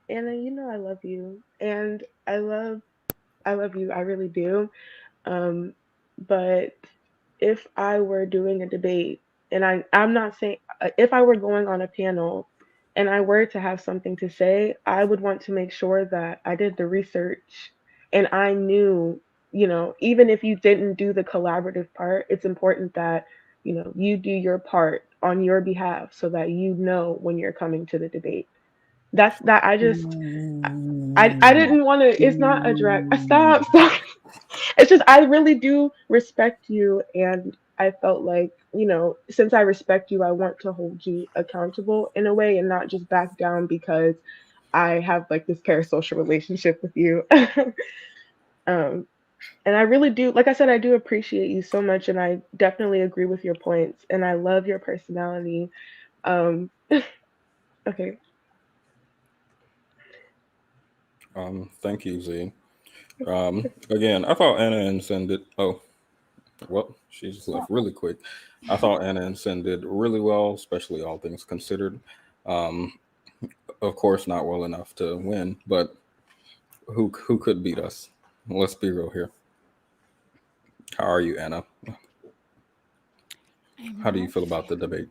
you know I love you, and I love you. I really do. But if I were doing a debate, and I'm not saying if I were going on a panel and I were to have something to say, I would want to make sure that I did the research and I knew, even if you didn't do the collaborative part, it's important that, you do your part on your behalf so that you know when you're coming to the debate. That's that I didn't want to, it's not a drag. Stop. It's just I really do respect you, and I felt like, since I respect you, I want to hold you accountable in a way and not just back down because I have like this parasocial relationship with you. um and I really do, like I said, I do appreciate you so much, and I definitely agree with your points, and I love your personality. um okay. Thank you, Z. Again, I thought Anna and Sin did. Oh, well, she just left really quick. I thought Anna and Sin did really well, especially all things considered. Um, of course, not well enough to win, but who could beat us? Let's be real here. How are you, Anna? How do you feel about the debate?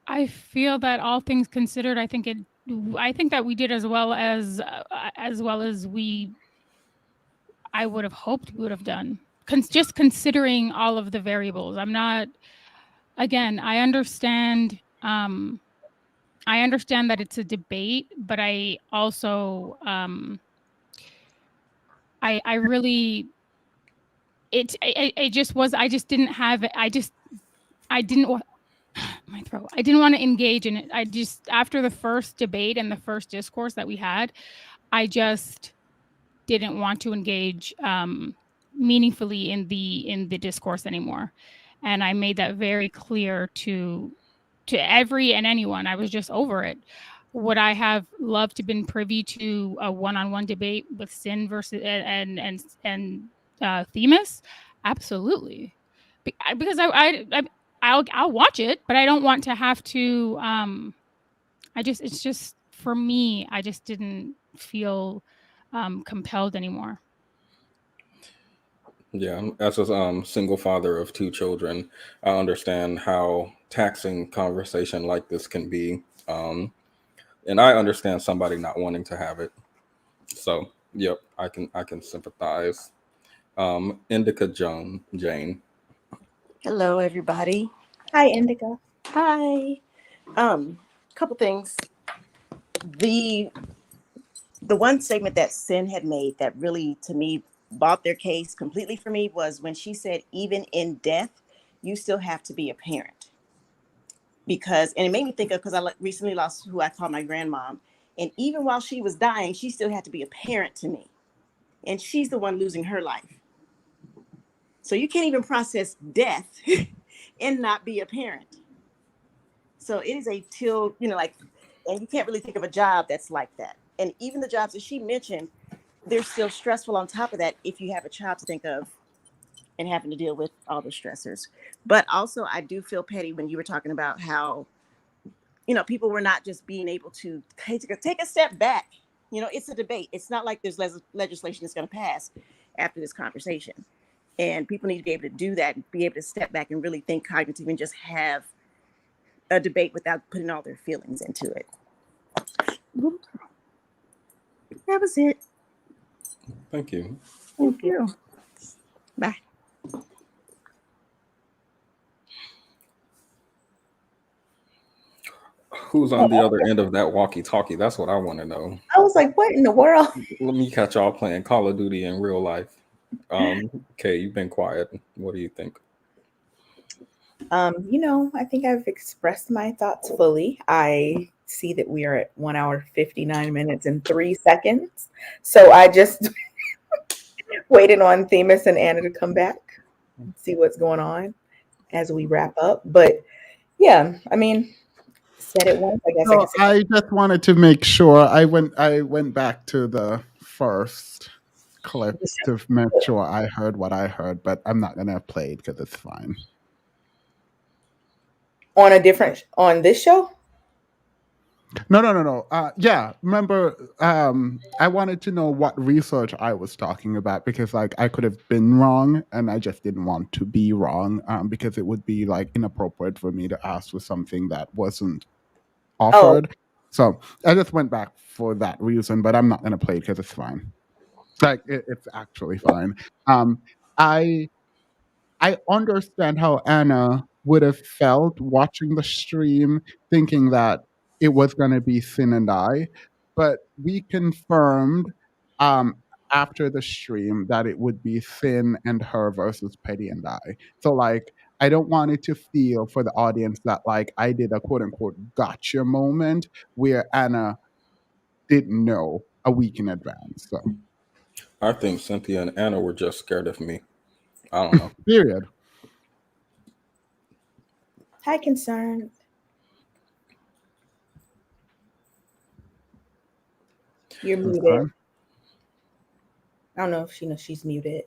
I feel that all things considered, I think that we did as well as I would have hoped we would have done. Just considering all of the variables. I'm not. Again, I understand. I understand that it's a debate, but I also I really it just was. I just didn't have it. I didn't my throat. I didn't want to engage in it. I just, after the first debate and the first discourse that we had, I just didn't want to engage meaningfully in the discourse anymore. And I made that very clear to every and anyone. I was just over it. Would I have loved to been privy to a one-on-one debate with Sin versus and Themis? Absolutely, because I'll watch it, but I don't want to have to. It's just for me. I just didn't feel compelled anymore. Yeah, as a single father of 2 children, I understand how taxing conversation like this can be, and I understand somebody not wanting to have it. So, yep, I can sympathize. Indica Jane. Hello, everybody. Hi, Indica. Hi. Couple things. The one segment that Sin had made that really, to me, bought their case completely for me was when she said, even in death, you still have to be a parent. And it made me think of, because I recently lost who I call my grandmom. And even while she was dying, she still had to be a parent to me. And she's the one losing her life. So you can't even process death and not be a parent. So it is and you can't really think of a job that's like that. And even the jobs that she mentioned, they're still stressful on top of that if you have a child to think of and having to deal with all the stressors. But also, I do feel petty when you were talking about how, people were not just being able to take a step back. It's a debate. It's not like there's legislation that's going to pass after this conversation. And people need to be able to do that and be able to step back and really think cognitively and just have a debate without putting all their feelings into it. That was it. Thank you. Thank you. Bye. Who's on the other end of that walkie-talkie? That's what I want to know. I was like, what in the world? Let me catch y'all playing Call of Duty in real life. Kay, you've been quiet. What do you think? I think I've expressed my thoughts fully. I see that we are at 1 hour, 59 minutes and 3 seconds. So I just waited on Themis and Anna to come back and see what's going on as we wrap up. But yeah, said it once. I guess I So can say I just wanted to make sure I went back to the first clip to make sure I heard what I heard, but I'm not gonna play it because it's fine. on this show. No. Yeah, remember, I wanted to know what research I was talking about because, like, I could have been wrong, and I just didn't want to be wrong, because it would be like inappropriate for me to ask for something that wasn't offered. So I just went back for that reason, but I'm not gonna play it because it's fine. Like, it's actually fine. I I understand how Anna would have felt watching the stream, thinking that it was going to be Sin and I, but we confirmed um, after the stream that it would be Sin and her versus Petty and I. So, like, I don't want it to feel for the audience that, like, I did a quote unquote gotcha moment where Anna didn't know a week in advance. So, I think Cynthia and Anna were just scared of me. I don't know. period. Hi, concerned. You're muted. Concerned? I don't know if she knows she's muted.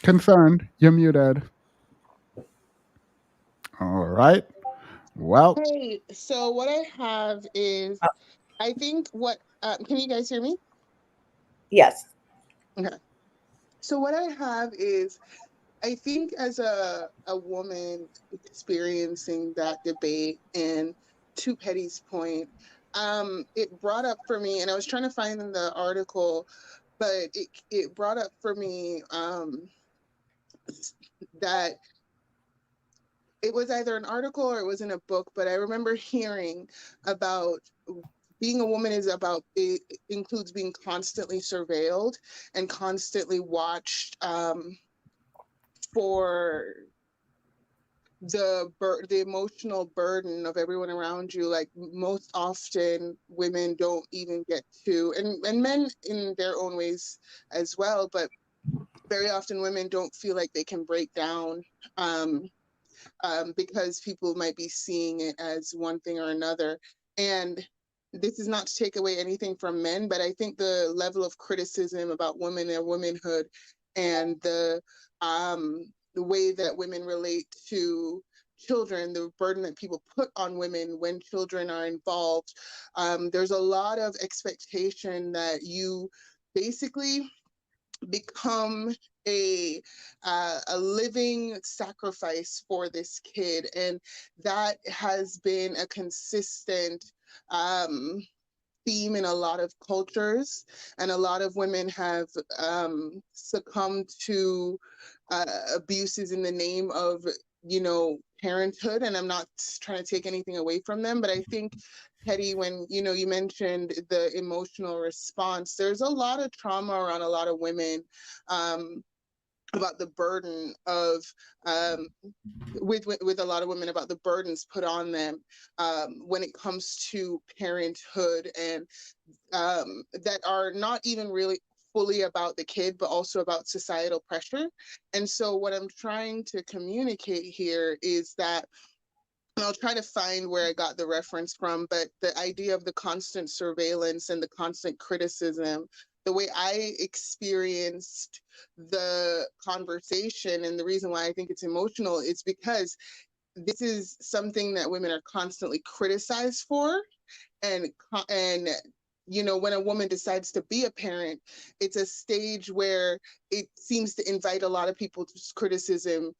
Concerned, you're muted. All right. Well, Hey, so what I have is, I think what, can you guys hear me? Yes. Okay. So what I have is, I think as a woman experiencing that debate, and to Petty's point, it brought up for me, and I was trying to find the article, but it brought up for me that it was either an article or it was in a book, but I remember hearing about being a woman is about, it includes being constantly surveilled and constantly watched for the emotional burden of everyone around you. Like, most often women don't even get to, and men in their own ways as well, but very often women don't feel like they can break down because people might be seeing it as one thing or another. And this is not to take away anything from men, but I think the level of criticism about women and womanhood and the way that women relate to children, the burden that people put on women when children are involved, there's a lot of expectation that you basically become a living sacrifice for this kid, and that has been a consistent theme in a lot of cultures, and a lot of women have succumbed to abuses in the name of, parenthood. And I'm not trying to take anything away from them, but I think, Petty, when you mentioned the emotional response, there's a lot of trauma around a lot of women about the burden of with a lot of women, about the burdens put on them when it comes to parenthood, and that are not even really fully about the kid, but also about societal pressure. And so what I'm trying to communicate here is that, and I'll try to find where I got the reference from, but the idea of the constant surveillance and the constant criticism, the way I experienced the conversation, and the reason why I think it's emotional, is because this is something that women are constantly criticized for. And when a woman decides to be a parent, it's a stage where it seems to invite a lot of people's criticism,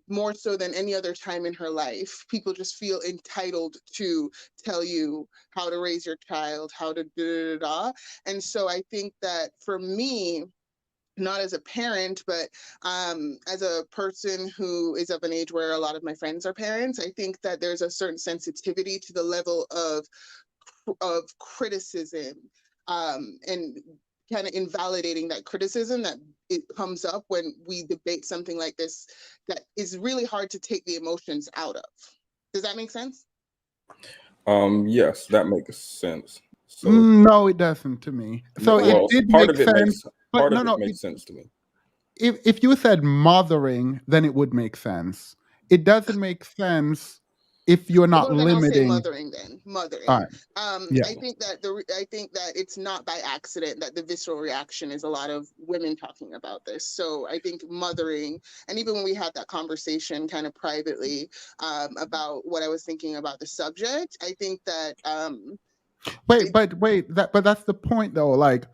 more so than any other time in her life. People just feel entitled to tell you how to raise your child, how to da-da-da-da. And so I think that for me, not as a parent, but as a person who is of an age where a lot of my friends are parents, I think that there's a certain sensitivity to the level of criticism, and kind of invalidating that criticism that it comes up when we debate something like this, that is really hard to take the emotions out of. Does that make sense? Yes, that makes sense. So no, it doesn't to me. So well, it did part make of it sense. Part of it makes sense to me. If you said mothering, then it would make sense. It doesn't make sense if you're not Well, then I'll say limiting, mothering then. Mothering. all right, yeah. I think that it's not by accident that the visceral reaction is a lot of women talking about this. So I think mothering, and even when we had that conversation kind of privately about what I was thinking about the subject, I think that but that's the point though. Like,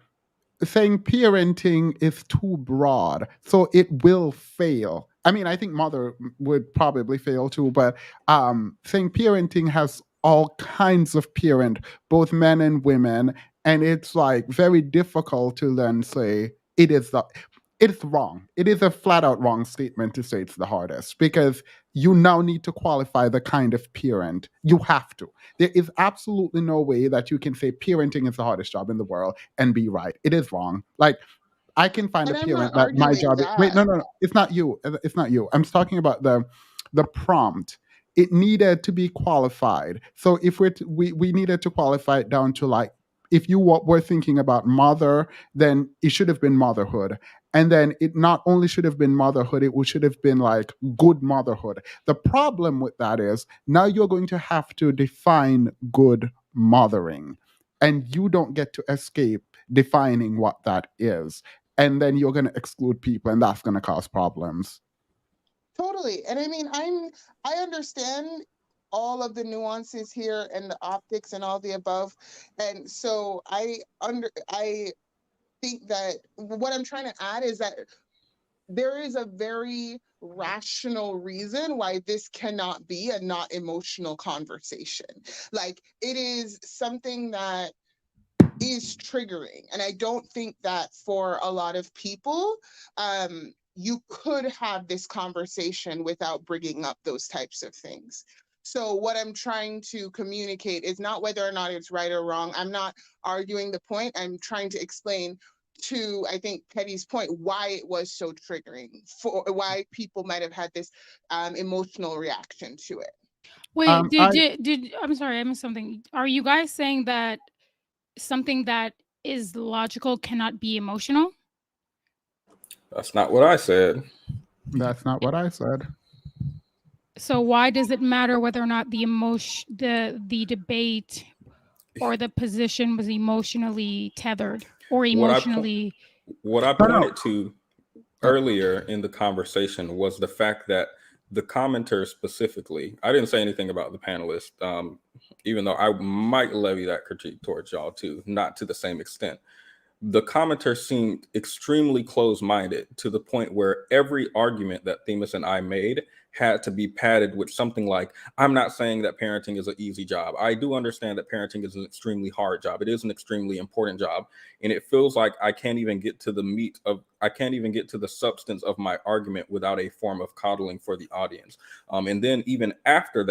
saying parenting is too broad, so it will fail. I mean, I think mother would probably fail too, but saying parenting has all kinds of parent, both men and women, and it's like very difficult to then say it's wrong. It is a flat out wrong statement to say it's the hardest, because you now need to qualify the kind of parent. You have to. There is absolutely no way that you can say parenting is the hardest job in the world and be right. It is wrong. Like, I can find and a I'm parent not that my arguing job is, wait, that. no, it's not you. It's not you. I'm talking about the prompt. It needed to be qualified. So if we needed to qualify it down to, like, if you were thinking about mother, then it should have been motherhood. And then it not only should have been motherhood, it should have been like good motherhood. The problem with that is now you're going to have to define good mothering, and you don't get to escape defining what that is. And then you're going to exclude people, and that's going to cause problems. Totally. And I mean, I understand all of the nuances here and the optics and all the above. And so I think that what I'm trying to add is that there is a very rational reason why this cannot be a not emotional conversation. Like, it is something that is triggering. And I don't think that for a lot of people, you could have this conversation without bringing up those types of things. So what I'm trying to communicate is not whether or not it's right or wrong. I'm not arguing the point. I'm trying to explain to, I think, Petty's point, why it was so triggering, for why people might have had this emotional reaction to it. Wait, did I'm sorry, I missed something. Are you guys saying that something that is logical cannot be emotional? That's not what I said. That's not what I said. So why does it matter whether or not the debate or the position was emotionally tethered or emotionally? What I pointed to earlier in the conversation was the fact that the commenter specifically, I didn't say anything about the panelists, even though I might levy that critique towards y'all too, not to the same extent. The commenter seemed extremely close-minded to the point where every argument that Themis and I made had to be padded with something like, I'm not saying that parenting is an easy job. I do understand that parenting is an extremely hard job. It is an extremely important job. And it feels like I can't even get to the substance of my argument without a form of coddling for the audience. And then even after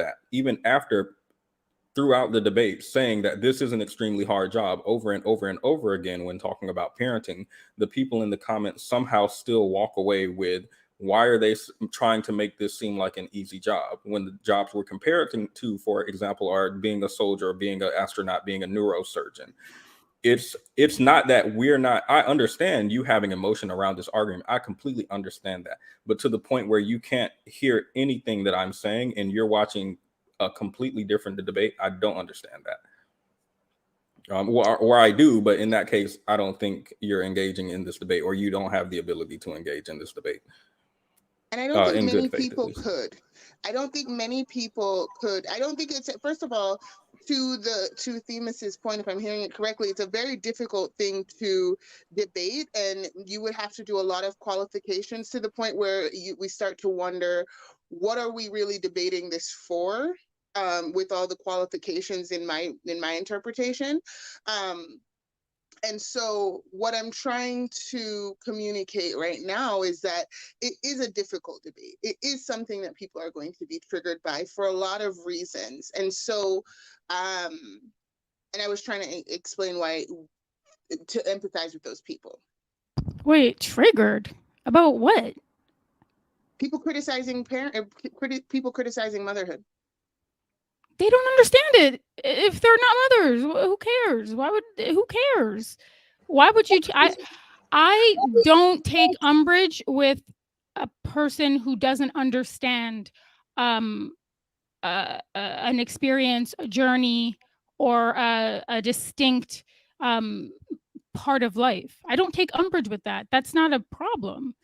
throughout the debate, saying that this is an extremely hard job over and over and over again when talking about parenting, the people in the comments somehow still walk away with, why are they trying to make this seem like an easy job when the jobs we're comparing to, for example, are being a soldier, being an astronaut, being a neurosurgeon. It's not that we're not, I understand you having emotion around this argument. I completely understand that. But to the point where you can't hear anything that I'm saying and you're watching a completely different debate, I don't understand that. Or I do, but in that case, I don't think you're engaging in this debate, or you don't have the ability to engage in this debate. And I don't think many people could. I don't think many people could. I don't think it's, first of all, to Themis's point, if I'm hearing it correctly, it's a very difficult thing to debate, and you would have to do a lot of qualifications to the point where we start to wonder, what are we really debating this for? With all the qualifications in my interpretation. And so what I'm trying to communicate right now is that it is a difficult debate. It is something that people are going to be triggered by for a lot of reasons. And so, and I was trying to explain why, to empathize with those people. Wait, triggered? About what? People criticizing people criticizing motherhood. They don't understand it. If they're not mothers, who cares? Who cares? Why would you? I don't take umbrage with a person who doesn't understand an experience, a journey, or a distinct part of life. I don't take umbrage with that. That's not a problem.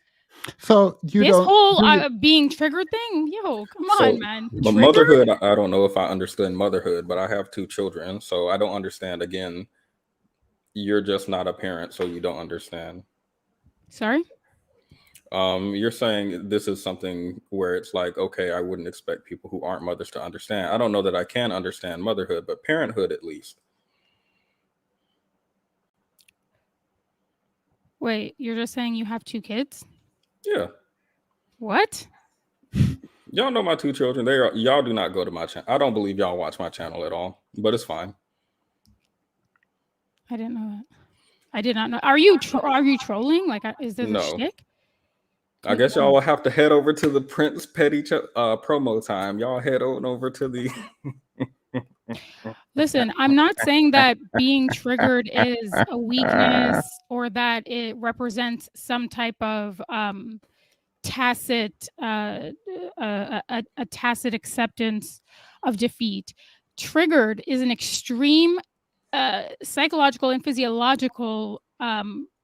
So you This don't whole do you- being triggered thing, yo, come So, on, man. but Triggered? motherhood, I don't know if I understood motherhood, but I have 2 children, so I don't understand. Again, you're just not a parent, so you don't understand. Sorry? You're saying this is something where it's like, okay, I wouldn't expect people who aren't mothers to understand. I don't know that I can understand motherhood, but parenthood at least. Wait, you're just saying you have 2 kids? Yeah. What? Y'all know my 2 children. Y'all do not go to my channel. I don't believe y'all watch my channel at all, but it's fine. I didn't know that. I did not know. Are you trolling? Like, is this a No. shtick? I guess y'all will have to head over to the Prince Petty promo time. Y'all head on over to the. Listen, I'm not saying that being triggered is a weakness or that it represents some type of tacit a tacit acceptance of defeat. Triggered is an extreme psychological and physiological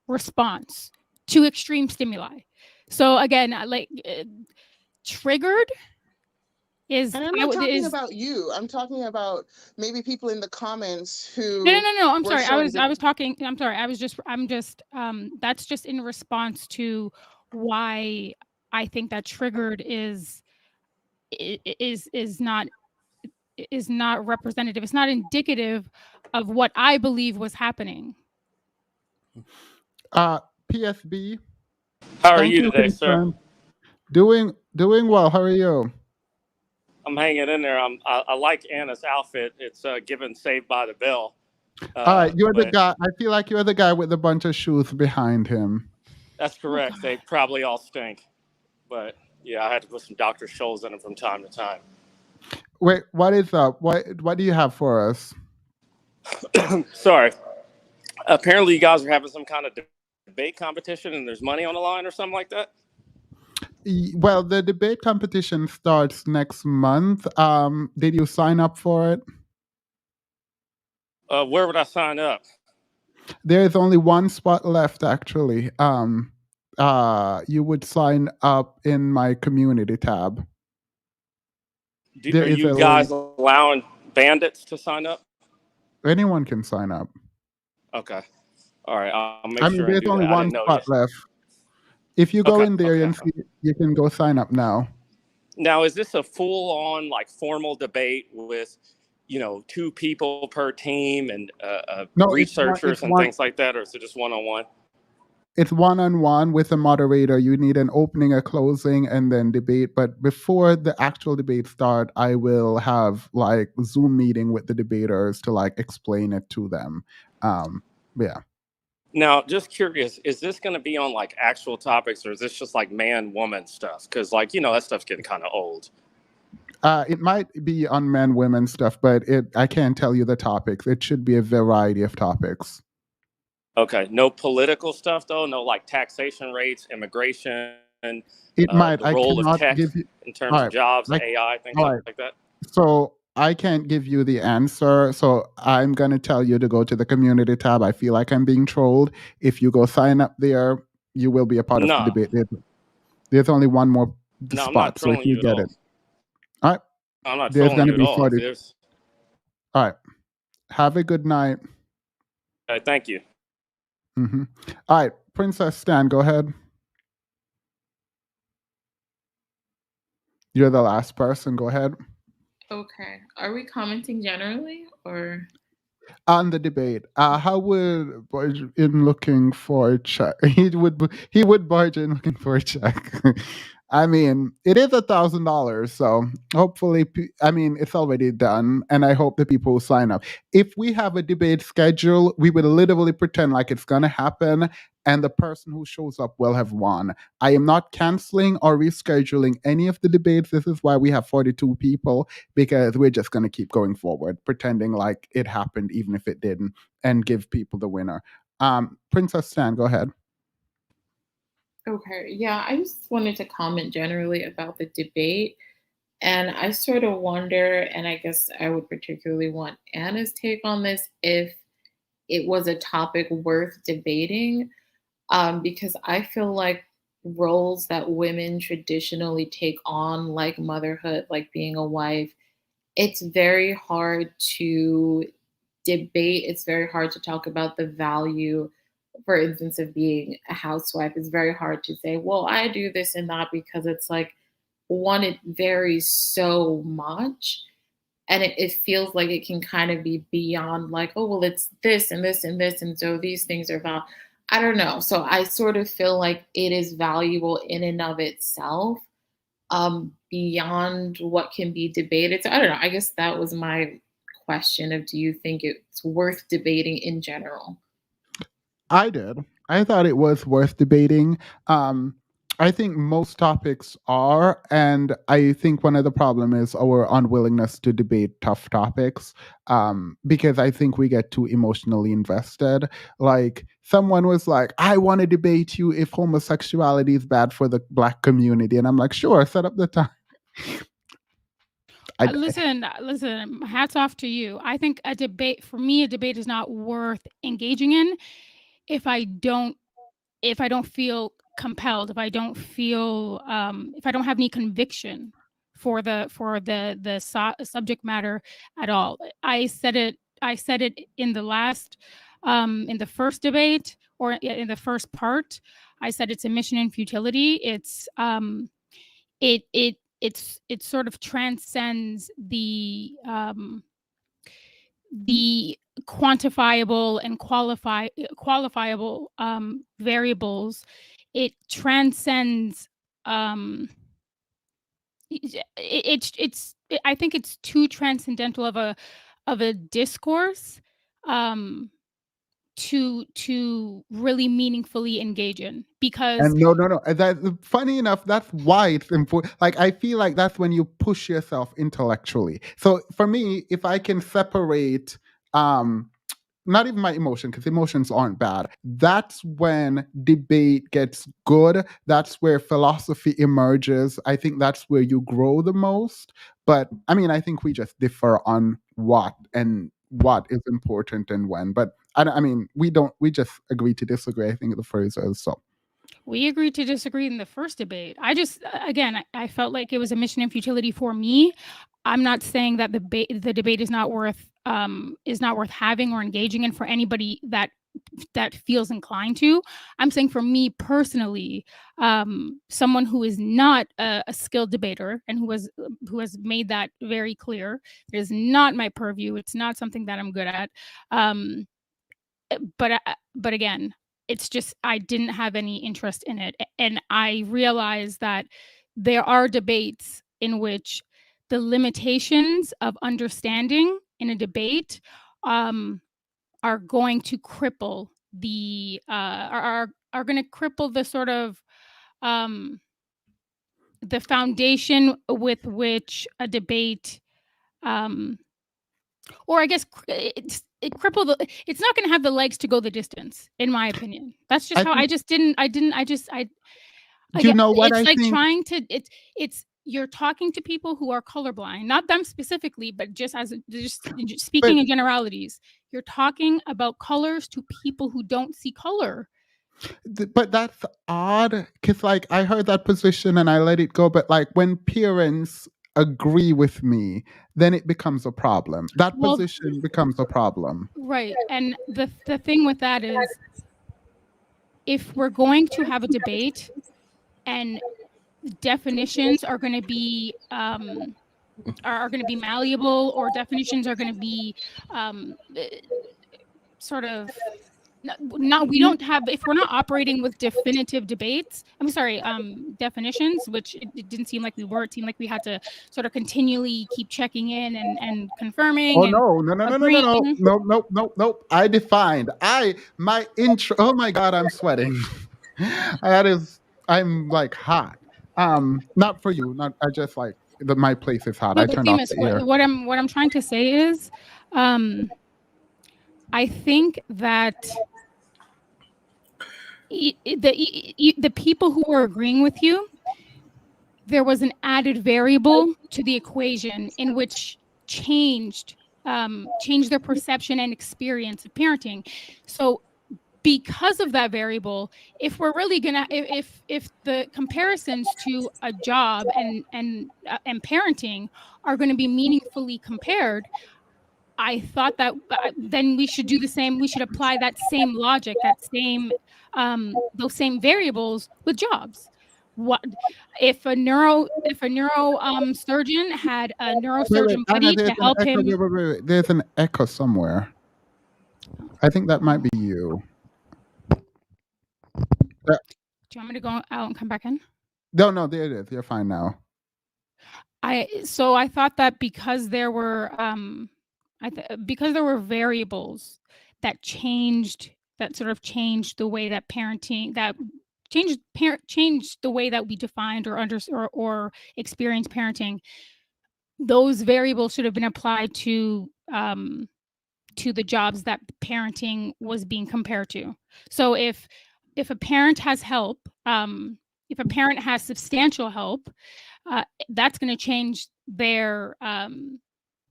response to extreme stimuli. So again, triggered is. And I'm not talking about you. I'm talking about maybe people in the comments who. No. I'm were sorry. showing I was talking. I'm sorry. I'm just. That's just in response to why I think that triggered is not representative. It's not indicative of what I believe was happening. PSB. How are you today, sir? Doing well. How are you? I'm hanging in there. I like Anna's outfit. It's given Saved by the Bell. All right, you're the guy. I feel like you're the guy with the bunch of shoes behind him. That's correct. They probably all stink, but yeah, I had to put some Dr. Scholl's in them from time to time. Wait, what is up? What do you have for us? Sorry. Apparently, you guys are having some kind of debate competition, and there's money on the line or something like that. Well, the debate competition starts next month. Did you sign up for it? Where would I sign up? There is only one spot left, actually. You would sign up in my community tab. Are you guys allowing bandits to sign up? Anyone can sign up. Okay. All right. I'll make sure there's I do only that. I one didn't know spot left. If you go in there and see, you can go sign up now. Now, is this a full-on, like, formal debate with, 2 people per team and researchers and things like that, or is it just one-on-one? It's one-on-one with a moderator. You need an opening, a closing, and then debate. But before the actual debate start, I will have like Zoom meeting with the debaters to like explain it to them. Yeah. Now, just curious, is this going to be on like actual topics, or is this just like man-woman stuff? Because that stuff's getting kind of old. It might be on men, women stuff, but I can't tell you the topics. It should be a variety of topics. Okay. No political stuff, though? No, like taxation rates, immigration, it might. the role of tech give you, in terms of jobs, AI, things like that? So I can't give you the answer. So I'm going to tell you to go to the community tab. I feel like I'm being trolled. If you go sign up there, you will be a part of the debate. There's only one more spot. I'm not so if you get it. All right. I'm not There's trolling going you to at be all. 40. All right. Have a good night. All right, thank you. Mm-hmm. All right. Princess Stan, go ahead. You're the last person. Go ahead. Okay. Are we commenting generally or? On the debate, how would barge in looking for a check? He would barge in looking for a check. I mean, it is $1,000, so hopefully, it's already done, and I hope the people will sign up. If we have a debate schedule, we would literally pretend like it's gonna happen, and the person who shows up will have won. I am not canceling or rescheduling any of the debates. This is why we have 42 people, because we're just gonna keep going forward, pretending like it happened even if it didn't, and give people the winner. Princess Stan, go ahead. Okay, yeah, I just wanted to comment generally about the debate. And I sort of wonder, and I guess I would particularly want Anna's take on this, if it was a topic worth debating, because I feel like roles that women traditionally take on, like motherhood, like being a wife, it's very hard to debate. It's very hard to talk about the value, for instance, of being a housewife. It's very hard to say, well, I do this and that, because it's like, one, it varies so much. And it feels like it can kind of be beyond like, oh, well, it's this and this and this. And so these things are about, I don't know. So I sort of feel like it is valuable in and of itself, beyond what can be debated. So I don't know. I guess that was my question of, do you think it's worth debating in general? I did. I thought it was worth debating. I think most topics are, and I think one of the problem is our unwillingness to debate tough topics, because I think we get too emotionally invested. Like someone was like, "I want to debate you if homosexuality is bad for the Black community," and I'm like, "Sure, set up the time." Listen, hats off to you. I think a debate is not worth engaging in if I don't feel compelled, if I don't feel if I don't have any conviction for the subject matter at all. I said it in the last in the first debate, or in the first part. I said it's a mission in futility. It's it sort of transcends the quantifiable and qualifiable variables. It transcends I think it's too transcendental of a discourse to really meaningfully engage in, because And no. That funny enough, that's why it's important. Like I feel like that's when you push yourself intellectually. So for me, if I can separate, not even my emotion, because emotions aren't bad. That's when debate gets good. That's where philosophy emerges. I think that's where you grow the most. But I mean, I think we just differ on what is important and when. But I mean, we just agree to disagree. I think the phrase is so. We agreed to disagree in the first debate. I just, again, I felt like it was a mission in futility for me. I'm not saying that the debate is not worth having or engaging in for anybody that feels inclined to. I'm saying for me personally, someone who is not a skilled debater and who has made that very clear, it is not my purview. It's not something that I'm good at. But again, it's just I didn't have any interest in it, and I realized that there are debates in which the limitations of understanding in a debate are going to cripple the are going to cripple the sort of the foundation with which a debate or I guess it's not going to have the legs to go the distance, in my opinion. That's just You know what it's I like think? trying to it's you're talking to people who are colorblind, not them specifically, but just speaking in generalities. You're talking about colors to people who don't see color. But that's odd, because like I heard that position and I let it go. But like when parents agree with me, then it becomes a problem. That position becomes a problem. Right. And the thing with that is, if we're going to have a debate and definitions are going to be malleable, or definitions are going to be sort of we don't have, if we're not operating with definitive definitions, which it didn't seem like we were. It seemed like we had to sort of continually keep checking in and confirming. Oh no. I defined. My intro. Oh my God, I'm sweating. I'm like hot. Not for you. I just like my place is hot. No, I turned off Themis, the air. what I'm trying to say is, I think that the people who are agreeing with you, there was an added variable to the equation in which changed their perception and experience of parenting. So because of that variable, if we're really gonna, if the comparisons to a job and parenting are going to be meaningfully compared, I thought that then we should do the same. We should apply that same logic, that same those same variables with jobs. What if a surgeon had a neurosurgeon Anna, buddy to help him? wait. There's an echo somewhere. I think that might be you. Do you want me to go out and come back in? No, there it is. You're fine now. So I thought that because there were variables that changed, that sort of changed the way that parenting, that changed the way that we defined or experienced parenting. Those variables should have been applied to the jobs that parenting was being compared to. So if a parent has help, if a parent has substantial help, that's going to change their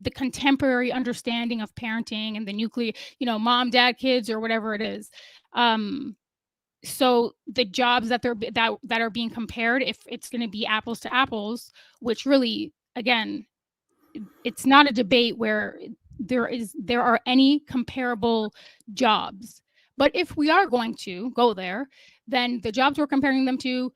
the contemporary understanding of parenting and the nuclear, mom, dad, kids, or whatever it is. So the jobs that are being compared, if it's going to be apples to apples, which really, again, it's not a debate where there are any comparable jobs. But if we are going to go there, then the jobs we're comparing them to,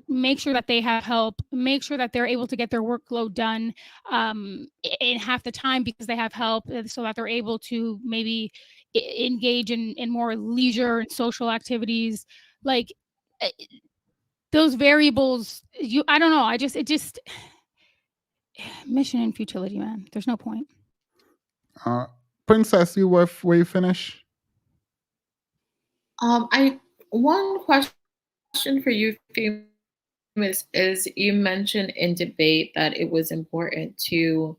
make sure that they have help, make sure that they're able to get their workload done in half the time because they have help, so that they're able to maybe engage in more leisure and social activities. Like those variables, I don't know. It just mission and futility, man. There's no point. Princess, were you finished? One question for you, Famous, is you mentioned in debate that it was important to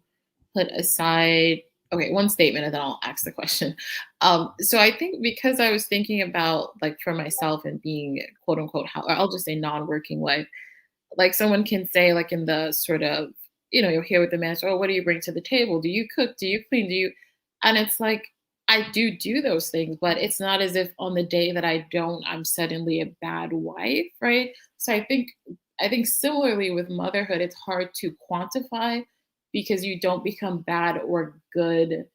put aside, one statement and then I'll ask the question. So I think because I was thinking about, like, for myself and being quote unquote, I'll just say non-working wife, like someone can say, like, in the sort of, you'll hear with the man, oh, what do you bring to the table? Do you cook? Do you clean? And it's like, I do those things, but it's not as if on the day that I don't, I'm suddenly a bad wife, right? So I think similarly with motherhood, it's hard to quantify because you don't become bad or good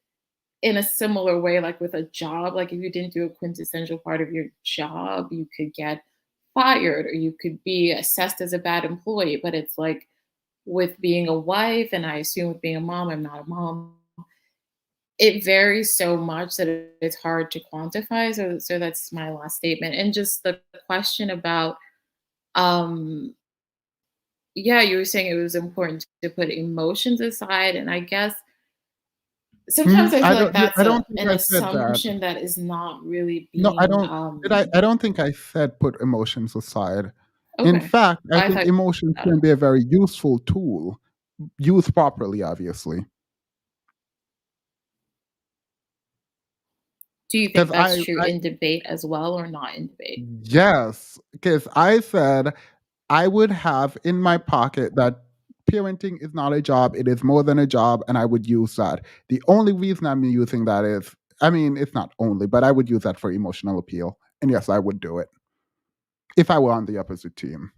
in a similar way, like with a job. Like if you didn't do a quintessential part of your job, you could get fired or you could be assessed as a bad employee. But it's like with being a wife, and I assume with being a mom, I'm not a mom, it varies so much that it's hard to quantify. So that's my last statement. And just the question about, you were saying it was important to put emotions aside. And I guess sometimes I feel like that's an assumption that is not really being... No, I don't. I don't think I said put emotions aside. Okay. In fact, I think emotions can be a very useful tool, used properly, obviously. Do you think that's true in debate as well, or not in debate? Yes, because I said I would have in my pocket that parenting is not a job, it is more than a job, and I would use that. The only reason I'm using that is, it's not only, but I would use that for emotional appeal. And yes, I would do it if I were on the opposite team.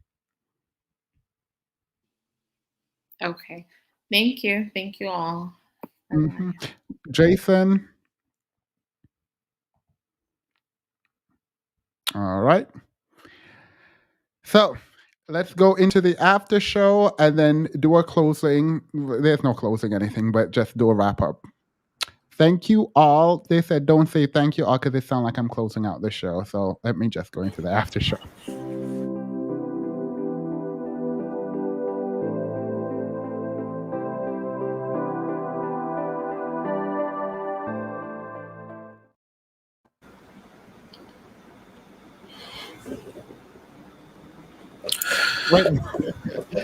Okay. Thank you. Thank you all. Mm-hmm. Jason? All right. So let's go into the after show and then do a closing. There's no closing anything, but just do a wrap up. Thank you all. They said don't say thank you all because it sounds like I'm closing out the show. So let me just go into the after show. Wait,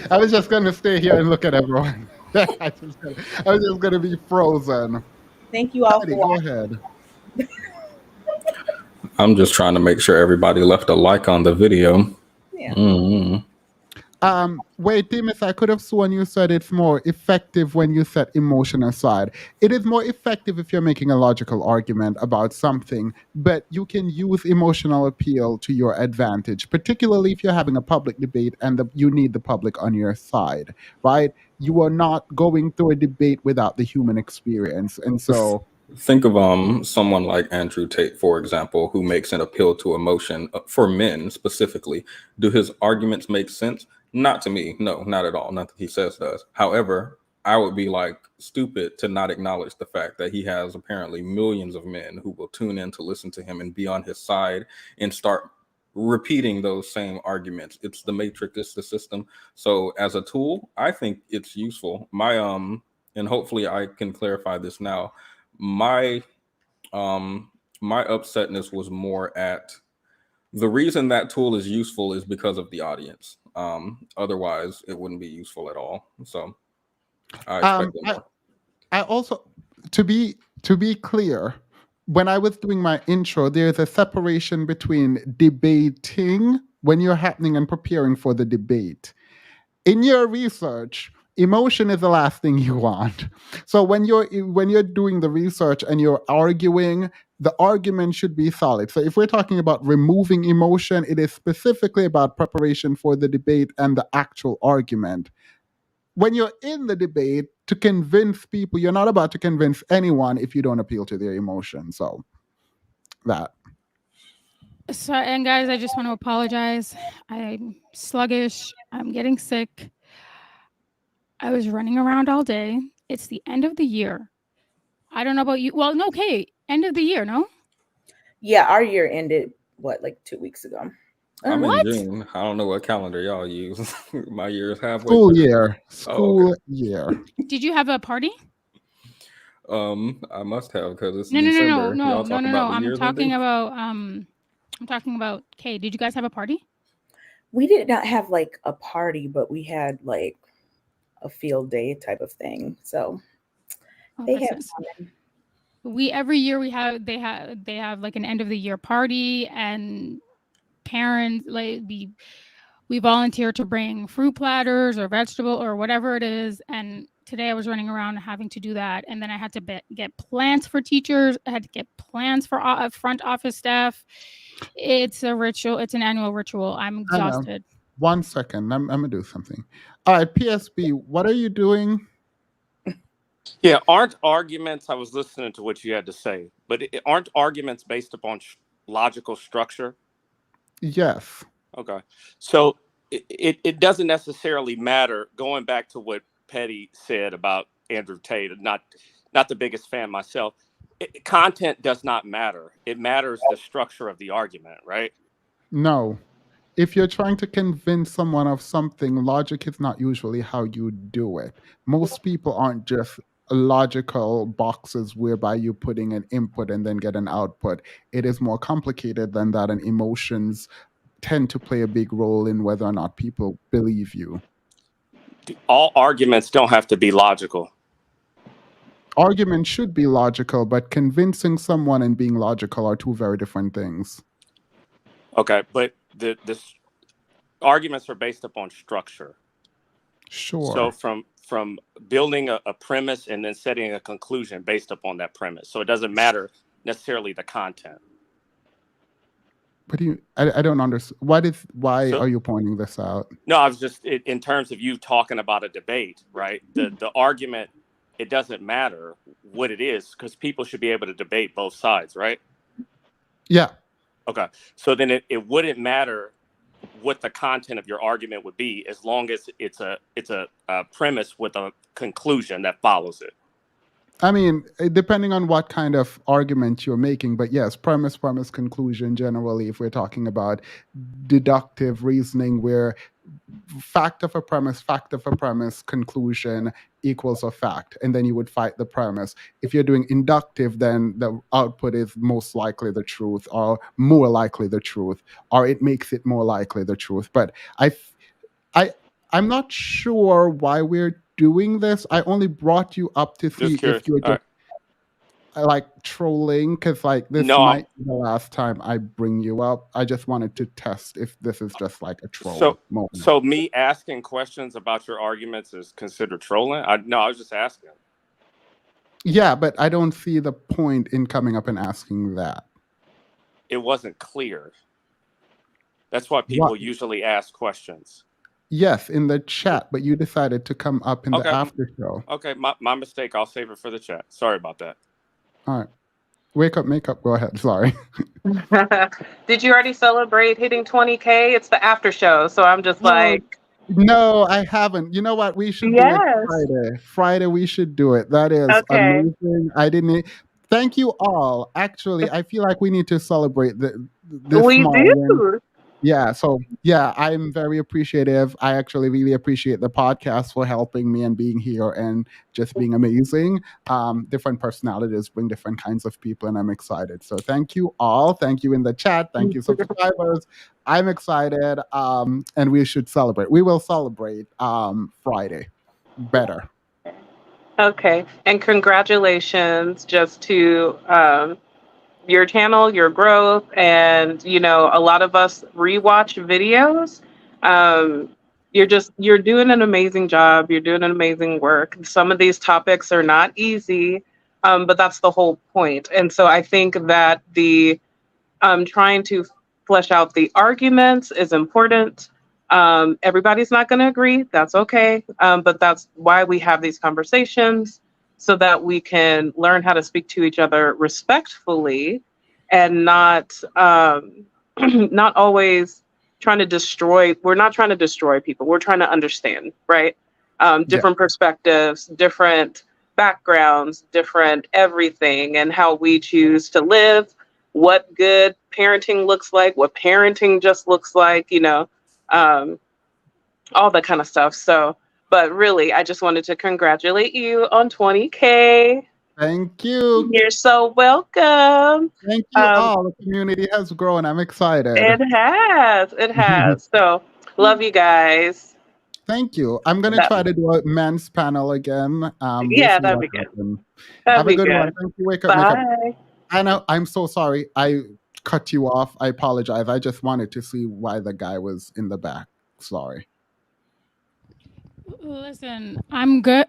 I was just going to stay here and look at everyone. I was just going to be frozen. Thank you all. Patty, go ahead. I'm just trying to make sure everybody left a like on the video. Yeah. Mm-hmm. Wait, Demis, I could have sworn you said it's more effective when you set emotion aside. It is more effective if you're making a logical argument about something, but you can use emotional appeal to your advantage, particularly if you're having a public debate and you need the public on your side, right? You are not going through a debate without the human experience. And so think of someone like Andrew Tate, for example, who makes an appeal to emotion for men specifically. Do his arguments make sense? Not to me. No, not at all. Nothing he says does. However, I would be like stupid to not acknowledge the fact that he has apparently millions of men who will tune in to listen to him and be on his side and start repeating those same arguments. It's the matrix, it's the system. So as a tool, I think it's useful. My and hopefully I can clarify this now. My my upsetness was more at the reason that tool is useful is because of the audience. Otherwise it wouldn't be useful at all. So I expect more. I also, to be clear, when I was doing my intro, there's a separation between debating when you're happening and preparing for the debate. In your research, emotion is the last thing you want. So when you're doing the research and you're arguing, the argument should be solid. So if we're talking about removing emotion, it is specifically about preparation for the debate and the actual argument. When you're in the debate to convince people, you're not about to convince anyone if you don't appeal to their emotions. So that. So, and guys, I just want to apologize. I'm sluggish. I'm getting sick. I was running around all day. It's the end of the year. I don't know about you. Well, no, okay. End of the year, no? Yeah, our year ended, like 2 weeks ago. I'm What? in June. I don't know what calendar y'all use. My year is halfway School through. year. Oh, School okay. year. Did you have a party? I must have because it's No. December. Y'all talk about the I'm years talking ending? about, okay, did you guys have a party? We did not have like a party, but we had like a field day type of thing. So they have fun. Every year they have like an end of the year party, and parents like we volunteer to bring fruit platters or vegetable or whatever it is. And today I was running around having to do that, and then I had to get plans for teachers. I had to get plans for front office staff. It's a ritual. It's an annual ritual. I'm exhausted. 1 second. I'm gonna do something. All right, PSB, what are you doing? Yeah, aren't arguments, I was listening to what you had to say, but aren't arguments based upon logical structure? Yes. Okay. So it doesn't necessarily matter, going back to what Petty said about Andrew Tate, not the biggest fan myself. Content does not matter. It matters the structure of the argument, right? No. If you're trying to convince someone of something, logic is not usually how you do it. Most people aren't just logical boxes whereby you're putting an input and then get an output. It is more complicated than that, and emotions tend to play a big role in whether or not people believe you. All arguments don't have to be logical. Arguments should be logical, but convincing someone and being logical are two very different things. Okay, but the arguments are based upon structure. Sure. So from building a premise and then setting a conclusion based upon that premise. So it doesn't matter necessarily the content. But I don't understand. Why are you pointing this out? No, I was just in terms of you talking about a debate, right? The argument, it doesn't matter what it is, because people should be able to debate both sides, right? Yeah. Okay. So then it wouldn't matter what the content of your argument would be, as long as it's a premise with a conclusion that follows it. I mean, depending on what kind of argument you're making, but yes, premise, conclusion, generally, if we're talking about deductive reasoning, where fact of a premise, conclusion equals a fact, and then you would fight the premise. If you're doing inductive, then the output is most likely the truth, or more likely the truth, or it makes it more likely the truth. But I'm not sure why we're doing this. I only brought you up to see if you're like trolling? Because like this No, might be the last time I bring you up. I just wanted to test if this is just like a troll so moment. me asking questions about your arguments is considered trolling? No, I was just asking. Yeah, but I don't see the point in coming up and asking that. It wasn't clear. That's why people usually ask questions. Yes, in the chat, but you decided to come up in the Okay. after show. Okay, my mistake. I'll save it for the chat. Sorry about that. All right. Wake up, makeup. Go ahead. Sorry. Did you already celebrate hitting 20K? It's the after show, so I'm just like, No, I haven't. You know what? We should do it yes. Friday. Friday, we should do it. That is Okay. amazing. I didn't. Thank you all. Actually, I feel like we need to celebrate this We small win. do. Yeah. So yeah, I'm very appreciative. I actually really appreciate the podcast for helping me and being here and just being amazing. Different personalities bring different kinds of people, and I'm excited. So thank you all. Thank you in the chat. Thank you, subscribers. I'm excited. And we should celebrate. We will celebrate Friday. Better. Okay. And congratulations just to your channel, your growth, and a lot of us rewatch videos. You're doing an amazing job. You're doing an amazing work. Some of these topics are not easy, but that's the whole point. And so I think that the trying to flesh out the arguments is important. Everybody's not going to agree. That's okay. But that's why we have these conversations, so that we can learn how to speak to each other respectfully and not not always trying to destroy. We're not trying to destroy people. We're trying to understand, right? Different perspectives, different backgrounds, different everything, and how we choose to live, what good parenting looks like, what parenting just looks like, all that kind of stuff. So, but really, I just wanted to congratulate you on 20K. Thank you. You're so welcome. Thank you all. The community has grown. I'm excited. It has. It has. So, love you guys. Thank you. I'm going to try to do a men's panel again. Yeah, that'd be good. Have a good one. Thank you. Wake up. Bye. Anna, I'm so sorry. I cut you off. I apologize. I just wanted to see why the guy was in the back. Sorry. Listen, I'm good.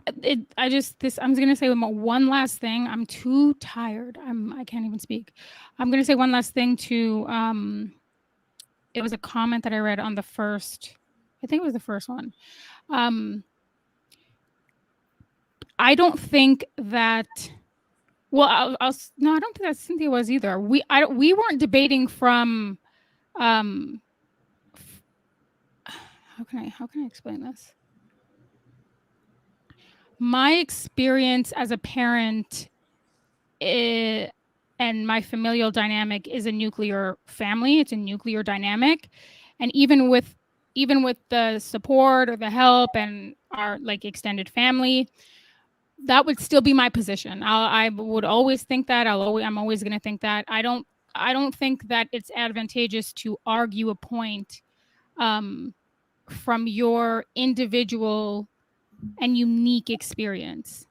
I'm gonna say one last thing. I'm too tired. I can't even speak. I'm gonna say one last thing to it was a comment that I read on the first, I think it was the first one. I don't think that, well, no, I don't think that Cynthia was either. We weren't debating from how can I explain this? My experience as a parent and my familial dynamic is a nuclear family. It's a nuclear dynamic. And even with the support or the help and our like extended family, that would still be my position. I would always think that. I'm always going to think that. I don't think that it's advantageous to argue a point from your individual and unique experience.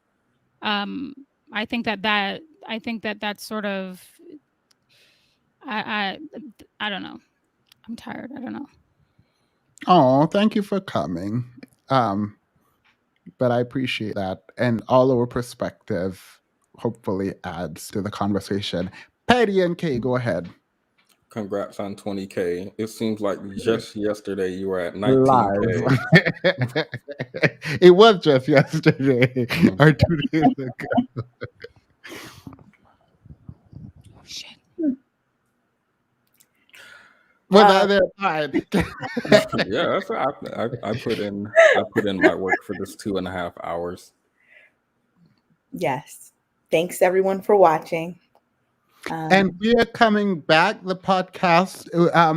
I think that's sort of, I don't know. I'm tired. I don't know. Oh, thank you for coming. But I appreciate that. And all our perspective hopefully adds to the conversation. Patty and Kay, go ahead. Congrats on 20K. It seems like just yesterday you were at 19K. It was just yesterday or 2 days ago. Oh, shit. Was that fine? Yeah, I put in my work for this 2.5 hours. Yes. Thanks everyone for watching. And we are coming back. The podcast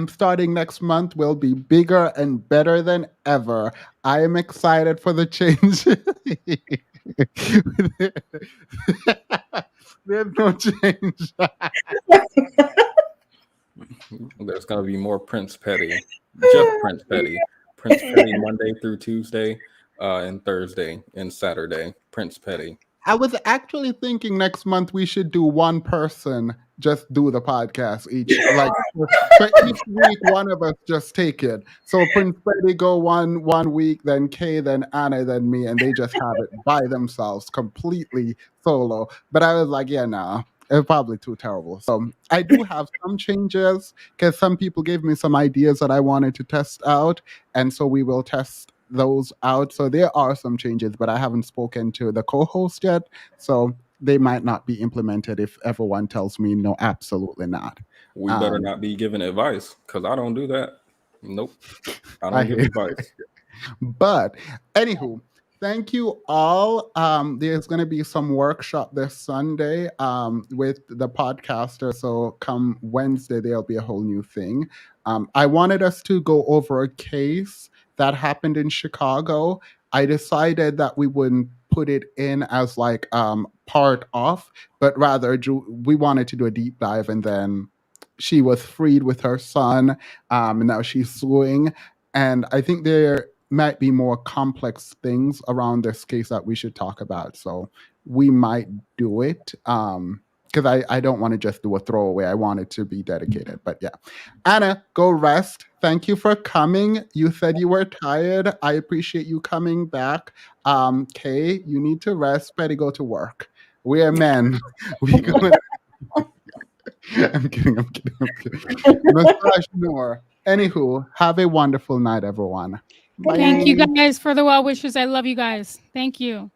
starting next month will be bigger and better than ever. I am excited for the change. There's no change. There's going to be more Prince Petty. Just Prince Petty. Prince Petty Monday through Tuesday and Thursday and Saturday. Prince Petty. I was actually thinking next month we should do one person just do the podcast each, like for each week one of us just take it. So Prince Freddie go one week, then Kay, then Anna, then me, and they just have it by themselves, completely solo. But I was like, yeah, nah, it's probably too terrible. So I do have some changes because some people gave me some ideas that I wanted to test out, and so we will test those out. So there are some changes, but I haven't spoken to the co-host yet, so they might not be implemented if everyone tells me no, absolutely not. We better not be giving advice because I don't do that. Nope. I I don't give hear advice. But anywho, thank you all. There's going to be some workshop this Sunday with the podcaster. So come Wednesday, there'll be a whole new thing. I wanted us to go over a case that happened in Chicago. I decided that we wouldn't put it in as like part of, but rather we wanted to do a deep dive, and then she was freed with her son. And now she's suing. And I think there might be more complex things around this case that we should talk about. So we might do it. Because I don't want to just do a throwaway. I want it to be dedicated. But yeah. Anna, go rest. Thank you for coming. You said you were tired. I appreciate you coming back. Kay, you need to rest. Better go to work. We are men. We go. I'm kidding. Massage more. Anywho, have a wonderful night, everyone. Bye. Thank you guys for the well wishes. I love you guys. Thank you.